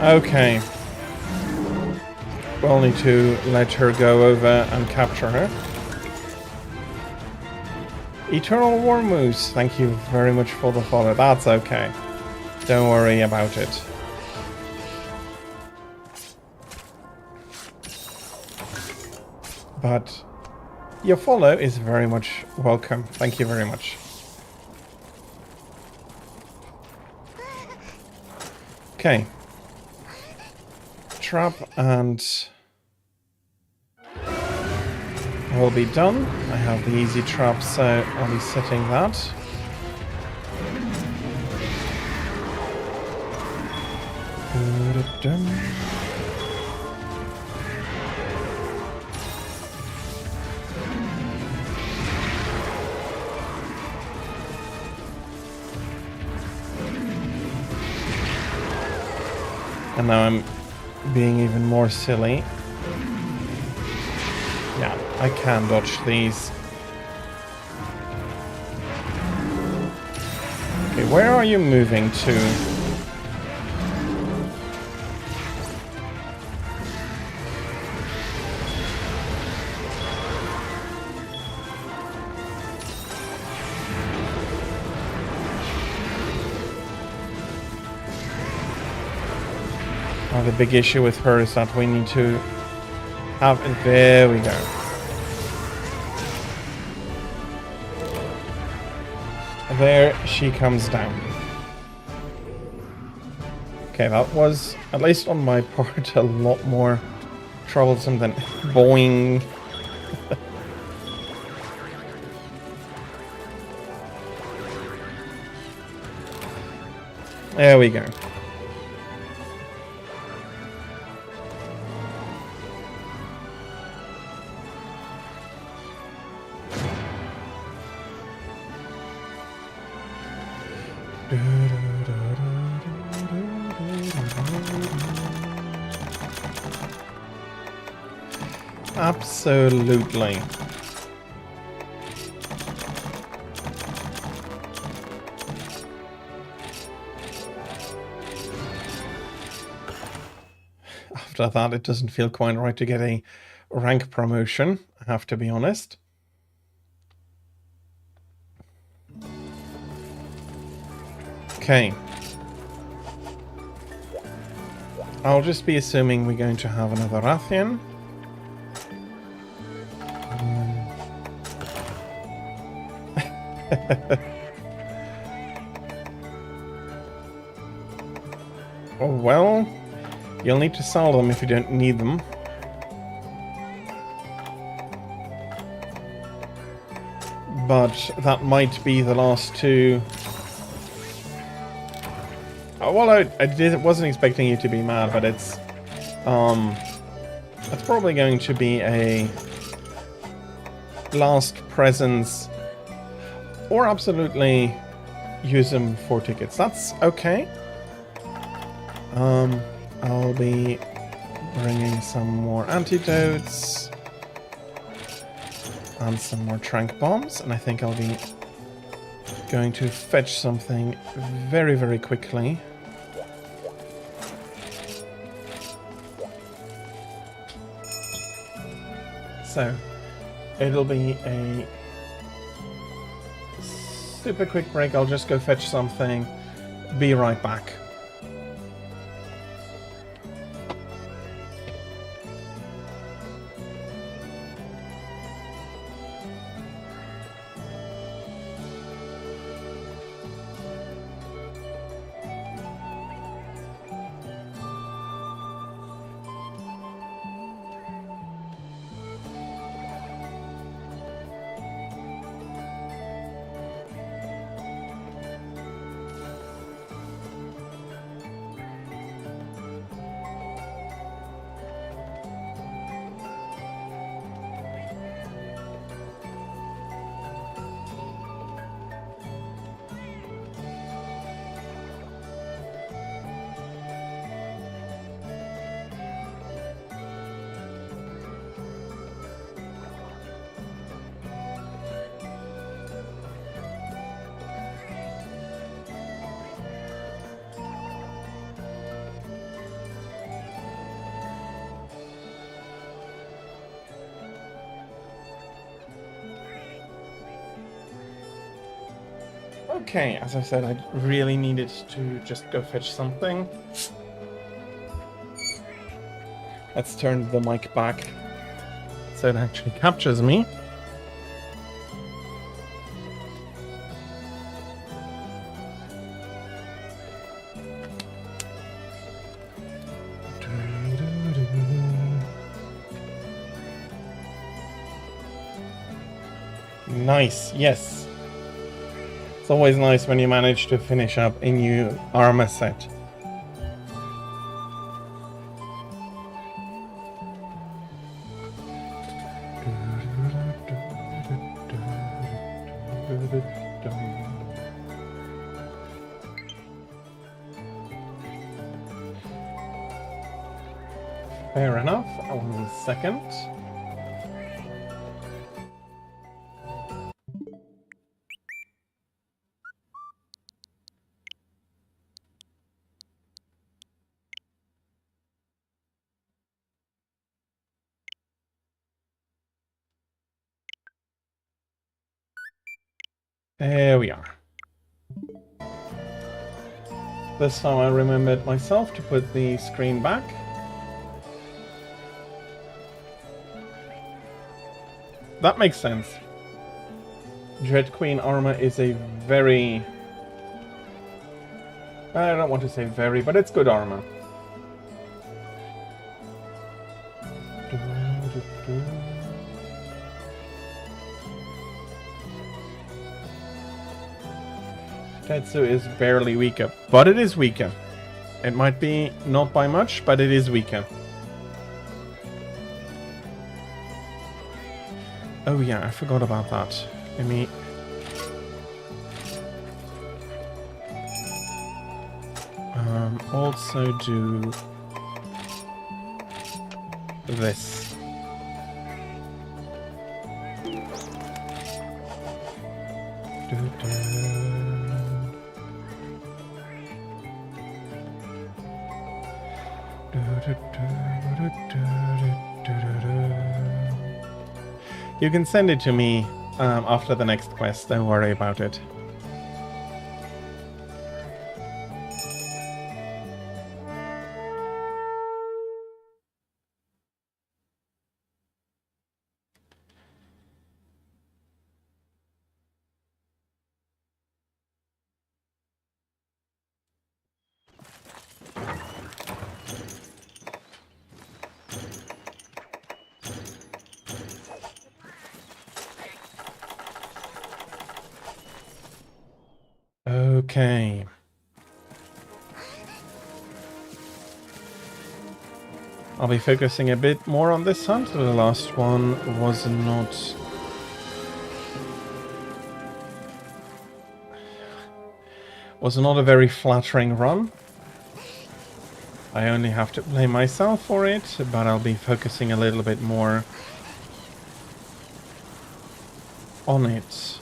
Okay. We'll need to let her go over and capture her. Eternal War Moose, thank you very much for the follow. That's okay. Don't worry about it. But your follow is very much welcome. Thank you very much. Okay. Trap and will be done. I have the easy trap, so I'll be setting that. And now I'm being even more silly. Yeah, I can dodge these. Okay, where are you moving to? The big issue with her is that we need to have... There we go. There she comes down. Okay, that was, at least on my part, a lot more troublesome than... Boing! There we go. Absolutely. After that, it doesn't feel quite right to get a rank promotion, I have to be honest. Okay. I'll just be assuming we're going to have another Rathian. Oh well, you'll need to sell them if you don't need them. But that might be the last two. Oh, well, I wasn't expecting you to be mad, but it's probably going to be a last presence, or absolutely use them for tickets. That's okay. I'll be bringing some more antidotes and some more trank bombs, and I think I'll be going to fetch something very, very quickly. So, it'll be a super quick break. I'll just go fetch something. Be right back. Okay, as I said, I really needed to just go fetch something. Let's turn the mic back so it actually captures me. Nice, yes. It's always nice when you manage to finish up a new armor set. Fair enough. 1 second. There we are. This time I remembered myself to put the screen back. That makes sense. Dread Queen armor is a very... I don't want to say very, but it's good armor. Tetsu is barely weaker, but it is weaker. It might be not by much, but it is weaker. Oh yeah, I forgot about that. Let me... also do this. You can send it to me after the next quest, don't worry about it. Okay. I'll be focusing a bit more on this hunt. The last one was not a very flattering run. I only have to blame myself for it, but I'll be focusing a little bit more on it.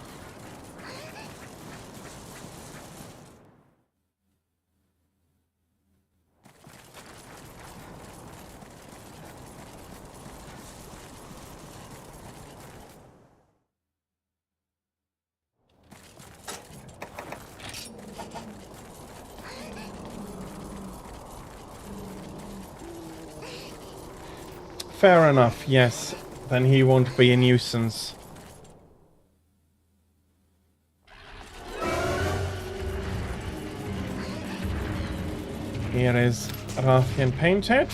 Fair enough, yes. Then he won't be a nuisance. Here is Rathian painted.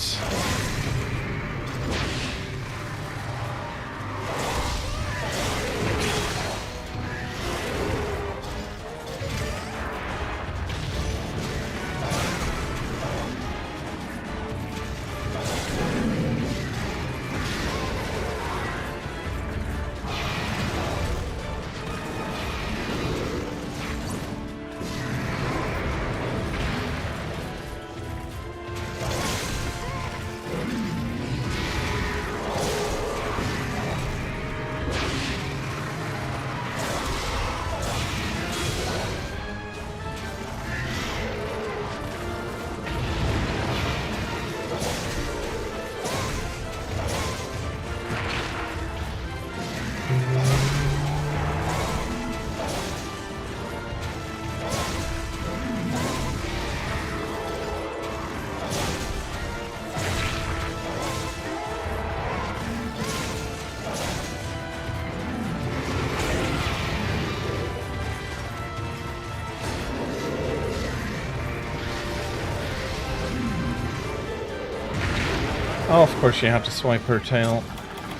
Oh, of course she had to swipe her tail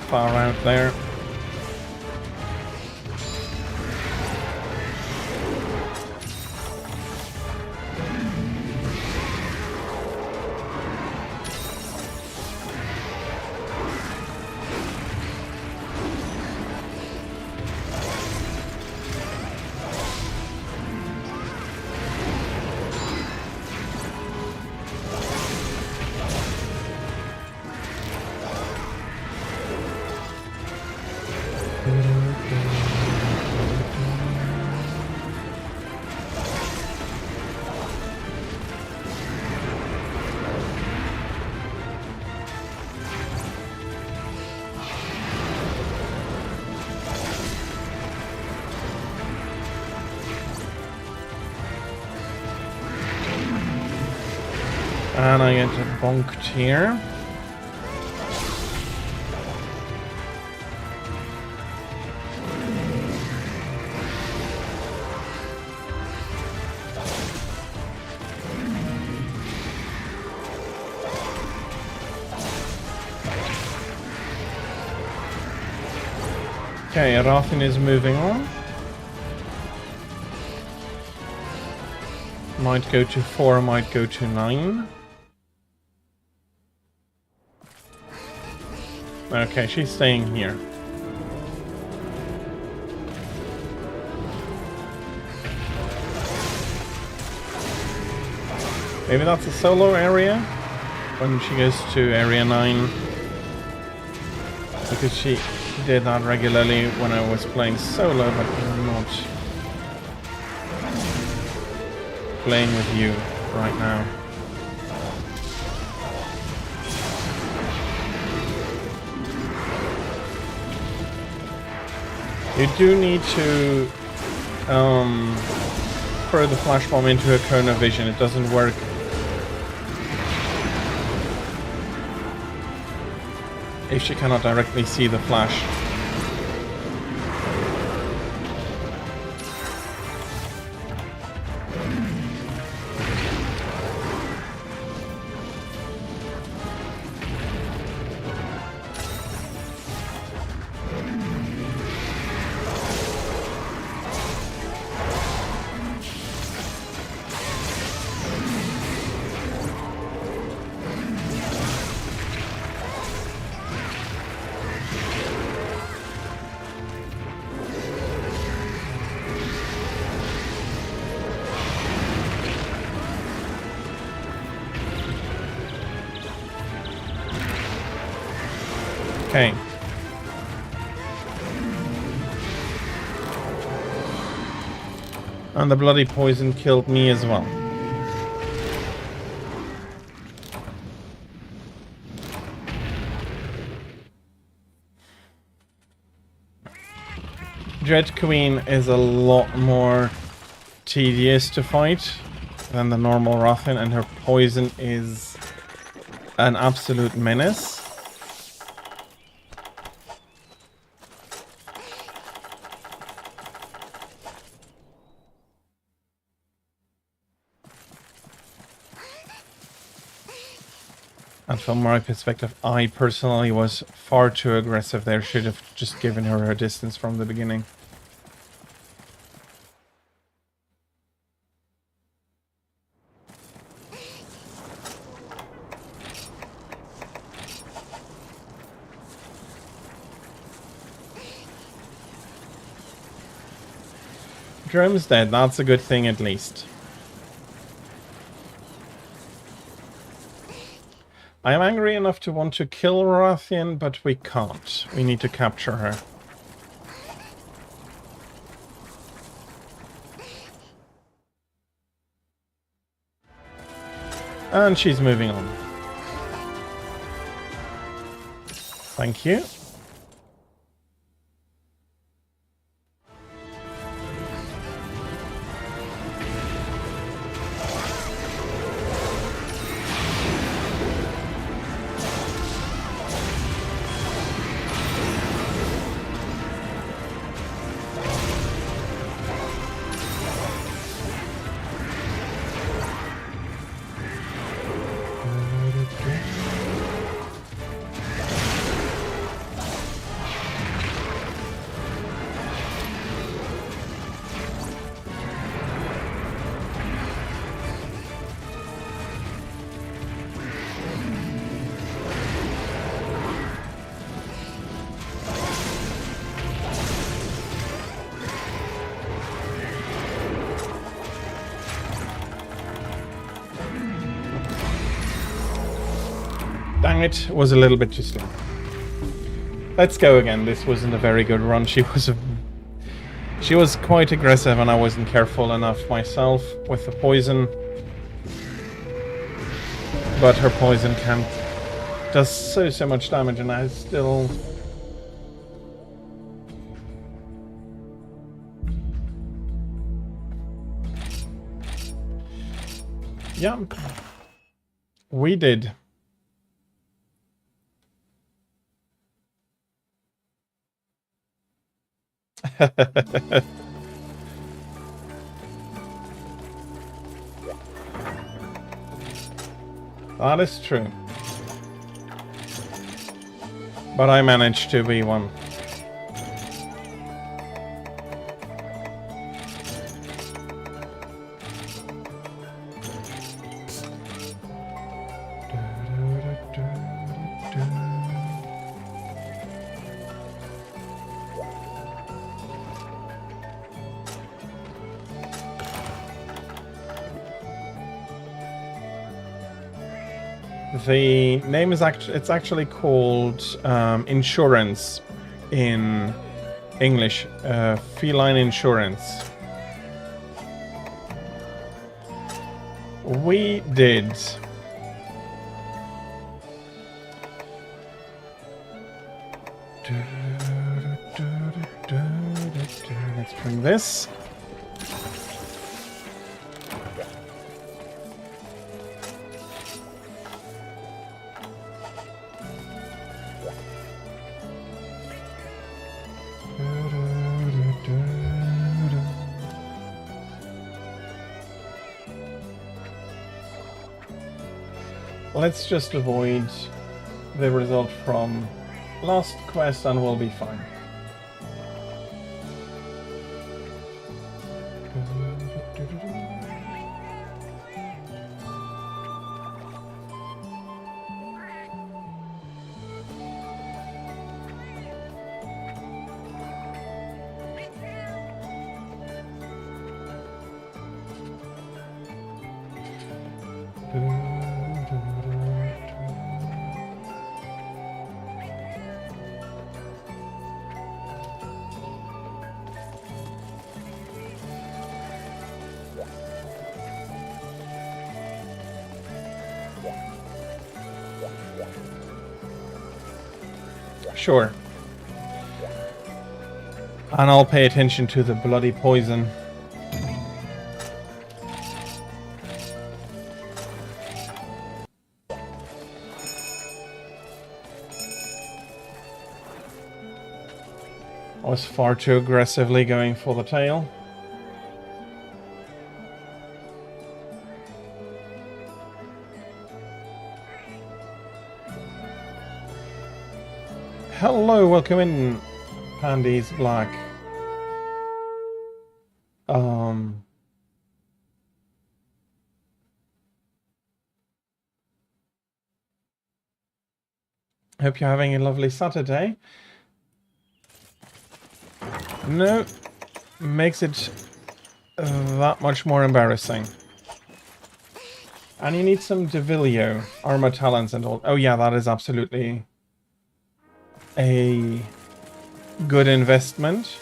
far out there. And I get bonked here. Okay, Rathin is moving on. Might go to 4, might go to 9. Okay, she's staying here. Maybe that's a solo area when she goes to area 9. Because she did that regularly when I was playing solo, but not playing with you right now. You do need to throw the flash bomb into her cone of vision. It doesn't work if she cannot directly see the flash. Okay. And the bloody poison killed me as well. Dread Queen is a lot more tedious to fight than the normal Rathin, and her poison is an absolute menace. And from my perspective, I personally was far too aggressive there. Should have just given her her distance from the beginning. Drome's dead. That's a good thing at least. I am angry enough to want to kill Rathian, but we can't. We need to capture her. And she's moving on. Thank you. It was a little bit too slow. Let's go again. This wasn't a very good run. She was quite aggressive and I wasn't careful enough myself with the poison. But her poison does so much damage, and I still... Yeah, we did. That is true. But I managed to be one. The name is actually called insurance in English, feline insurance. We did. Let's bring this. Let's just avoid the result from last quest and we'll be fine. Sure. And I'll pay attention to the bloody poison. I was far too aggressively going for the tail. Hello, welcome in, Pandy's Black. Hope you're having a lovely Saturday. No, makes it that much more embarrassing. And you need some Devilio, armor talents and all. Oh yeah, that is absolutely a good investment.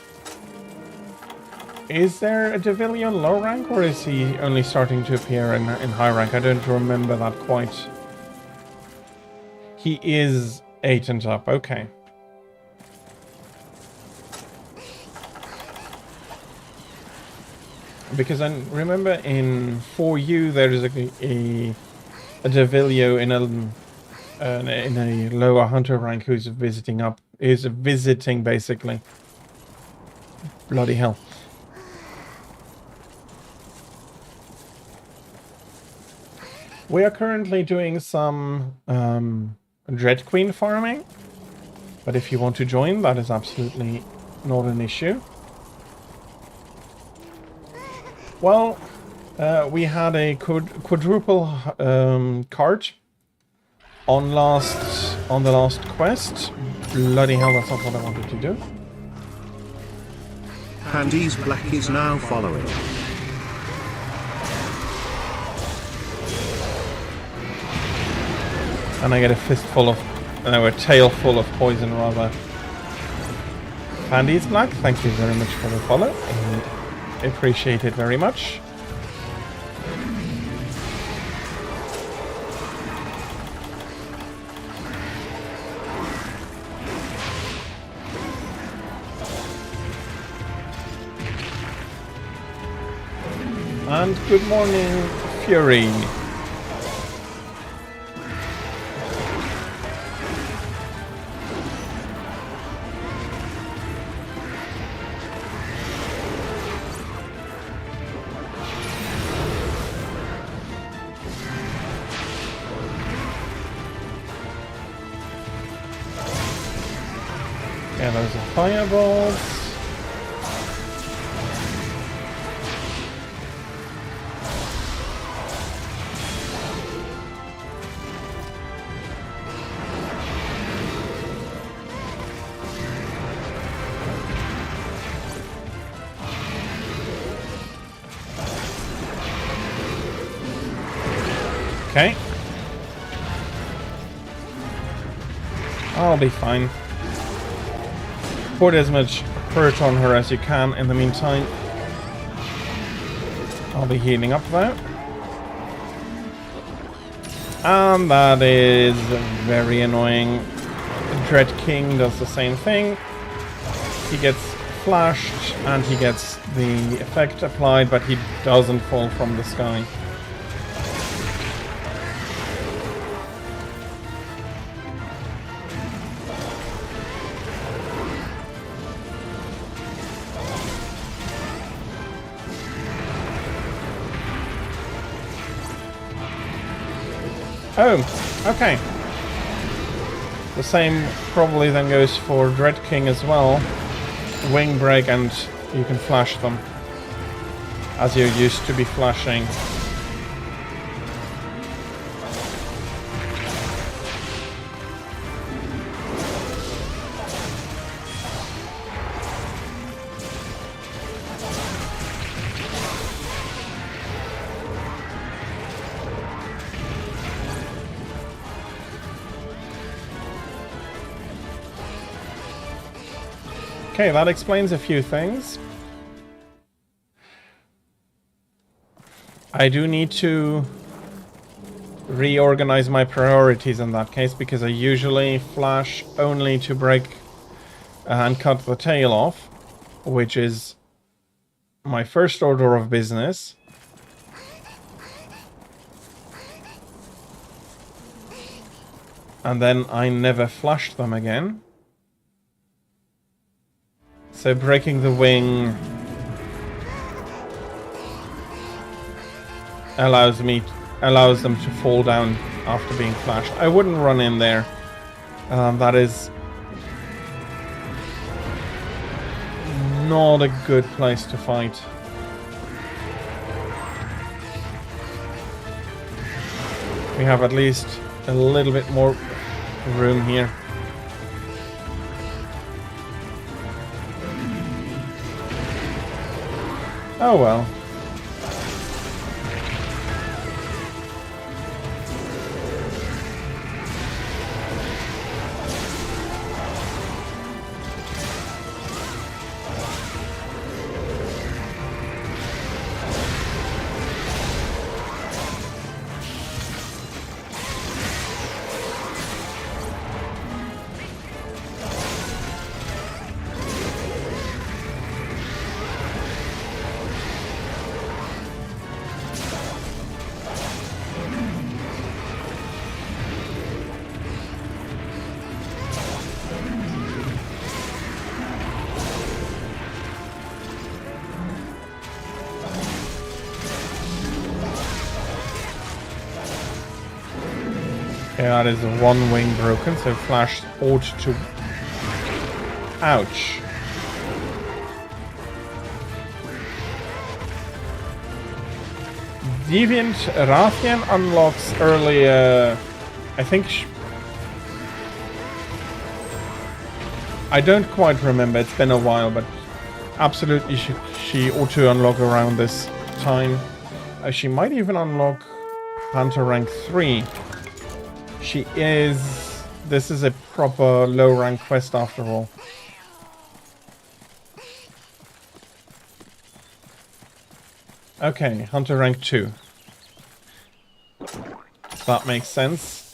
Is there a Devilio low rank, or is he only starting to appear in high rank? I don't remember that quite. He is 8 and up, okay. Because I remember in 4U there is a Devilio in a lower hunter rank who's visiting basically. Bloody hell. We are currently doing some Dread Queen farming, but if you want to join, that is absolutely not an issue. Well, we had a quadruple cart on the last quest. Bloody hell, that's not what I wanted to do. Pandy's Black is now following. And I get a fistful of... no, a tail full of poison, rather. Andy is Black, thank you very much for the follow. I appreciate it very much. And good morning, Fury. Yeah, those are fireballs. Okay. I'll be fine. Put as much hurt on her as you can in the meantime. I'll be healing up though. And that is very annoying. Dread King does the same thing. He gets flashed and he gets the effect applied, but he doesn't fall from the sky. Oh, okay. The same probably then goes for Dread King as well. Wing break and you can flash them as you're used to be flashing. Okay, that explains a few things. I do need to reorganize my priorities in that case, because I usually flash only to break and cut the tail off, which is my first order of business. And then I never flashed them again. So breaking the wing allows them to fall down after being flashed. I wouldn't run in there. That is not a good place to fight. We have at least a little bit more room here. Oh well. Yeah, that is one wing broken, so flash ought to... Ouch. Deviant Rathian unlocks early, I think... I don't quite remember, it's been a while, but absolutely she ought to unlock around this time. She might even unlock Hunter rank 3. She is... This is a proper low rank quest after all. Okay, Hunter rank 2. That makes sense.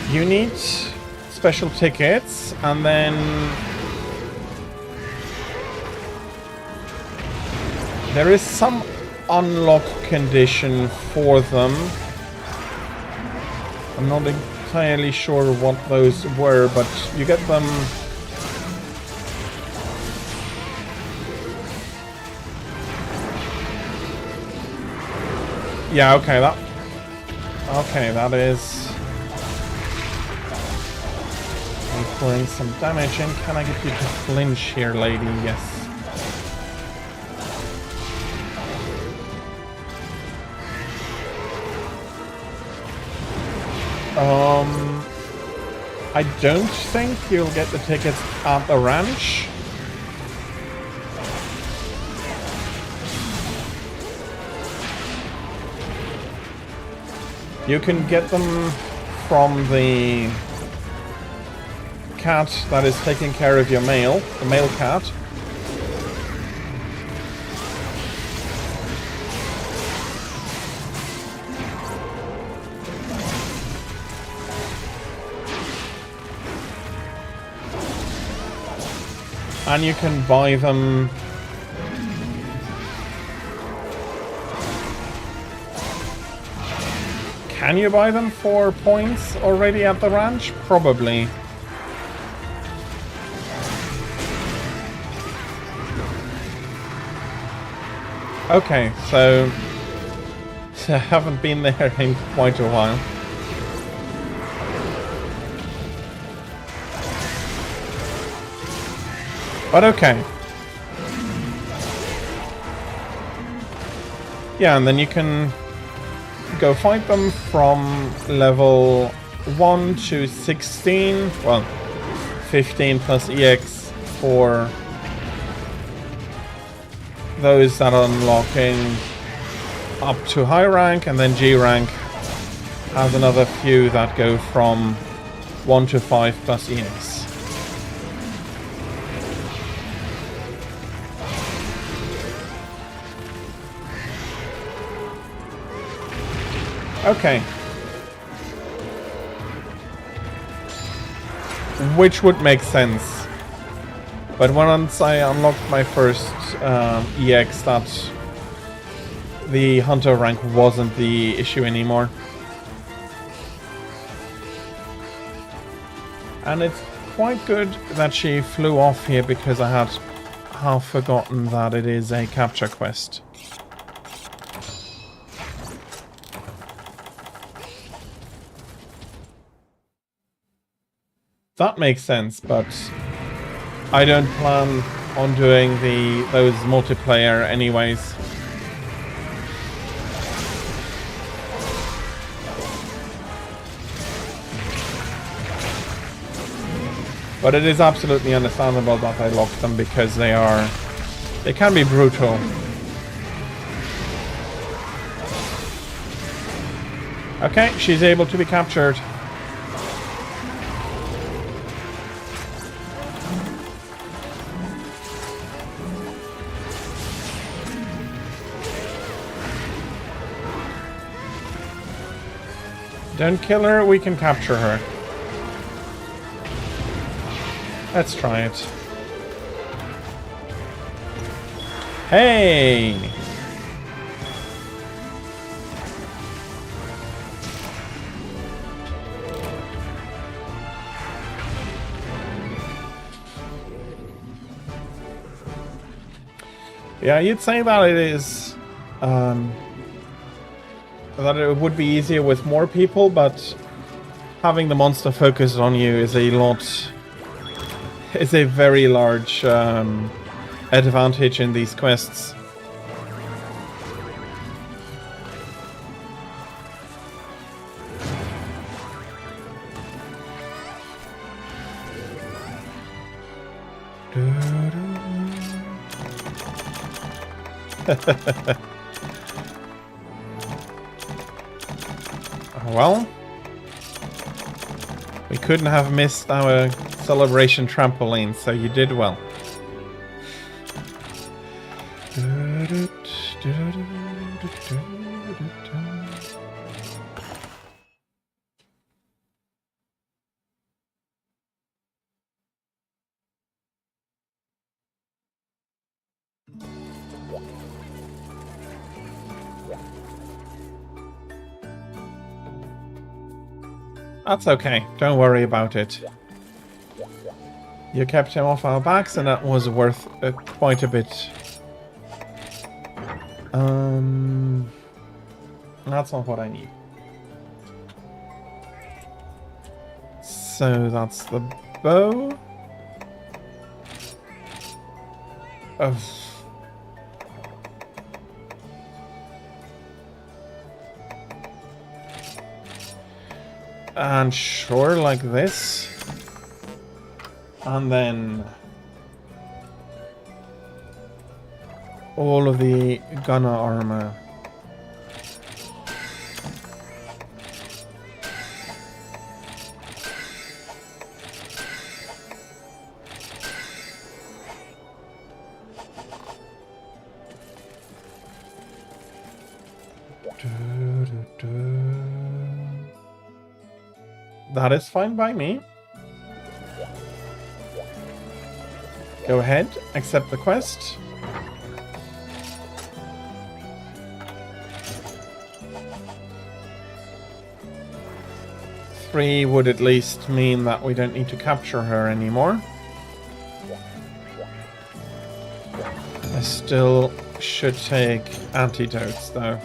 You need special tickets, and then there is some unlock condition for them. I'm not entirely sure what those were, but you get them. Yeah, okay, that is pouring some damage in. Can I get you to flinch here, lady? Yes. I don't think you'll get the tickets at the ranch. You can get them from the cat that is taking care of your mail, the male cat. And you can buy them. Can you buy them for points already at the ranch? Probably. Okay, so I haven't been there in quite a while. But okay. Yeah, and then you can go fight them from level 1 to 16. Well, 15 plus EX for those that are unlocking up to high rank, and then G rank has another few that go from 1 to 5 plus EX. Okay. Which would make sense. But once I unlocked my first EX, that the hunter rank wasn't the issue anymore. And it's quite good that she flew off here, because I had half forgotten that it is a capture quest. That makes sense, but I don't plan on doing those multiplayer anyways. But it is absolutely understandable that I locked them, because they can be brutal. Okay, she's able to be captured. Don't kill her, we can capture her. Let's try it. Hey! Yeah, you'd say that it is... that it would be easier with more people, but having the monster focused on you is a very large advantage in these quests. Well, we couldn't have missed our celebration trampoline, so you did well. That's okay. Don't worry about it. You kept him off our backs, and that was worth quite a bit. That's not what I need. So that's the bow. And sure, like this. And then all of the gunner armor. That is fine by me. Go ahead, accept the quest. Three would at least mean that we don't need to capture her anymore. I still should take antidotes though.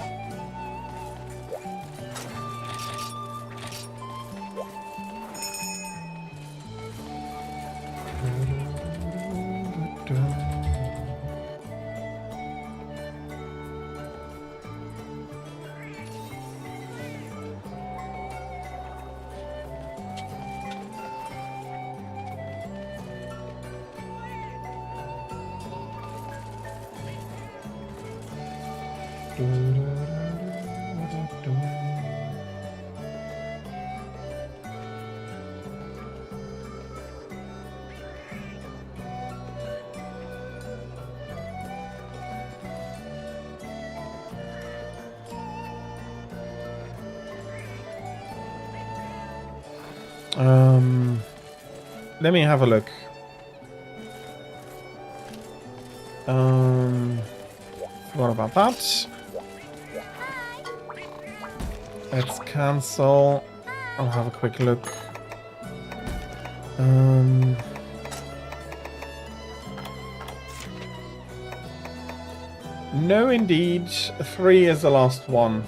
Let me have a look. What about that? Let's cancel. I'll have a quick look. No, indeed. 3 is the last one.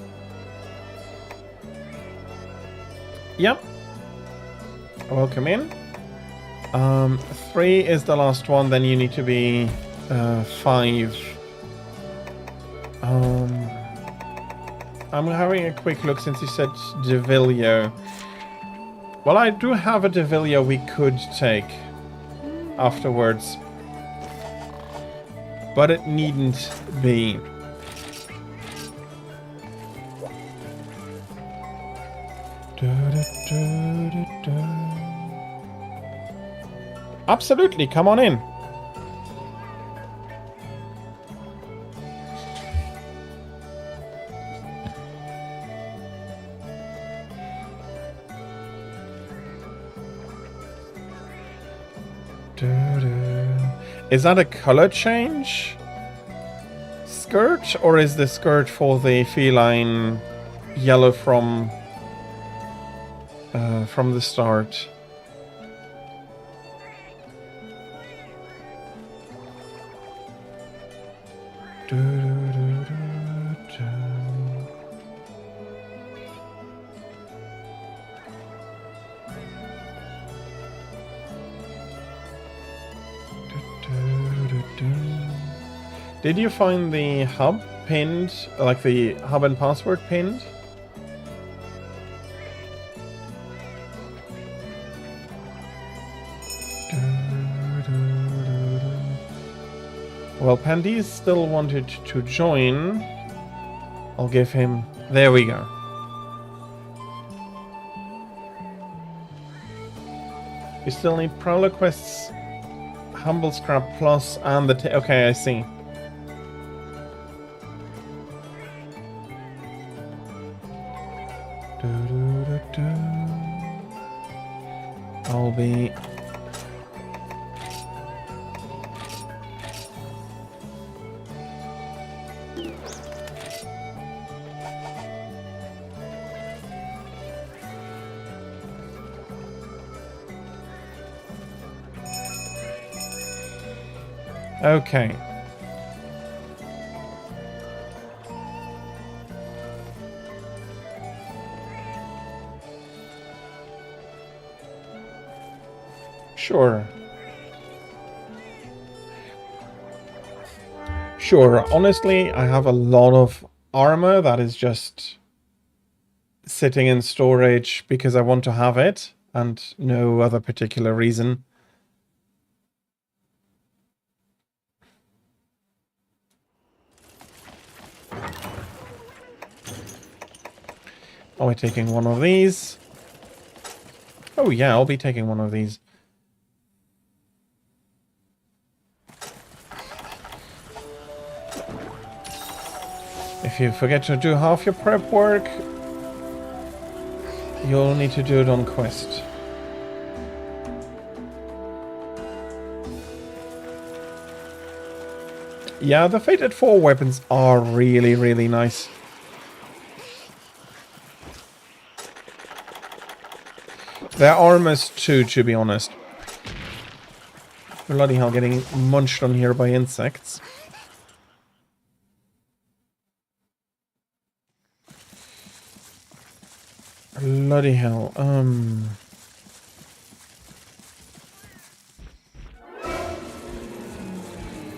Yep. Welcome in. 3 is the last one, then you need to be 5. I'm having a quick look since you said Devilio. Well, I do have a Devilio we could take afterwards. But it needn't be. Absolutely, come on in. Is that a color change skirt, or is the skirt for the feline yellow from the start? Did you find the hub pinned, like the hub and password pinned? Well, Pandy's still wanted to join. I'll give him... There we go. We still need Prowler Quests, Humble Scrap Plus, and the... Okay, I see. I'll be... Okay. Sure. Sure, honestly, I have a lot of armor that is just sitting in storage because I want to have it and no other particular reason. Are we taking one of these? Oh yeah, I'll be taking one of these. If you forget to do half your prep work, you'll need to do it on quest. Yeah, the Fated 4 weapons are really, really nice. Their armors too, to be honest. Bloody hell, getting munched on here by insects. Bloody hell.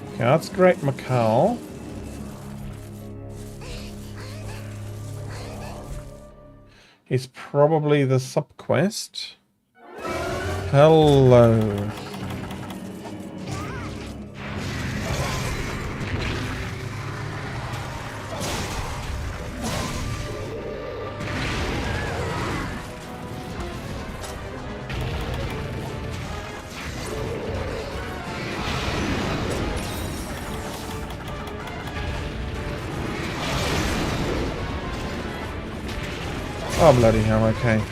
Okay, that's Great Macau. He's probably the subquest. Hello. Oh, bloody hell, okay.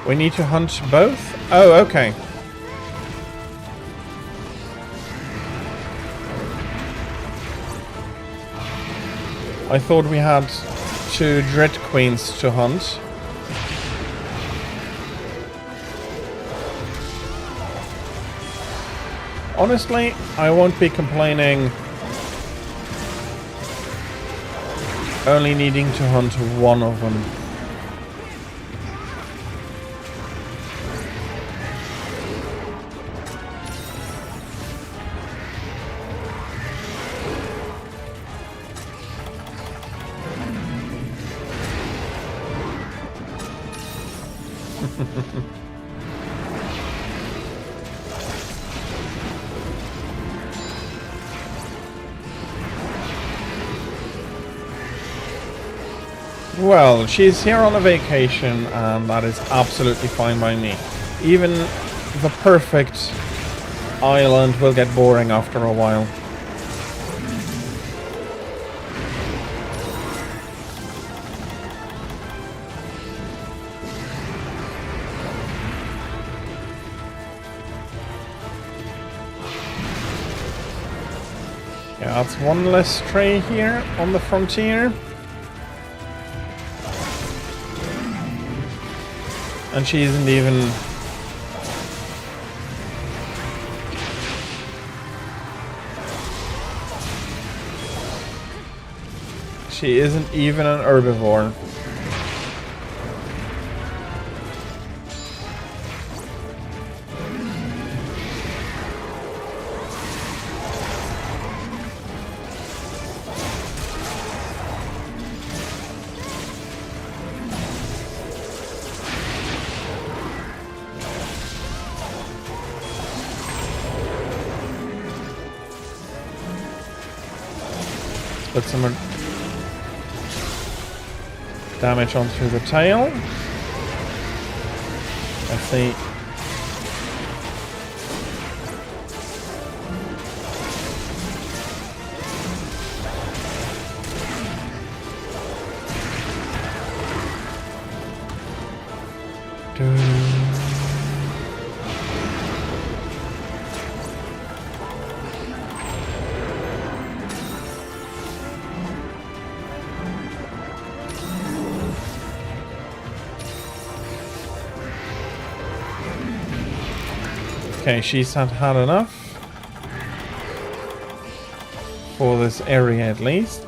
We need to hunt both? Oh, okay. I thought we had 2 Dread Queens to hunt. Honestly, I won't be complaining only needing to hunt one of them. Well, she's here on a vacation, and that is absolutely fine by me. Even the perfect island will get boring after a while. Yeah, that's one less stray here on the frontier. And she isn't even... She isn't even an herbivore. Put some more damage on through the tail. Let's see. Okay, she's had enough. For this area at least.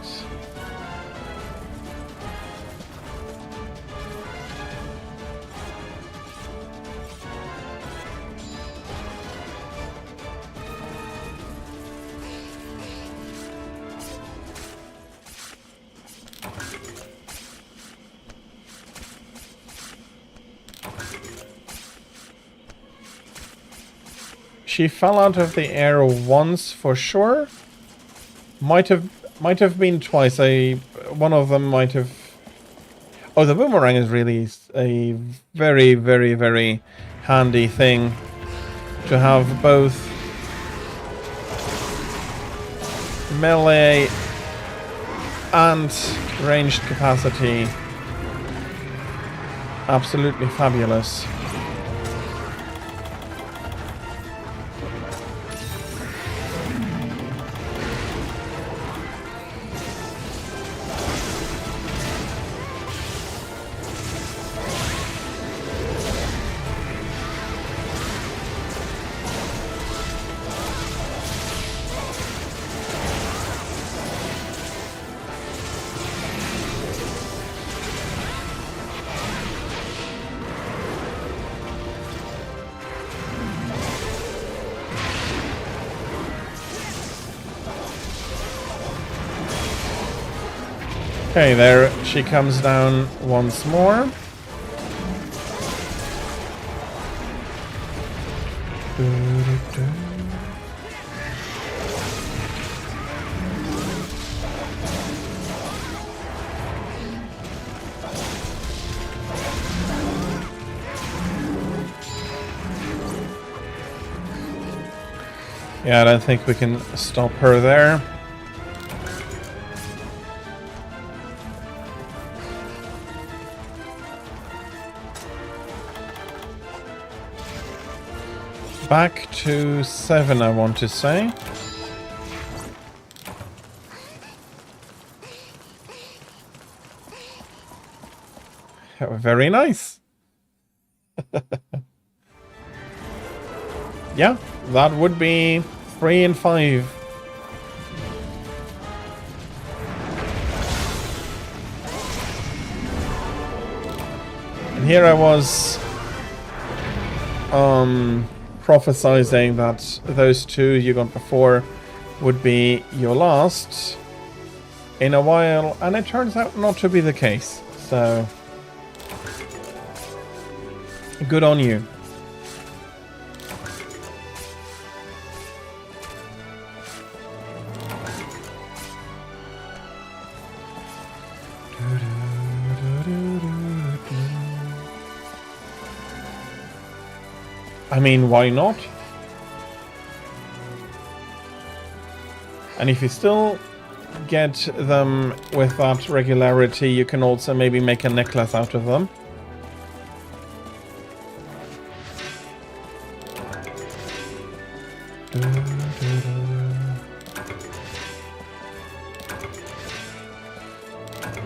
She fell out of the air once for sure. Might have been twice. One of them might have. Oh, the boomerang is really a very, very, very handy thing to have both melee and ranged capacity. Absolutely fabulous. Okay, there she comes down once more. Yeah, I don't think we can stop her there. Back to 7, I want to say. Very nice. Yeah, that would be 3 and 5. And here I was prophesizing that those 2 you got before would be your last in a while, and it turns out not to be the case. So good on you. I mean, why not? And if you still get them with that regularity, you can also maybe make a necklace out of them.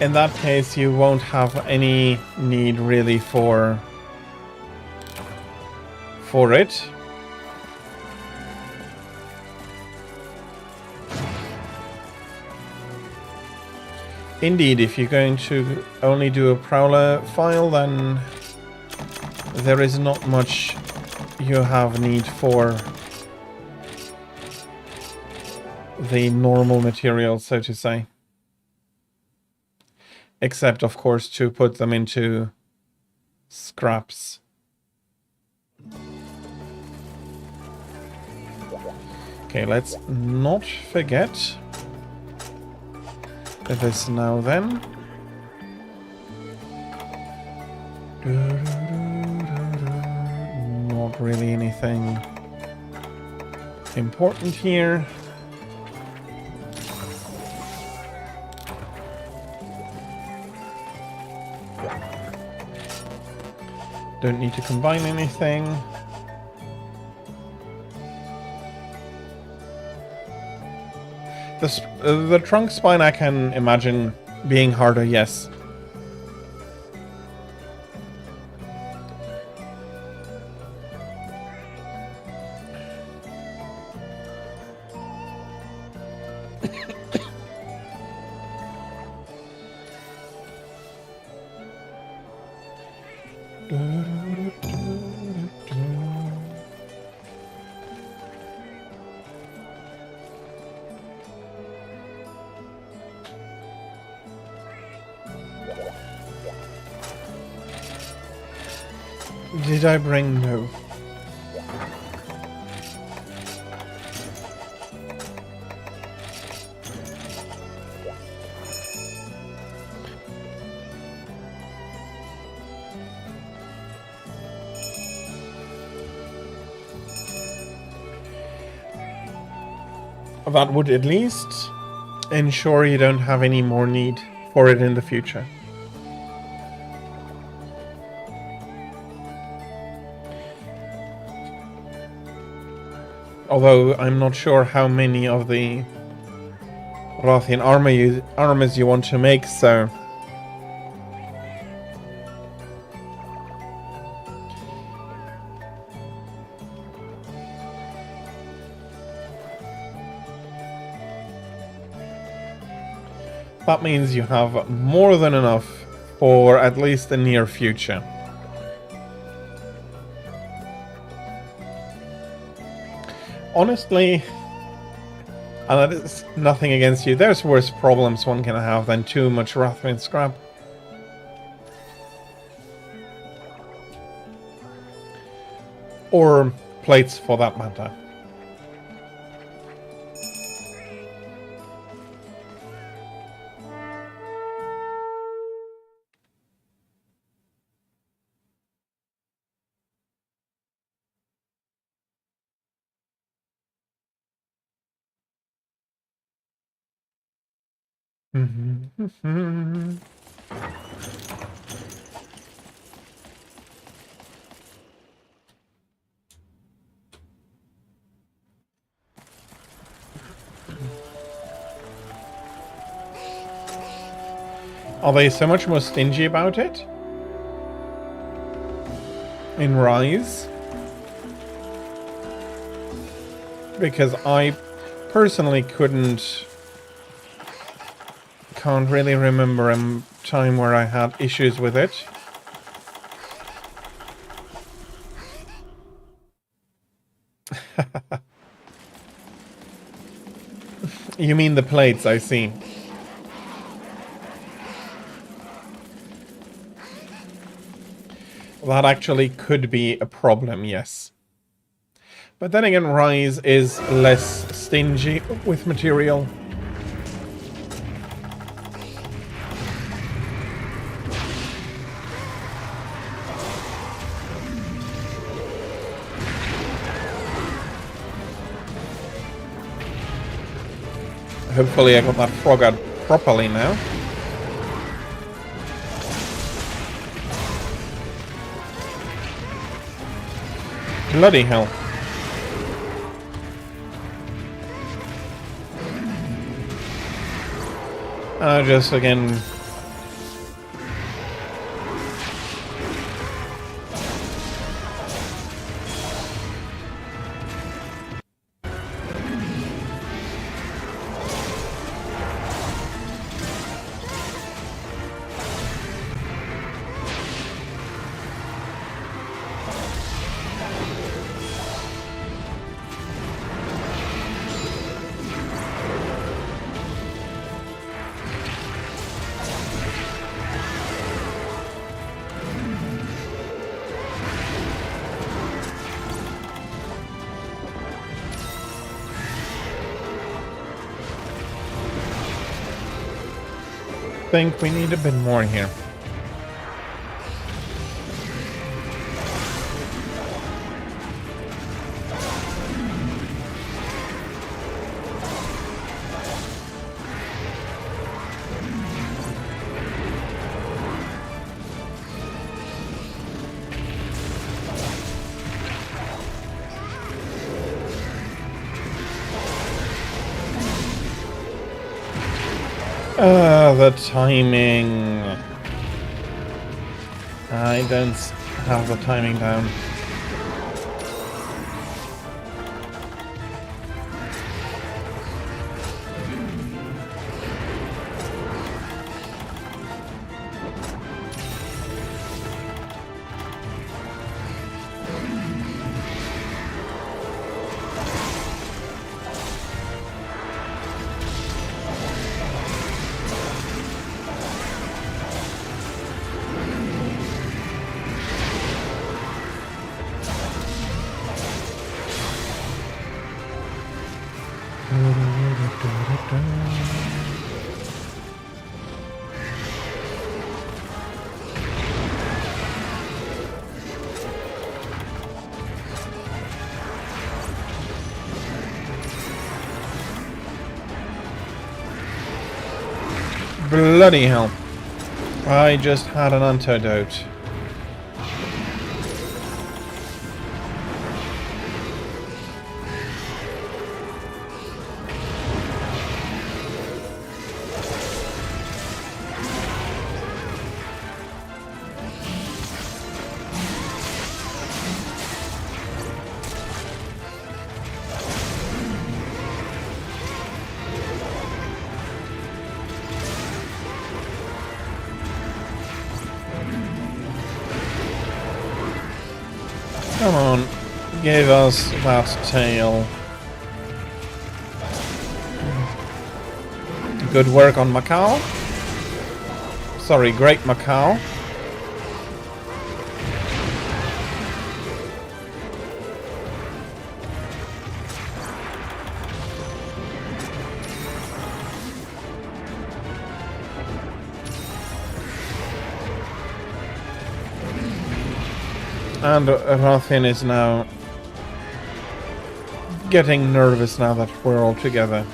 In that case, you won't have any need really for it. Indeed, if you're going to only do a Prowler file, then there is not much you have need for the normal materials, so to say. Except, of course, to put them into scraps. Okay, let's not forget this now then. Not really anything important here. Don't need to combine anything. The trunk spine I can imagine being harder, yes. Did I bring no? That would at least ensure you don't have any more need for it in the future. Although I'm not sure how many of the Rothian armors you want to make, so... That means you have more than enough for at least the near future. Honestly, and that is nothing against you, there's worse problems one can have than too much Rothian scrap. Or plates, for that matter. Are they so much more stingy about it? In Rise? Because I personally can't really remember a time where I had issues with it. You mean the plates, I see. That actually could be a problem, yes. But then again, Rise is less stingy with material. Hopefully I got that frog out properly now. Bloody hell. Just again... think we need a bit more here. The timing. I don't have the timing down. Bloody hell. I just had an antidote. Come on, give us that tail. Good work on Macau. Sorry, Great Macau. And Rathin is now getting nervous now that we're all together.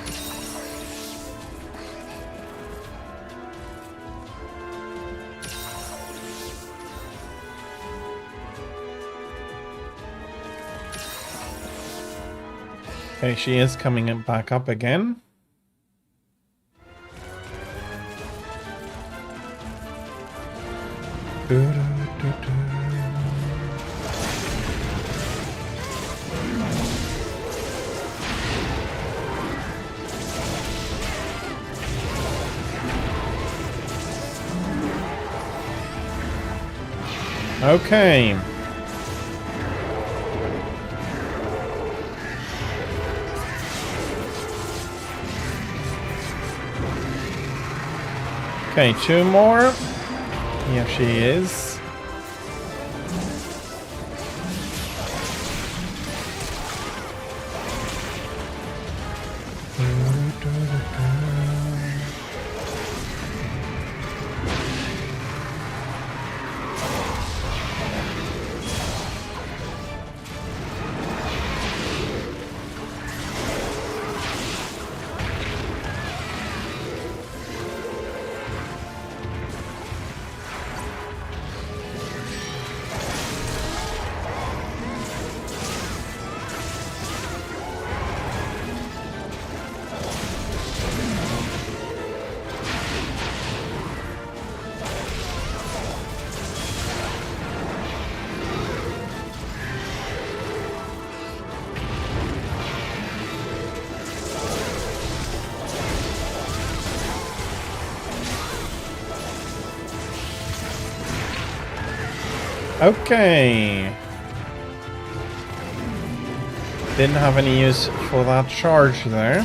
Okay, she is coming back up again. Okay. Okay, two more. Here she is. Okay. Didn't have any use for that charge there.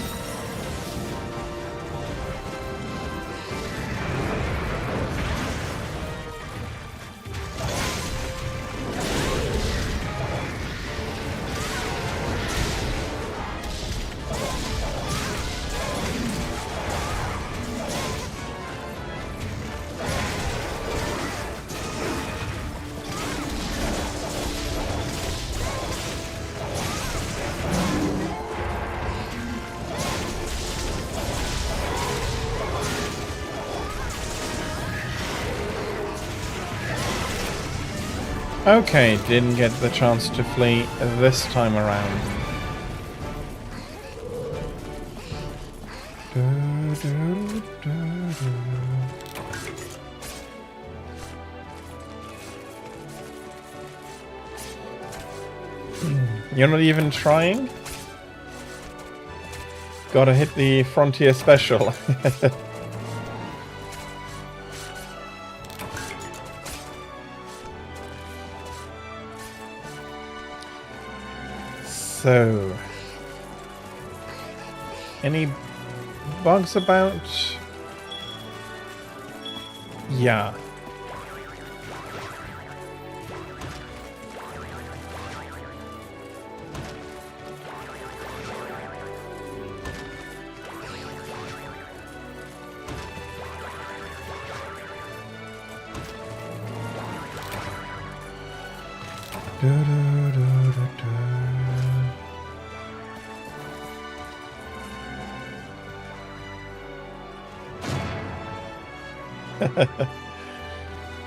Okay, didn't get the chance to flee this time around. You're not even trying? Gotta hit the Frontier Special. So, any bugs about? Yeah.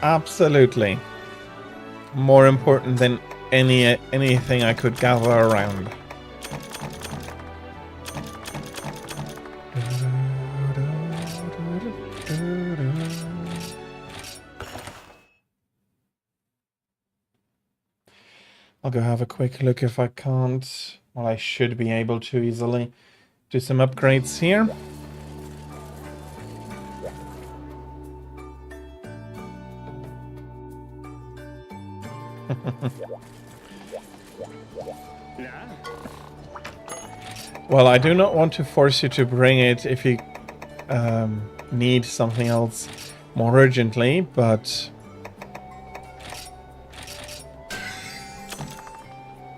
Absolutely. More important than anything I could gather around. I'll go have a quick look if I can't. Well, I should be able to easily do some upgrades here. Well, I do not want to force you to bring it if you need something else more urgently, but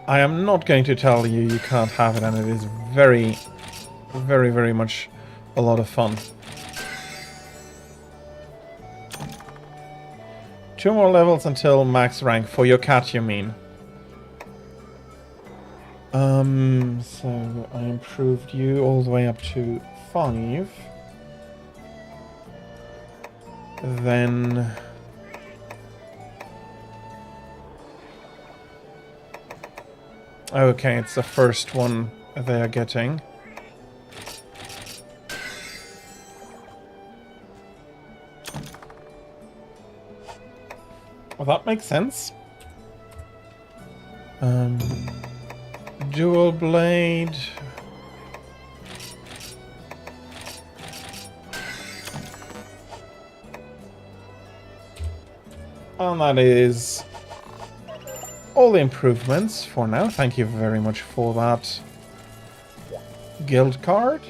I am not going to tell you you can't have it, and it is very, very, very much a lot of fun. 2 more levels until max rank for your cat, you mean? So I improved you all the way up to 5. Then okay, it's the first one they are getting. Well, that makes sense. Dual blade. And that is all the improvements for now. Thank you very much for that. Guild card.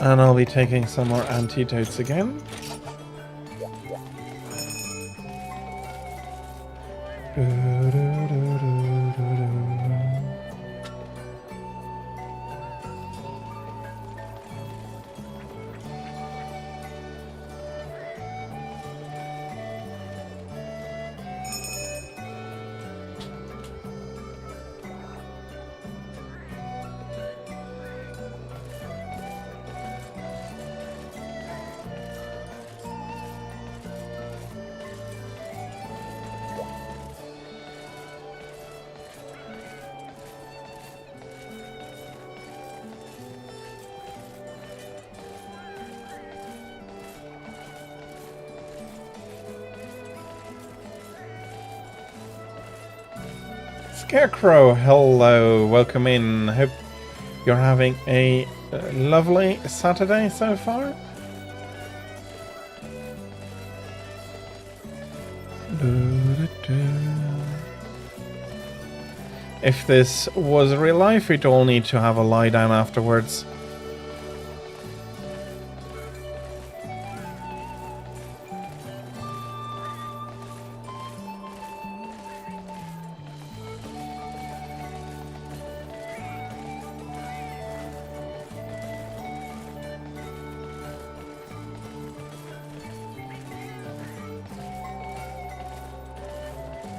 And I'll be taking some more antidotes again. Scarecrow, hello, welcome in. Hope you're having a lovely Saturday so far. If this was real life, we'd all need to have a lie down afterwards.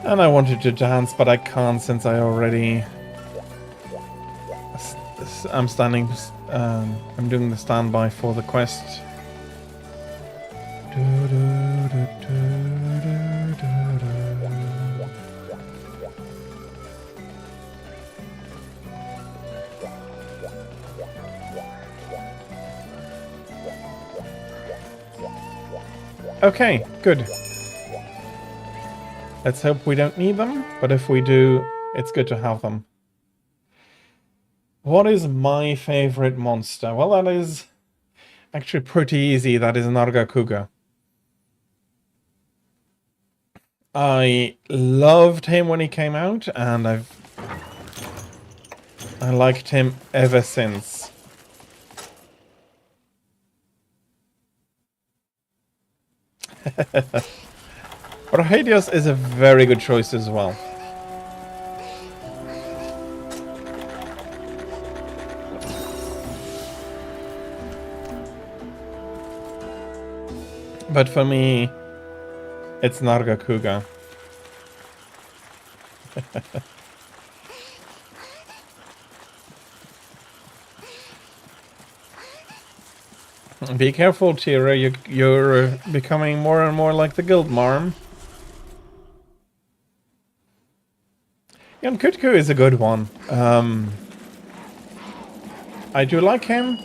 And I wanted to dance, but I can't since I already... I'm standing... I'm doing the standby for the quest. Okay, good. Let's hope we don't need them, but if we do, it's good to have them. What is my favorite monster? Well, that is actually pretty easy. That is Nargacuga. I loved him when he came out, and I liked him ever since. Orhadios is a very good choice as well. But for me, it's Nargacuga. Be careful, Tira. You're becoming more and more like the guild marm. Kutku is a good one. I do like him.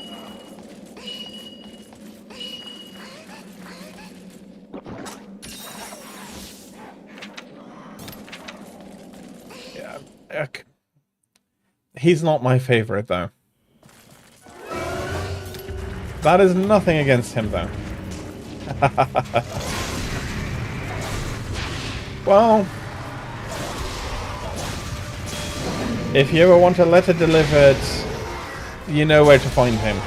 He's not my favorite, though. That is nothing against him, though. Well, if you ever want a letter delivered, you know where to find him.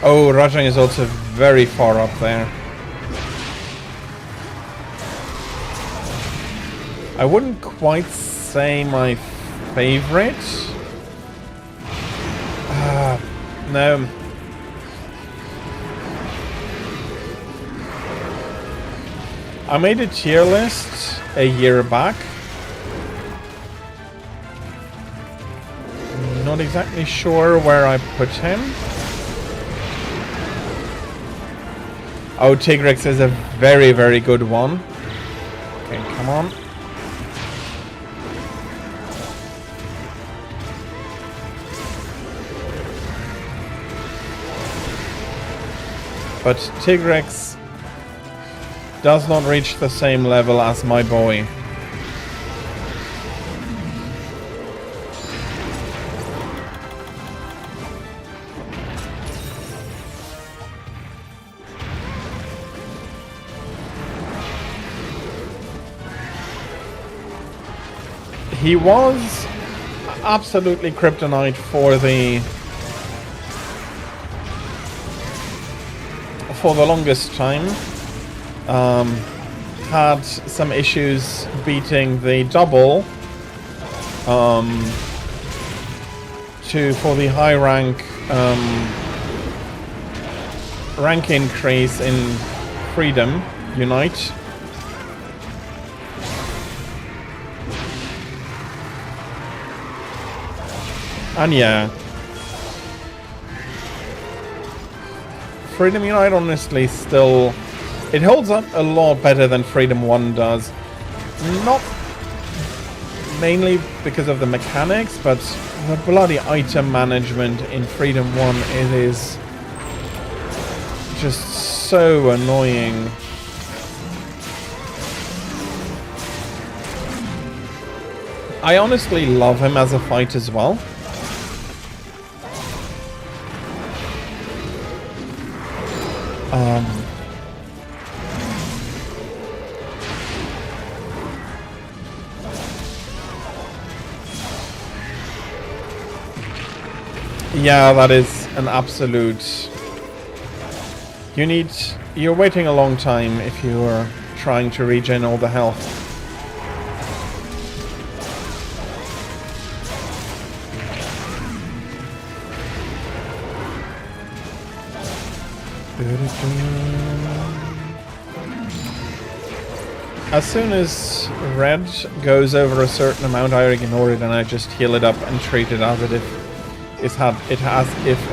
Oh, Rajang is also very far up there. I wouldn't quite say my favorite. No. I made a tier list a year back. Not exactly sure where I put him. Oh, Tigrex is a very, very good one. Okay, come on. But Tigrex does not reach the same level as my boy. He was absolutely kryptonite for the longest time. Had some issues beating the double for the high rank increase in Freedom Unite. And yeah, Freedom Unite honestly still, it holds up a lot better than Freedom 1 does. Not mainly because of the mechanics, but the bloody item management in Freedom 1, it is just so annoying. I honestly love him as a fight as well. Yeah, that is an absolute... You're waiting a long time if you're trying to regen all the health. As soon as red goes over a certain amount, I ignore it and I just heal it up and treat it as if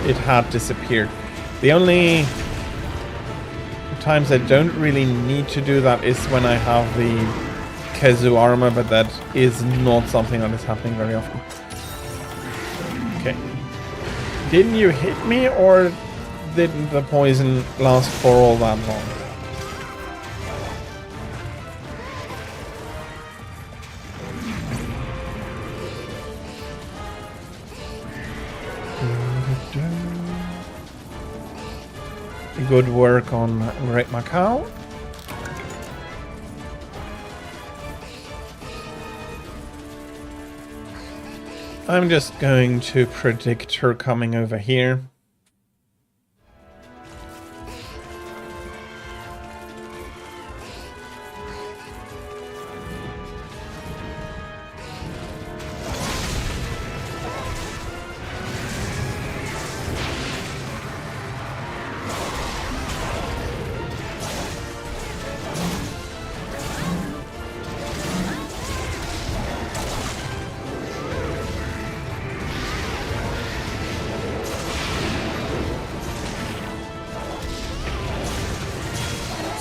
it had disappeared. The only times I don't really need to do that is when I have the Kezu armor, but that is not something that is happening very often. Okay. Didn't you hit me, or didn't the poison last for all that long? Good work on Great Macau. I'm just going to predict her coming over here.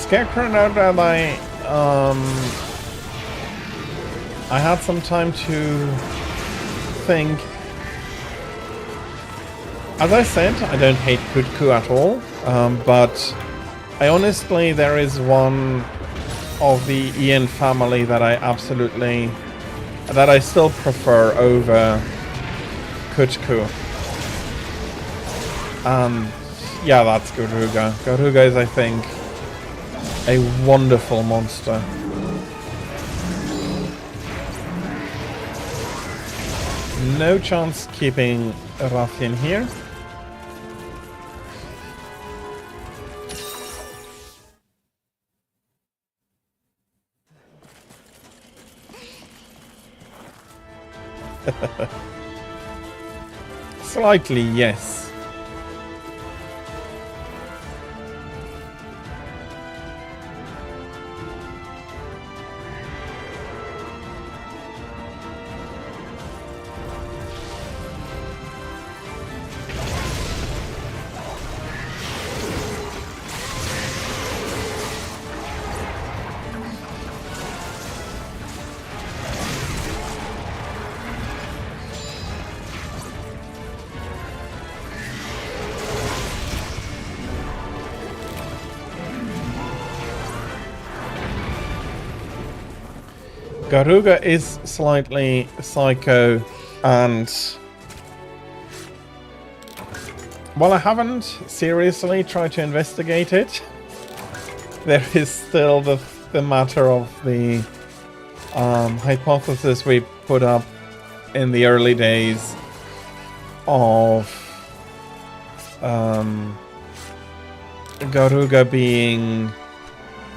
Scarecrow, now that I had some time to think. As I said, I don't hate Kutku at all, but I honestly, there is one of the Ian family that I still prefer over Kutku. And yeah, that's Garuga. Garuga is, I think, a wonderful monster. No chance keeping Rathian here. Slightly, yes. Garuga is slightly psycho, and while I haven't seriously tried to investigate it, there is still the matter of the hypothesis we put up in the early days of Garuga being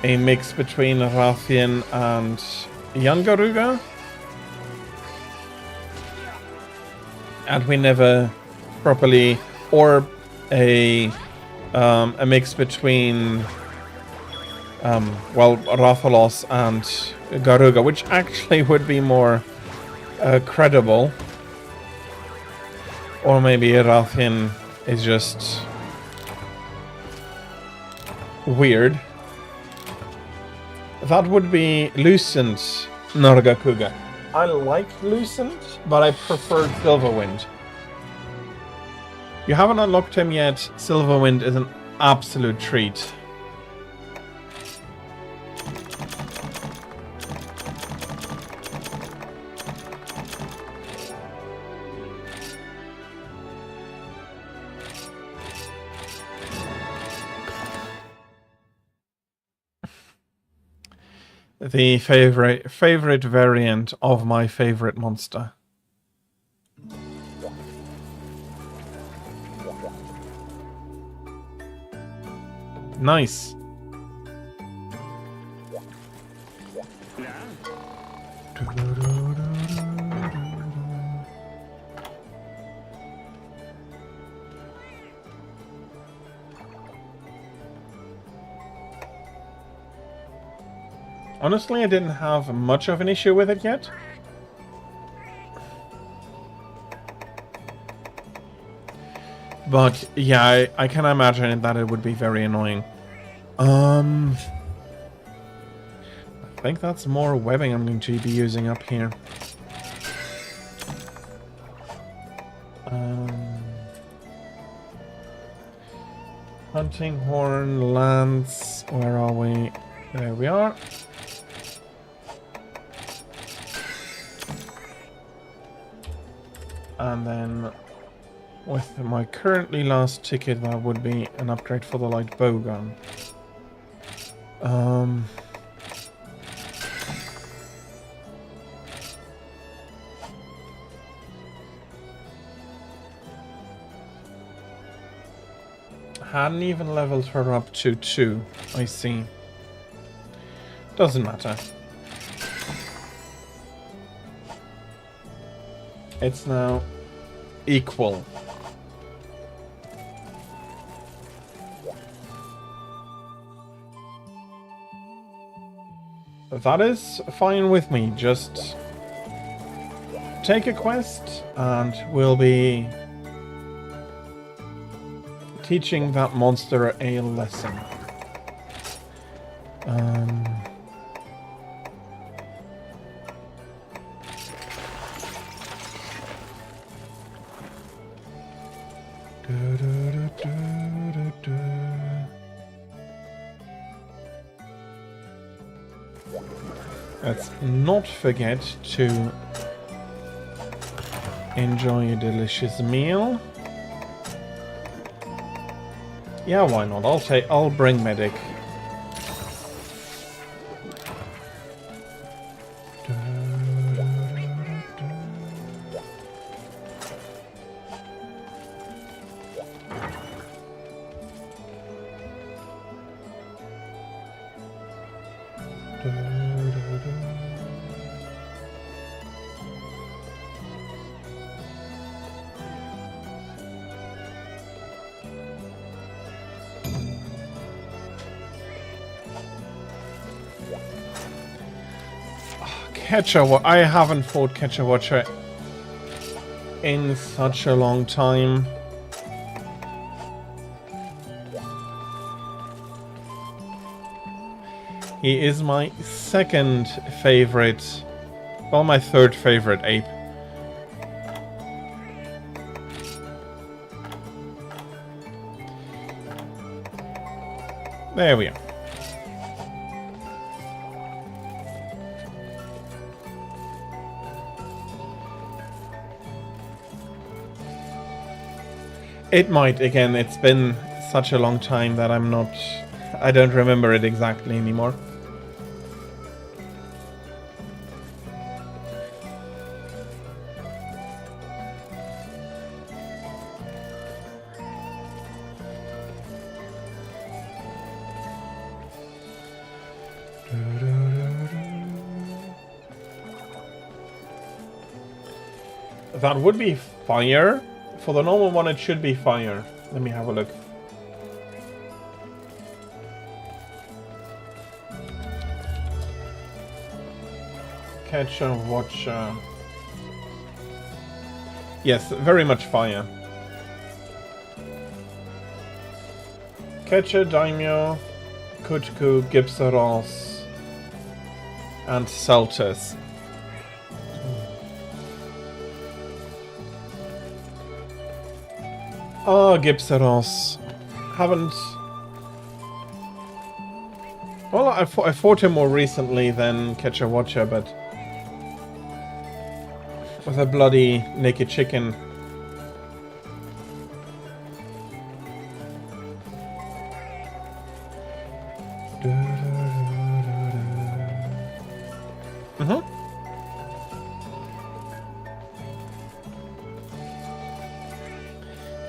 a mix between Rathian and young Garuga, and we never properly, or a mix between well, Rathalos and Garuga, which actually would be more credible. Or maybe Rathian is just weird. That would be Lucent Nargacuga. I like Lucent, but I prefer Silverwind. You haven't unlocked him yet. Silverwind is an absolute treat. The favorite variant of my favorite monster. Nice. Honestly, I didn't have much of an issue with it yet. But yeah, I can imagine that it would be very annoying. I think that's more webbing I'm going to be using up here. Hunting horn, lance, where are we? There we are. And then with my currently last ticket, that would be an upgrade for the light bowgun. Hadn't even leveled her up to 2. I see. Doesn't matter. It's now equal. That is fine with me. Just take a quest and we'll be teaching that monster a lesson. Let's not forget to enjoy a delicious meal. Yeah, why not? I'll bring medic. I haven't fought Catcher Watcher in such a long time. He is my second favorite, well, my third favorite ape. There we are. It might, again, it's been such a long time that I don't remember it exactly anymore. That would be fire. For the normal one, it should be fire. Let me have a look. Catcher, Watcher. Yes, very much fire. Catcher, Daimyo, Kutku, Gipsaros, and Saltus. Oh, Gipsaros. Haven't... Well, I fought him more recently than Catcher Watcher, but... with a bloody naked chicken.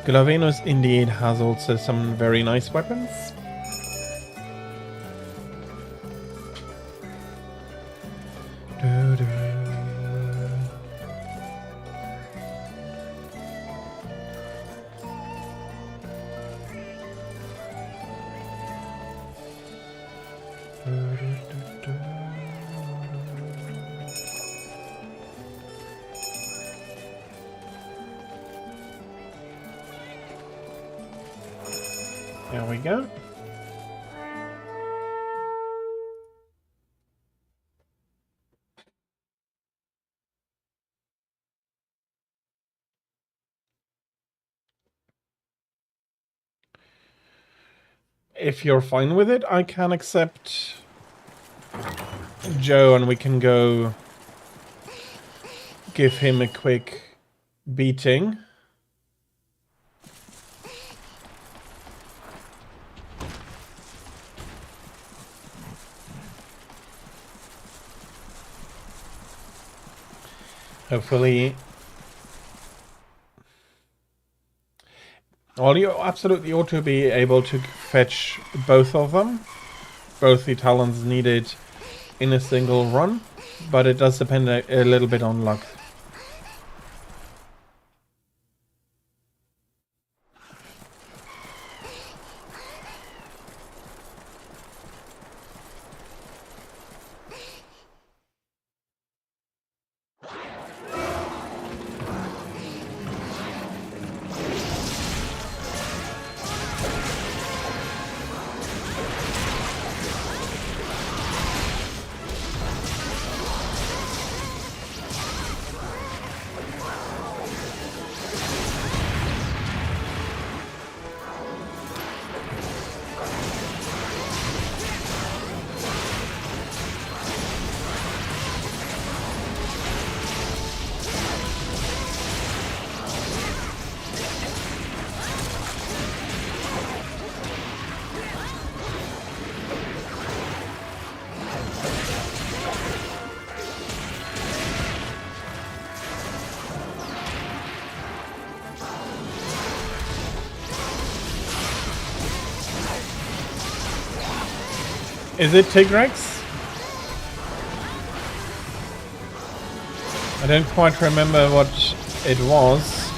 Glavenus indeed has also some very nice weapons. There we go. If you're fine with it, I can accept Joe and we can go give him a quick beating. Hopefully. Well, you absolutely ought to be able to fetch both of them. Both the talents needed in a single run. But it does depend a little bit on luck. Is it Tigrex? I don't quite remember what it was.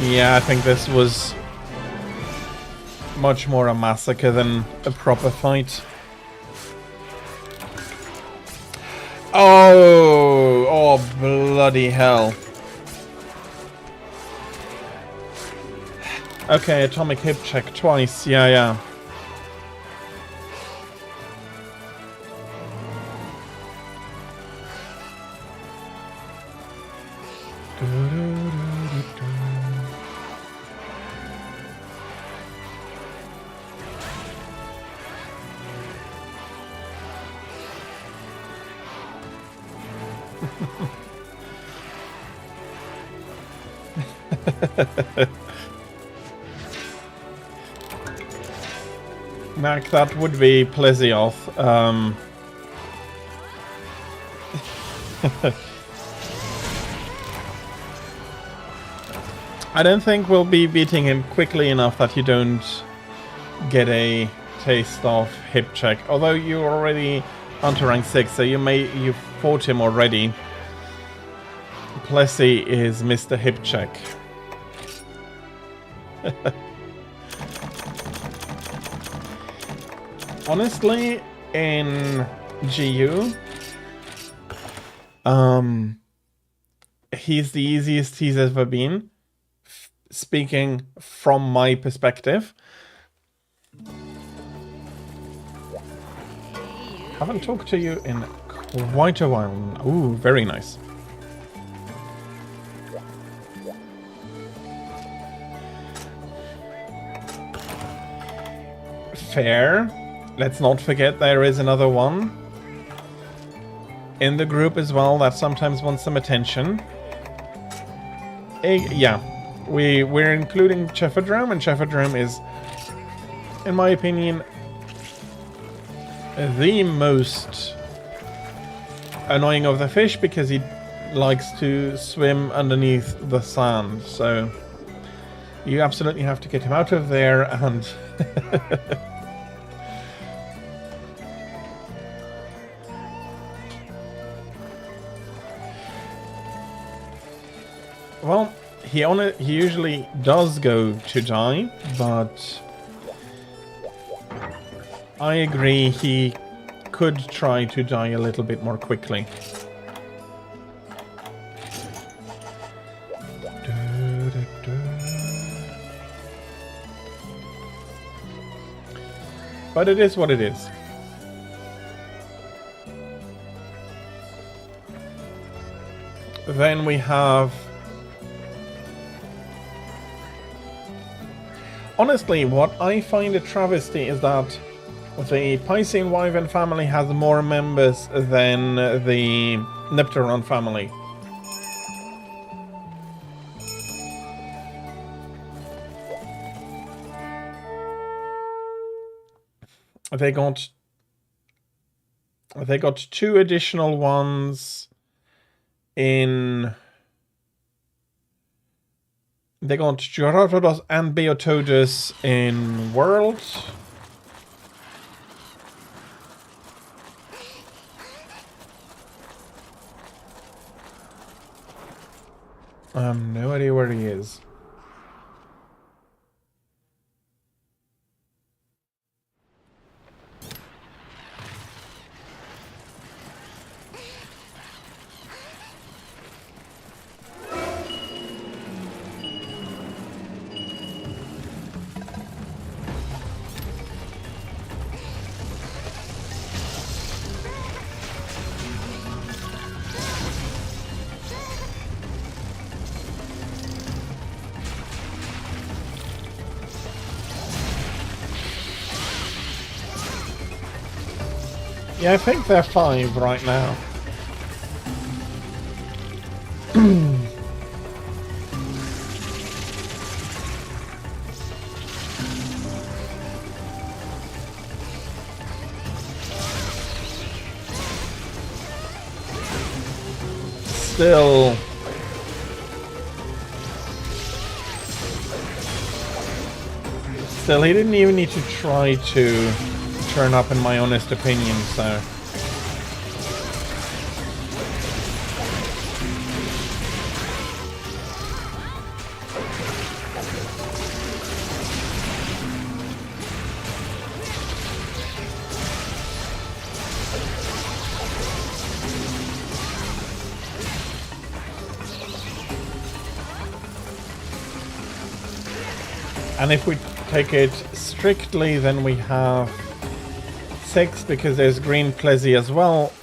Yeah, I think this was much more a massacre than a proper fight. Oh, bloody hell. Okay, atomic hip check twice. Yeah. Mac, that would be Plezioth. I don't think we'll be beating him quickly enough that you don't get a taste of hip check. Although you're already onto rank 6, so you fought him already. Plessy is Mr. Hip Check. Honestly, in GU, he's the easiest he's ever been. Speaking from my perspective. Haven't talked to you in quite a while. Ooh, very nice. Fair. Let's not forget there is another one in the group as well that sometimes wants some attention. Yeah, we're including Chefferdrome, and Chefferdrome is, in my opinion, the most annoying of the fish because he likes to swim underneath the sand. So you absolutely have to get him out of there and well, he usually does go to die, but I agree he could try to die a little bit more quickly. But it is what it is. Then we have... Honestly, what I find a travesty is that the Piscean Wyvern family has more members than the Nepteron family. They got 2 additional ones in... They got Gyarados and Beotodus in World. No idea where he is. Yeah, I think they're 5 right now. Still, he didn't even need to try to turn up, in my honest opinion, so... And if we take it strictly, then we have 6, because there's Green Plezzy as well.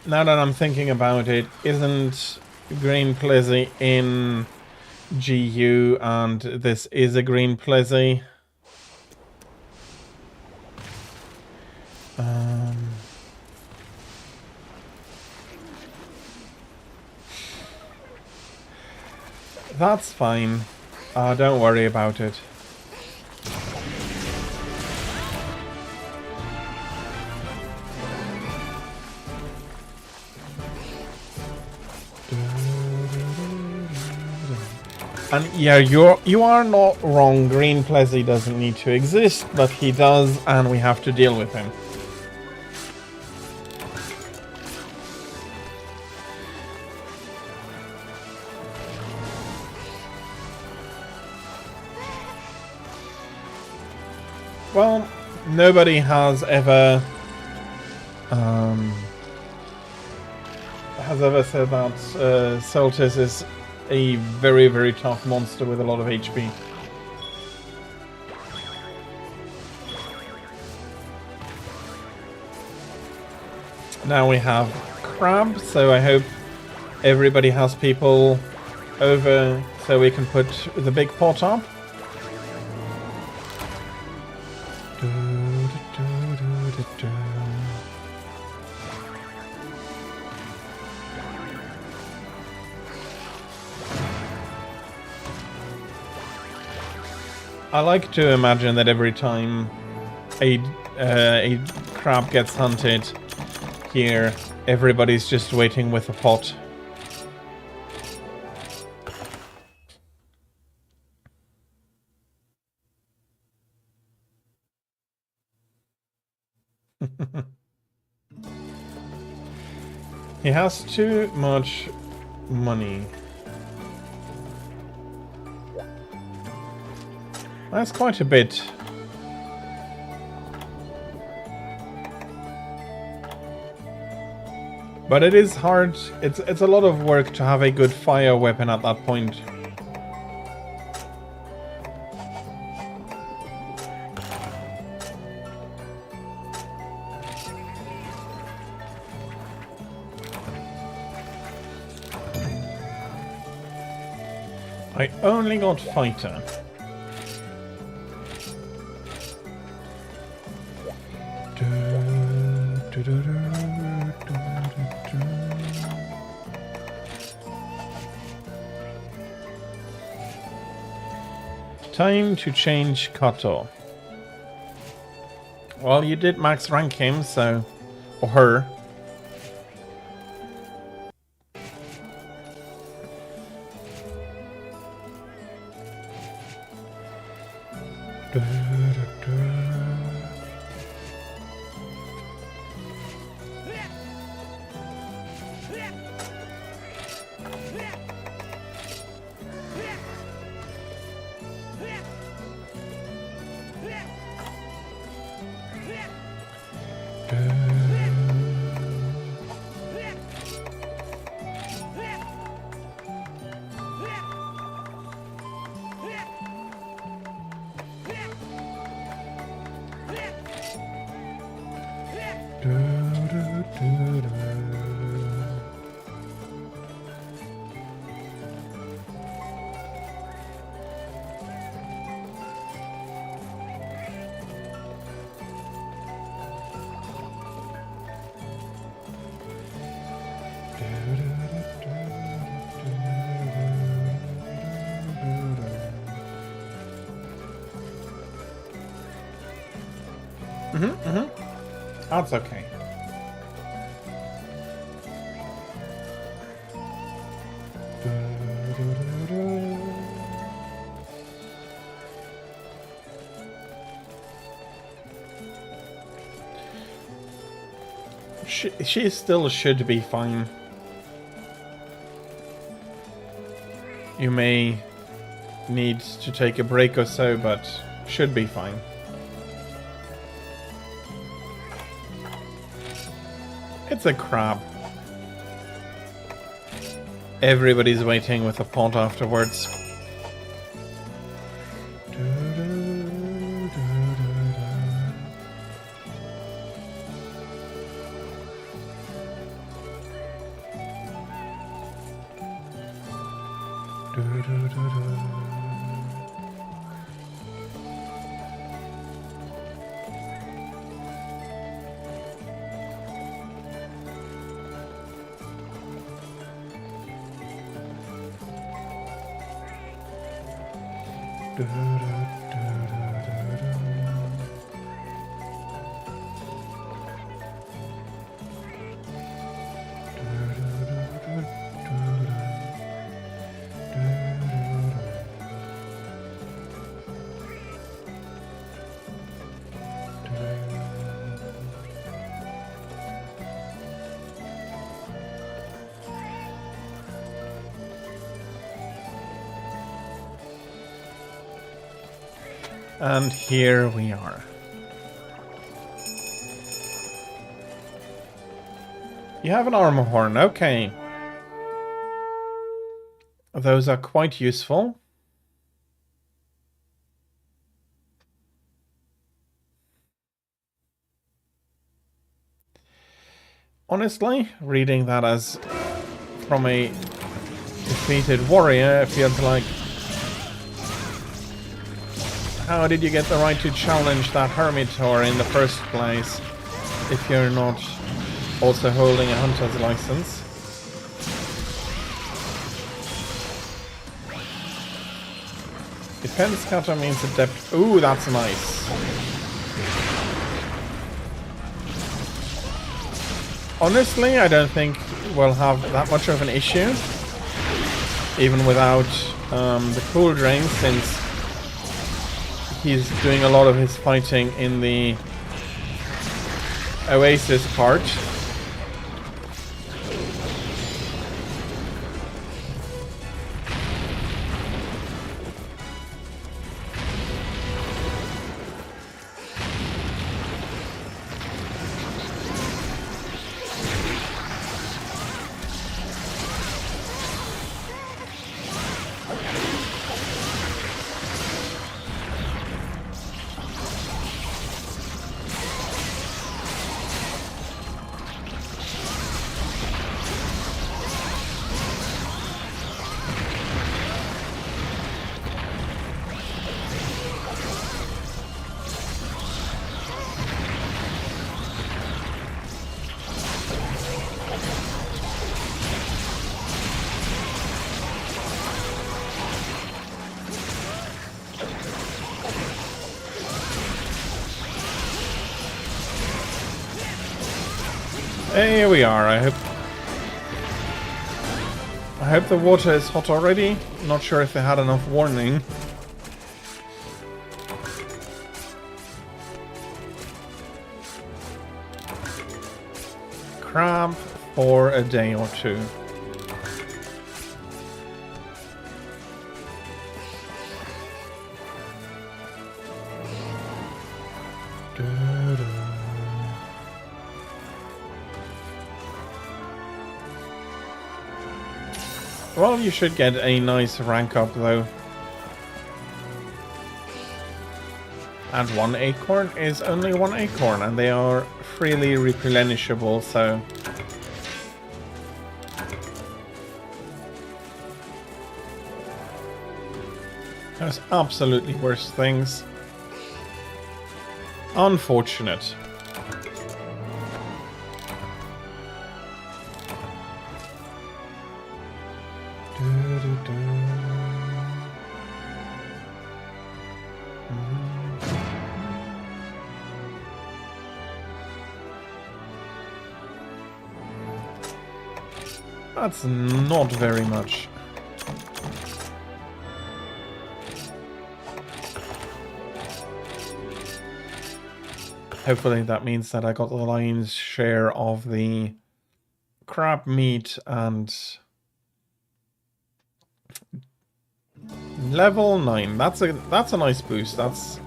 Now that I'm thinking about it, isn't Green Plezzy in GU, and this is a Green Plezzy? That's fine. Don't worry about it. And yeah, you are not wrong. Green Plezzy doesn't need to exist, but he does, and we have to deal with him. Well, nobody has ever said that Celtis is a very, very tough monster with a lot of HP. Now we have Crab, so I hope everybody has people over so we can put the big pot up. I like to imagine that every time a crab gets hunted here, everybody's just waiting with a pot. He has too much money. That's quite a bit. But it is hard. It's a lot of work to have a good fire weapon at that point. I only got fighter. Time to change Kato. Well, you did max rank him, so... or her. That's okay. She still should be fine. You may need to take a break or so, but should be fine. It's a crab. Everybody's waiting with a pot afterwards. And here we are. You have an armor horn, okay. Those are quite useful. Honestly, reading that as from a defeated warrior, it feels like, how did you get the right to challenge that Hermitor in the first place if you're not also holding a hunter's license? Defense kata means adept. Ooh, that's nice. Honestly, I don't think we'll have that much of an issue, even without the cool drain, since he's doing a lot of his fighting in the Oasis part. Here we are. I hope the water is hot already. Not sure if they had enough warning. Crab for a day or two. Well, you should get a nice rank up though. And 1 acorn is only 1 acorn, and they are freely replenishable, so... There's absolutely worse things. Unfortunate. That's not very much. Hopefully that means that I got the lion's share of the crab meat and level 9. That's a nice boost. That's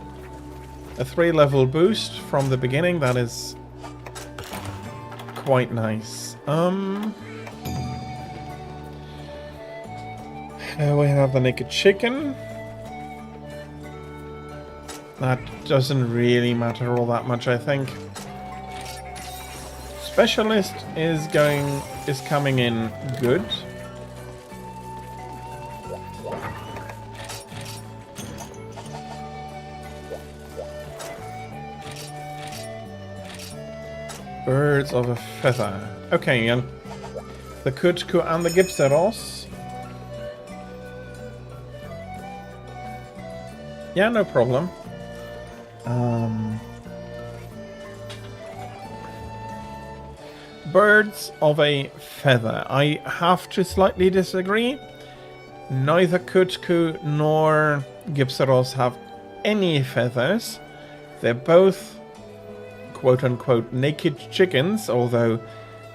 a 3-level boost from the beginning. That is quite nice. We have the naked chicken. That doesn't really matter all that much, I think. Specialist is coming in good. Birds of a feather. Okay, and the Kutku and the Gypseros. Yeah, no problem. Birds of a feather. I have to slightly disagree. Neither Kutku nor Gypseros have any feathers. They're both quote-unquote naked chickens, although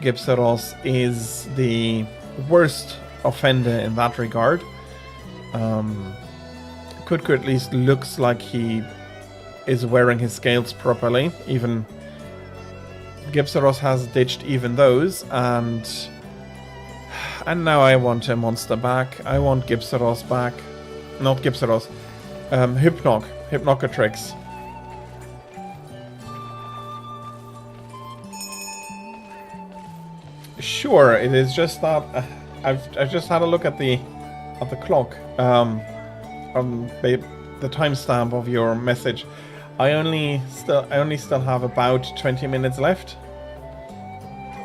Gypseros is the worst offender in that regard. Kutku at least looks like he is wearing his scales properly. Even Gypseros has ditched even those, and now I want a monster back. I want Gypseros back. Not Gypseros. Hypnocatrix. Sure, it is just that I've just had a look at the clock. The timestamp of your message. I only still have about 20 minutes left,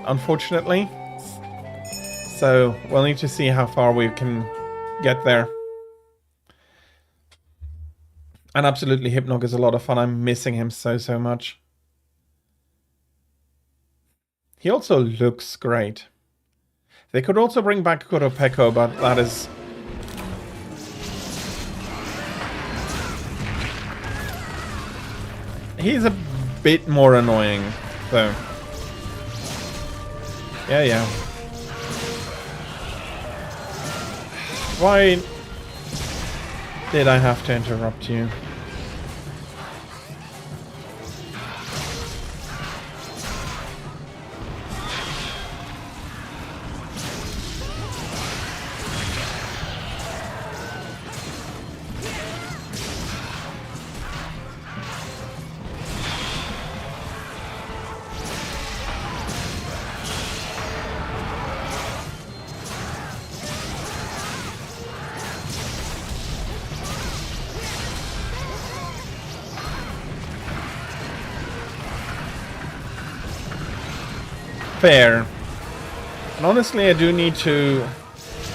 unfortunately. So we'll need to see how far we can get there. And absolutely, Hypnog is a lot of fun. I'm missing him so much. He also looks great. They could also bring back Kuropeko, but that is... He's a bit more annoying, though. Yeah. Why did I have to interrupt you? Fair. And honestly, I do need to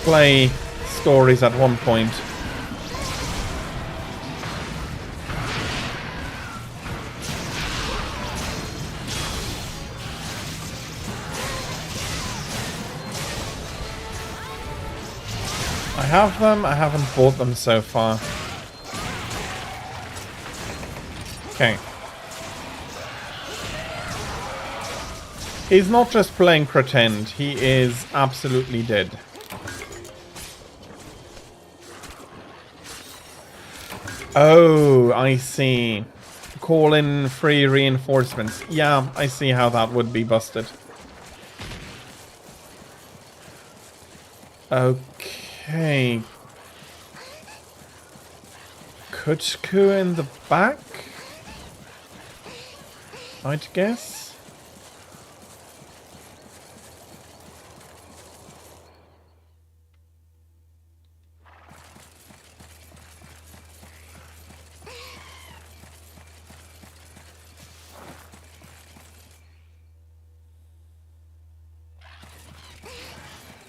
play stories at one point. I have them. I haven't bought them so far. Okay. He's not just playing pretend. He is absolutely dead. Oh, I see. Call in free reinforcements. Yeah, I see how that would be busted. Okay. Kuchku in the back? I'd guess.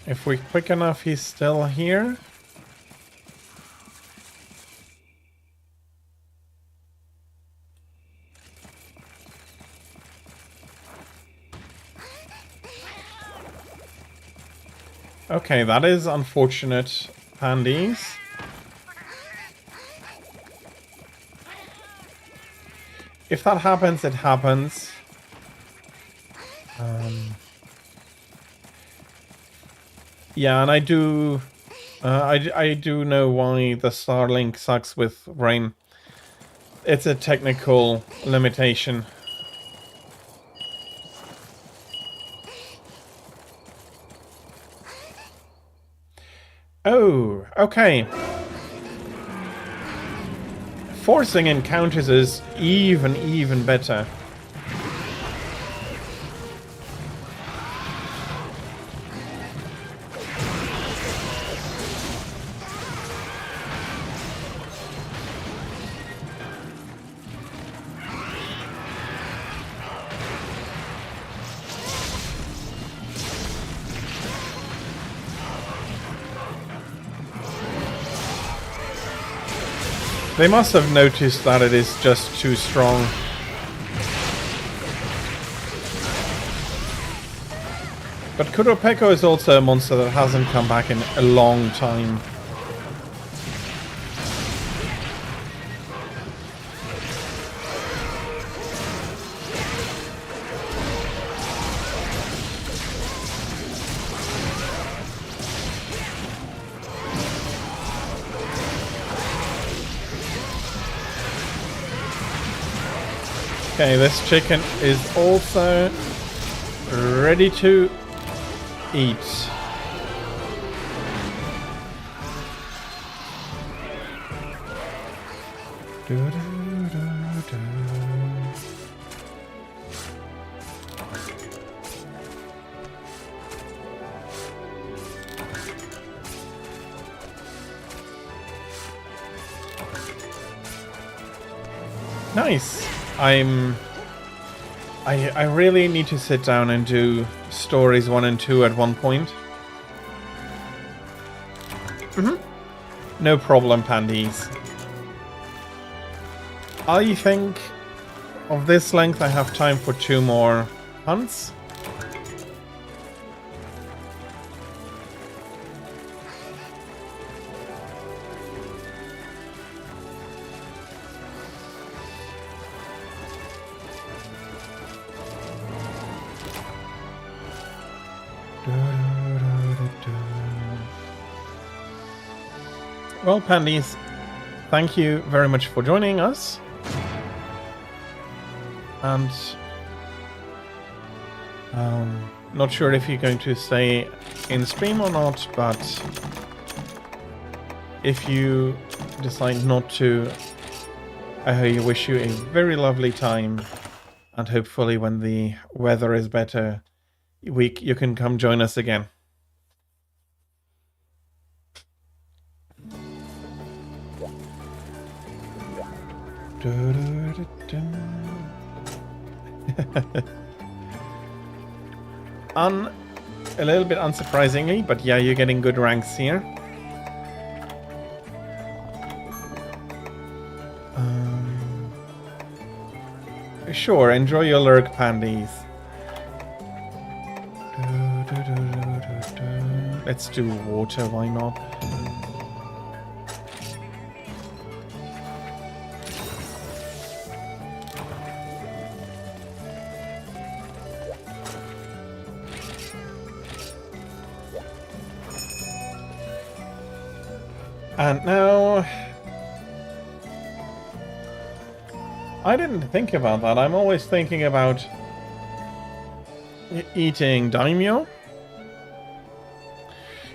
If we're quick enough, he's still here. Okay, that is unfortunate, Pandies. If that happens, it happens. Yeah, and I do... I do know why the Starlink sucks with rain. It's a technical limitation. Oh, okay. Forcing encounters is even better. They must have noticed that it is just too strong. But Kuropeko is also a monster that hasn't come back in a long time. Okay, this chicken is also ready to eat. Nice. I really need to sit down and do stories 1 and 2 at one point. No problem, Pandies. I think of this length I have time for 2 more hunts. Well, Pandies, thank you very much for joining us. And not sure if you're going to stay in stream or not, but if you decide not to, I wish you a very lovely time, and hopefully when the weather is better, you can come join us again. A little bit unsurprisingly, but yeah, you're getting good ranks here. Sure, enjoy your lurk, Pandies. Let's do water, why not? And now... I didn't think about that. I'm always thinking about eating Daimyo.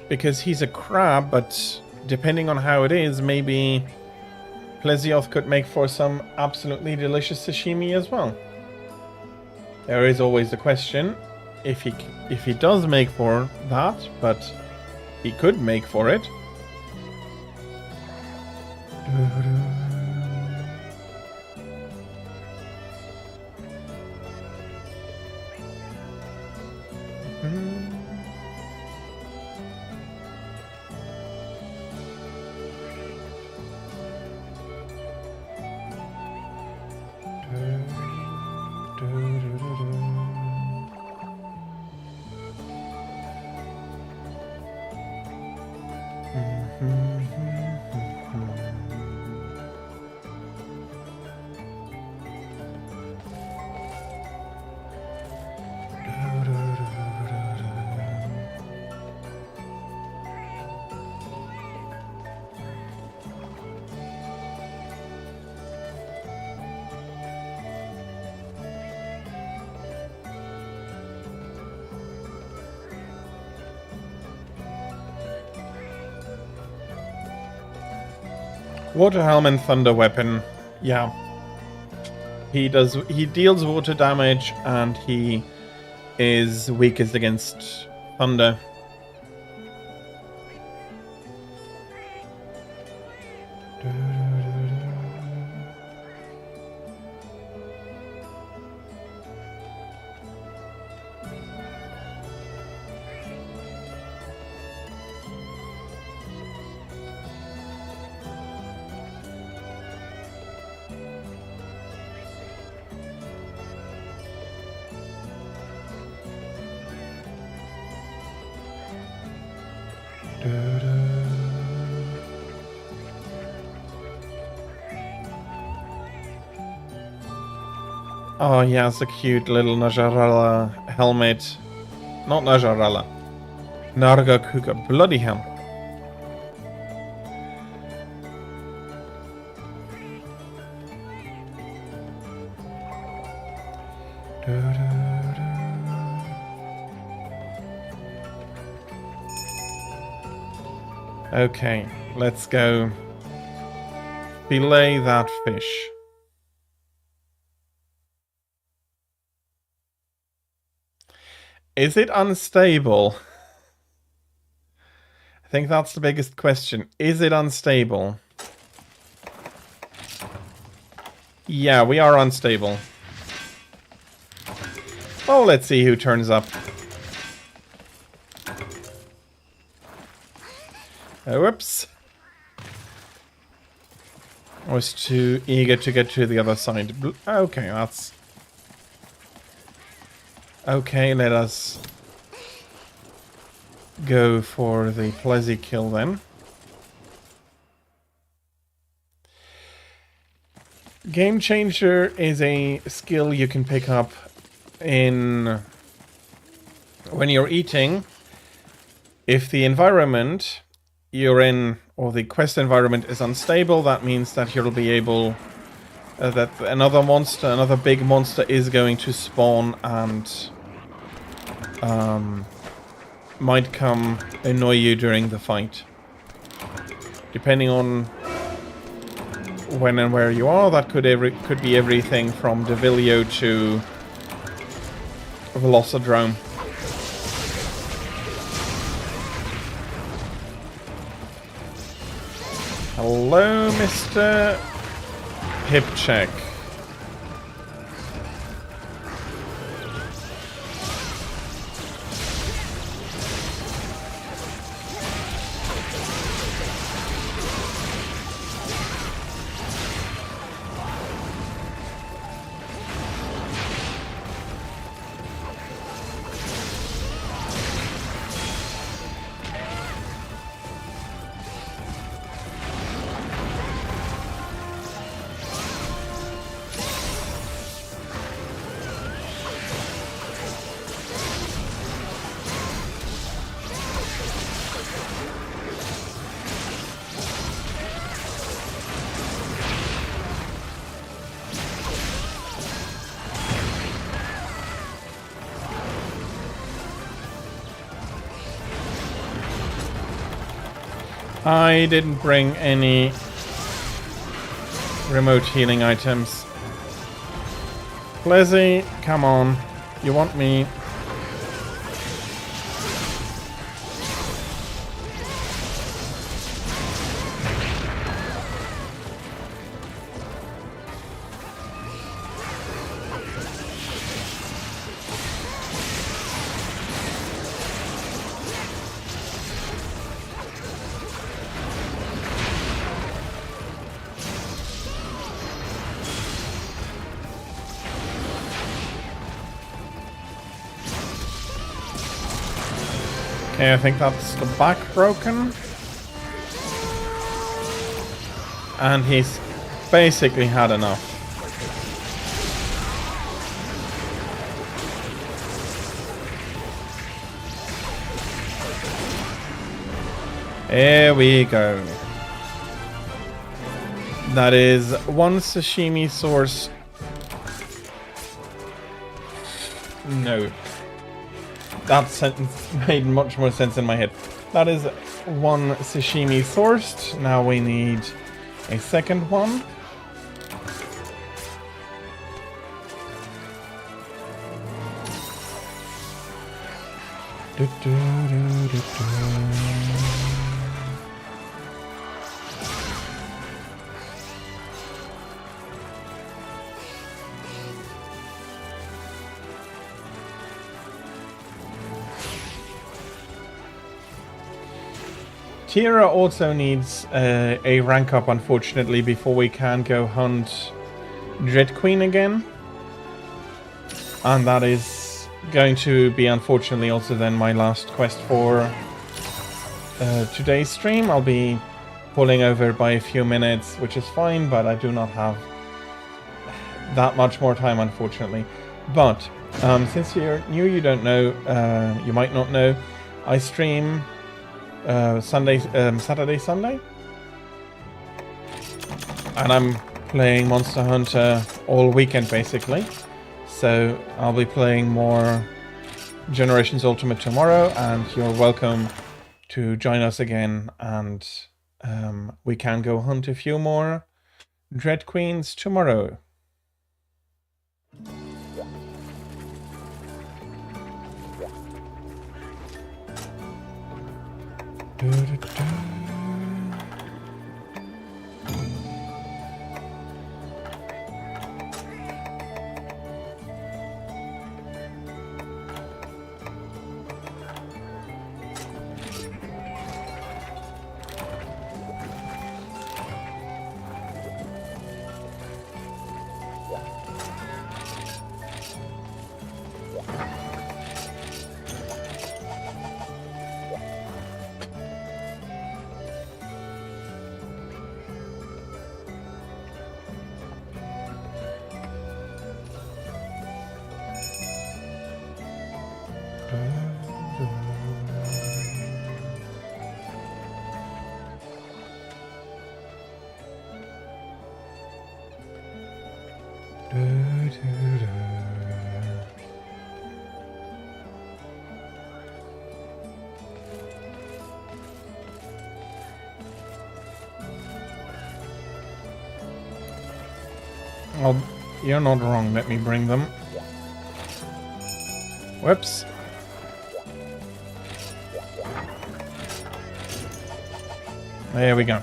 Because he's a crab, but depending on how it is, maybe Plesioth could make for some absolutely delicious sashimi as well. There is always the question if he does make for that, but he could make for it. Water Helm and Thunder Weapon. Yeah. He deals water damage and he is weakest against thunder. Oh, yeah, it's a cute little Najarala helmet. Not Najarala. Nargacuga. Bloody hell. Okay, let's go fillet that fish. Is it unstable? I think that's the biggest question. Is it unstable? Yeah, we are unstable. Oh, let's see who turns up. Whoops. I was too eager to get to the other side. Okay, that's... Okay, let us go for the Plezzy kill then. Game Changer is a skill you can pick up in when you're eating. If the environment you're in, or the quest environment, is unstable, that means that you'll be able... that another big monster is going to spawn and might come annoy you during the fight. Depending on when and where you are, that could be everything from Devilio to Velocidrome. Hello, Mr. Hip check. I didn't bring any remote healing items. Blizzy, come on. You want me? Okay, I think that's the back broken. And he's basically had enough. There we go. That is one sashimi source. No. That sentence made much more sense in my head. That is one sashimi sourced. Now we need a second one. Tira also needs a rank up, unfortunately, before we can go hunt Dread Queen again. And that is going to be, unfortunately, also then my last quest for today's stream. I'll be pulling over by a few minutes, which is fine, but I do not have that much more time, unfortunately. But since you're new, you don't know, you might not know, I stream Saturday, Sunday, and I'm playing Monster Hunter all weekend basically. So I'll be playing more Generations Ultimate tomorrow, and you're welcome to join us again, and we can go hunt a few more Dread Queens tomorrow. Oh, you're not wrong. Let me bring them. Whoops. There we go.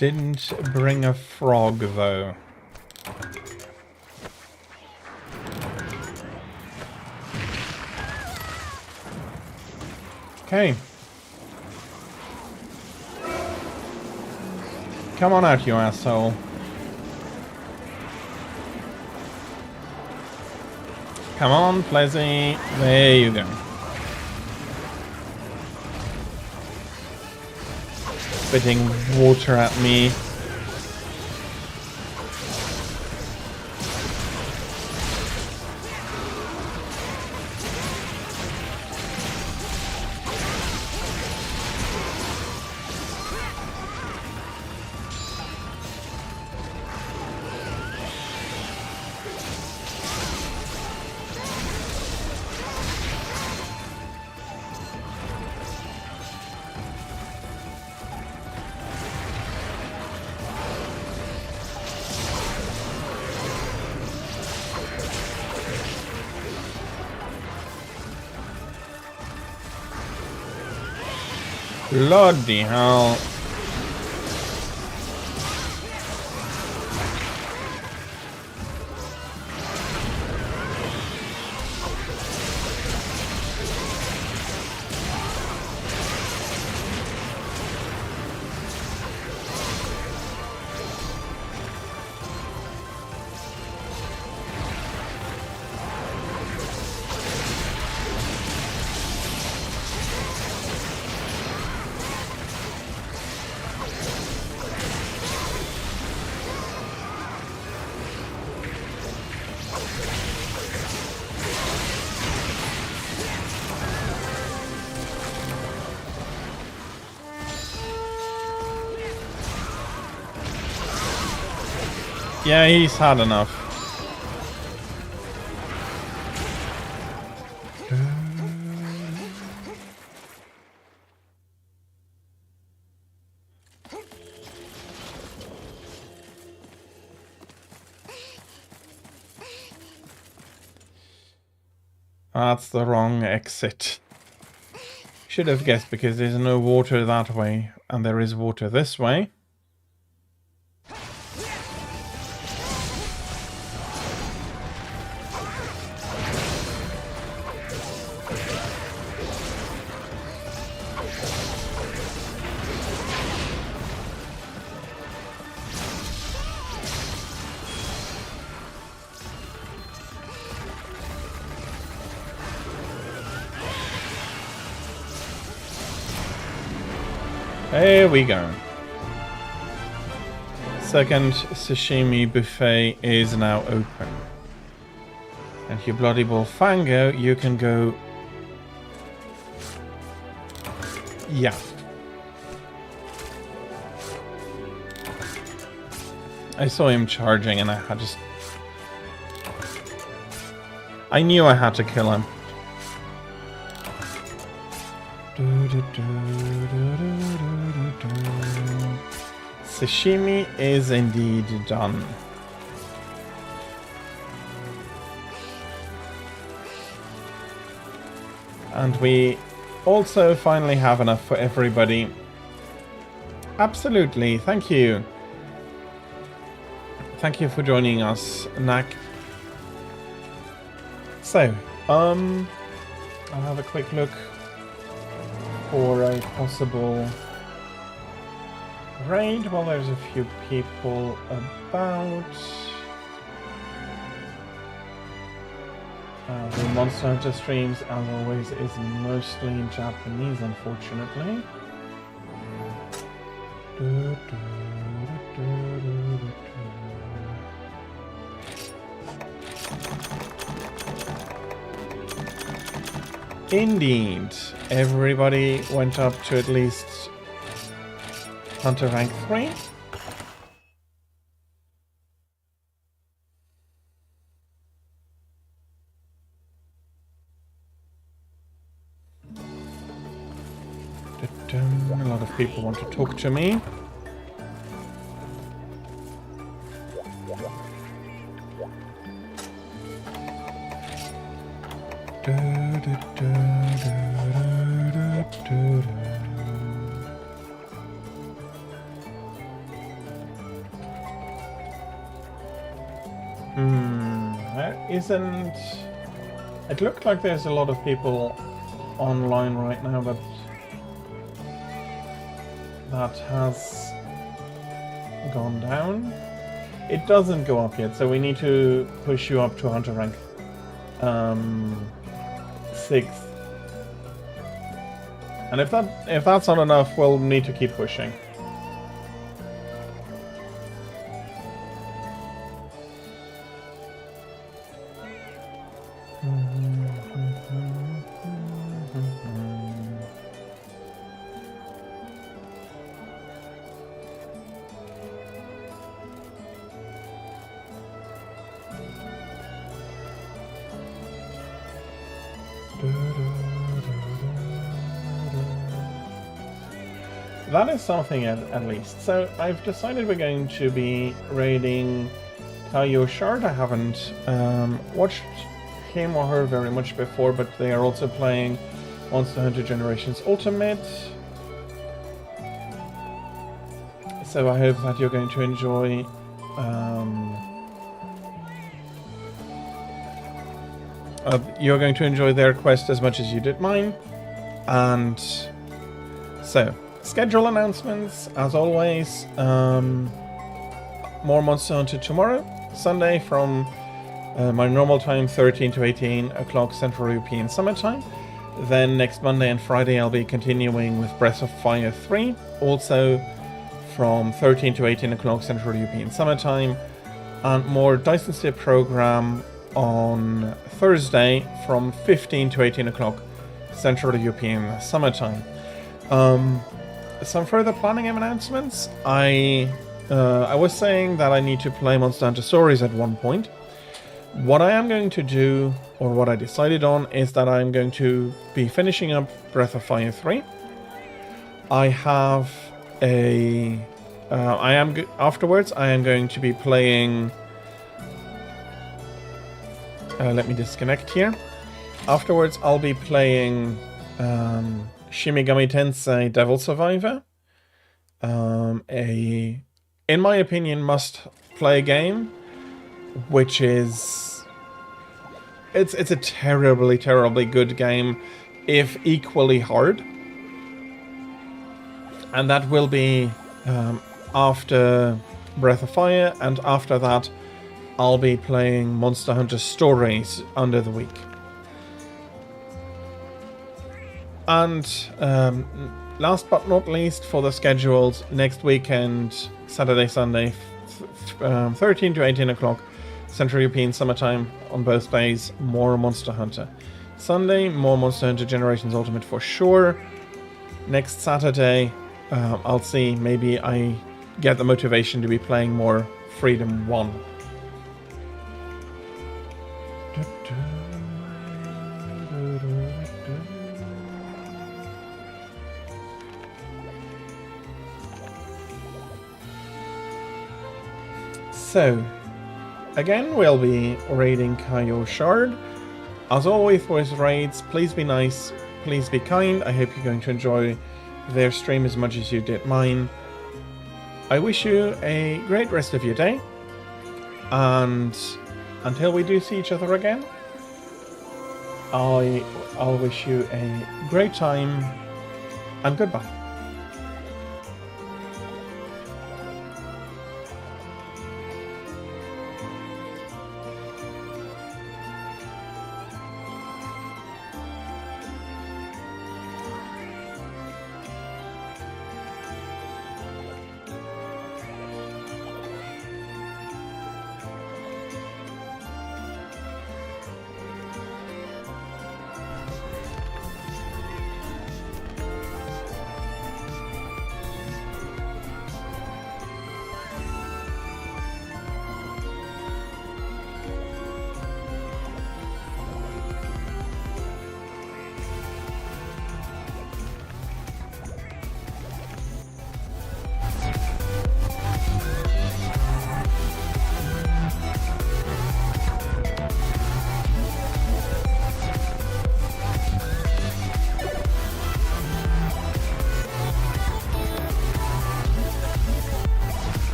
Didn't bring a frog, though. Okay. Come on out, you asshole. Come on, Plezzy. There you go. Spitting water at me. Bloody hell. Yeah, he's had enough. That's the wrong exit. Should have guessed because there's no water that way, and there is water this way. There we go. Second sashimi buffet is now open. And your bloody ball fango, you can go... Yeah. I saw him charging and I had just... I knew I had to kill him. Sashimi is indeed done. And we also finally have enough for everybody. Absolutely, thank you. Thank you for joining us, Nak. So, I'll have a quick look for a possible raid. Well, there's a few people about. The Monster Hunter streams, as always, is mostly in Japanese, unfortunately. Indeed, everybody went up to at least Hunter rank 3. A lot of people want to talk to me. There isn't... It looked like there's a lot of people online right now, but that has gone down. It doesn't go up yet, so we need to push you up to Hunter rank 6th. And if that's not enough, we'll need to keep pushing. That is something at least. So I've decided we're going to be raiding Kaio Shard. I haven't watched him or her very much before, but they are also playing Monster Hunter Generations Ultimate. So I hope that you're going to enjoy their quest as much as you did mine. And so, schedule announcements, as always. More Monster Hunter tomorrow, Sunday from my normal time, 13 to 18 o'clock Central European Summer Time. Then next Monday and Friday I'll be continuing with Breath of Fire 3, also from 13 to 18 o'clock Central European Summer Time. And more Dice and Step program on Thursday from 15 to 18 o'clock Central European Summer Time. Some further planning announcements. I was saying that I need to play Monster Hunter Stories at one point. What I am going to do, or what I decided on, is that I'm going to be finishing up Breath of Fire 3. I have a... afterwards, I am going to be playing... let me disconnect here. Afterwards, I'll be playing... Shimigami Tensei Devil Survivor, in my opinion, must-play game, which is... It's a terribly, terribly good game, if equally hard. And that will be after Breath of Fire, and after that, I'll be playing Monster Hunter Stories under the week. And last but not least, for the schedules, next weekend, Saturday, Sunday, 13 to 18 o'clock, Central European Summertime on both days, more Monster Hunter. Sunday, more Monster Hunter Generations Ultimate for sure. Next Saturday, I'll see, maybe I get the motivation to be playing more Freedom 1. So, again, we'll be raiding Kaio Shard. As always with raids, please be nice, please be kind. I hope you're going to enjoy their stream as much as you did mine. I wish you a great rest of your day. And until we do see each other again, I'll wish you a great time and goodbye.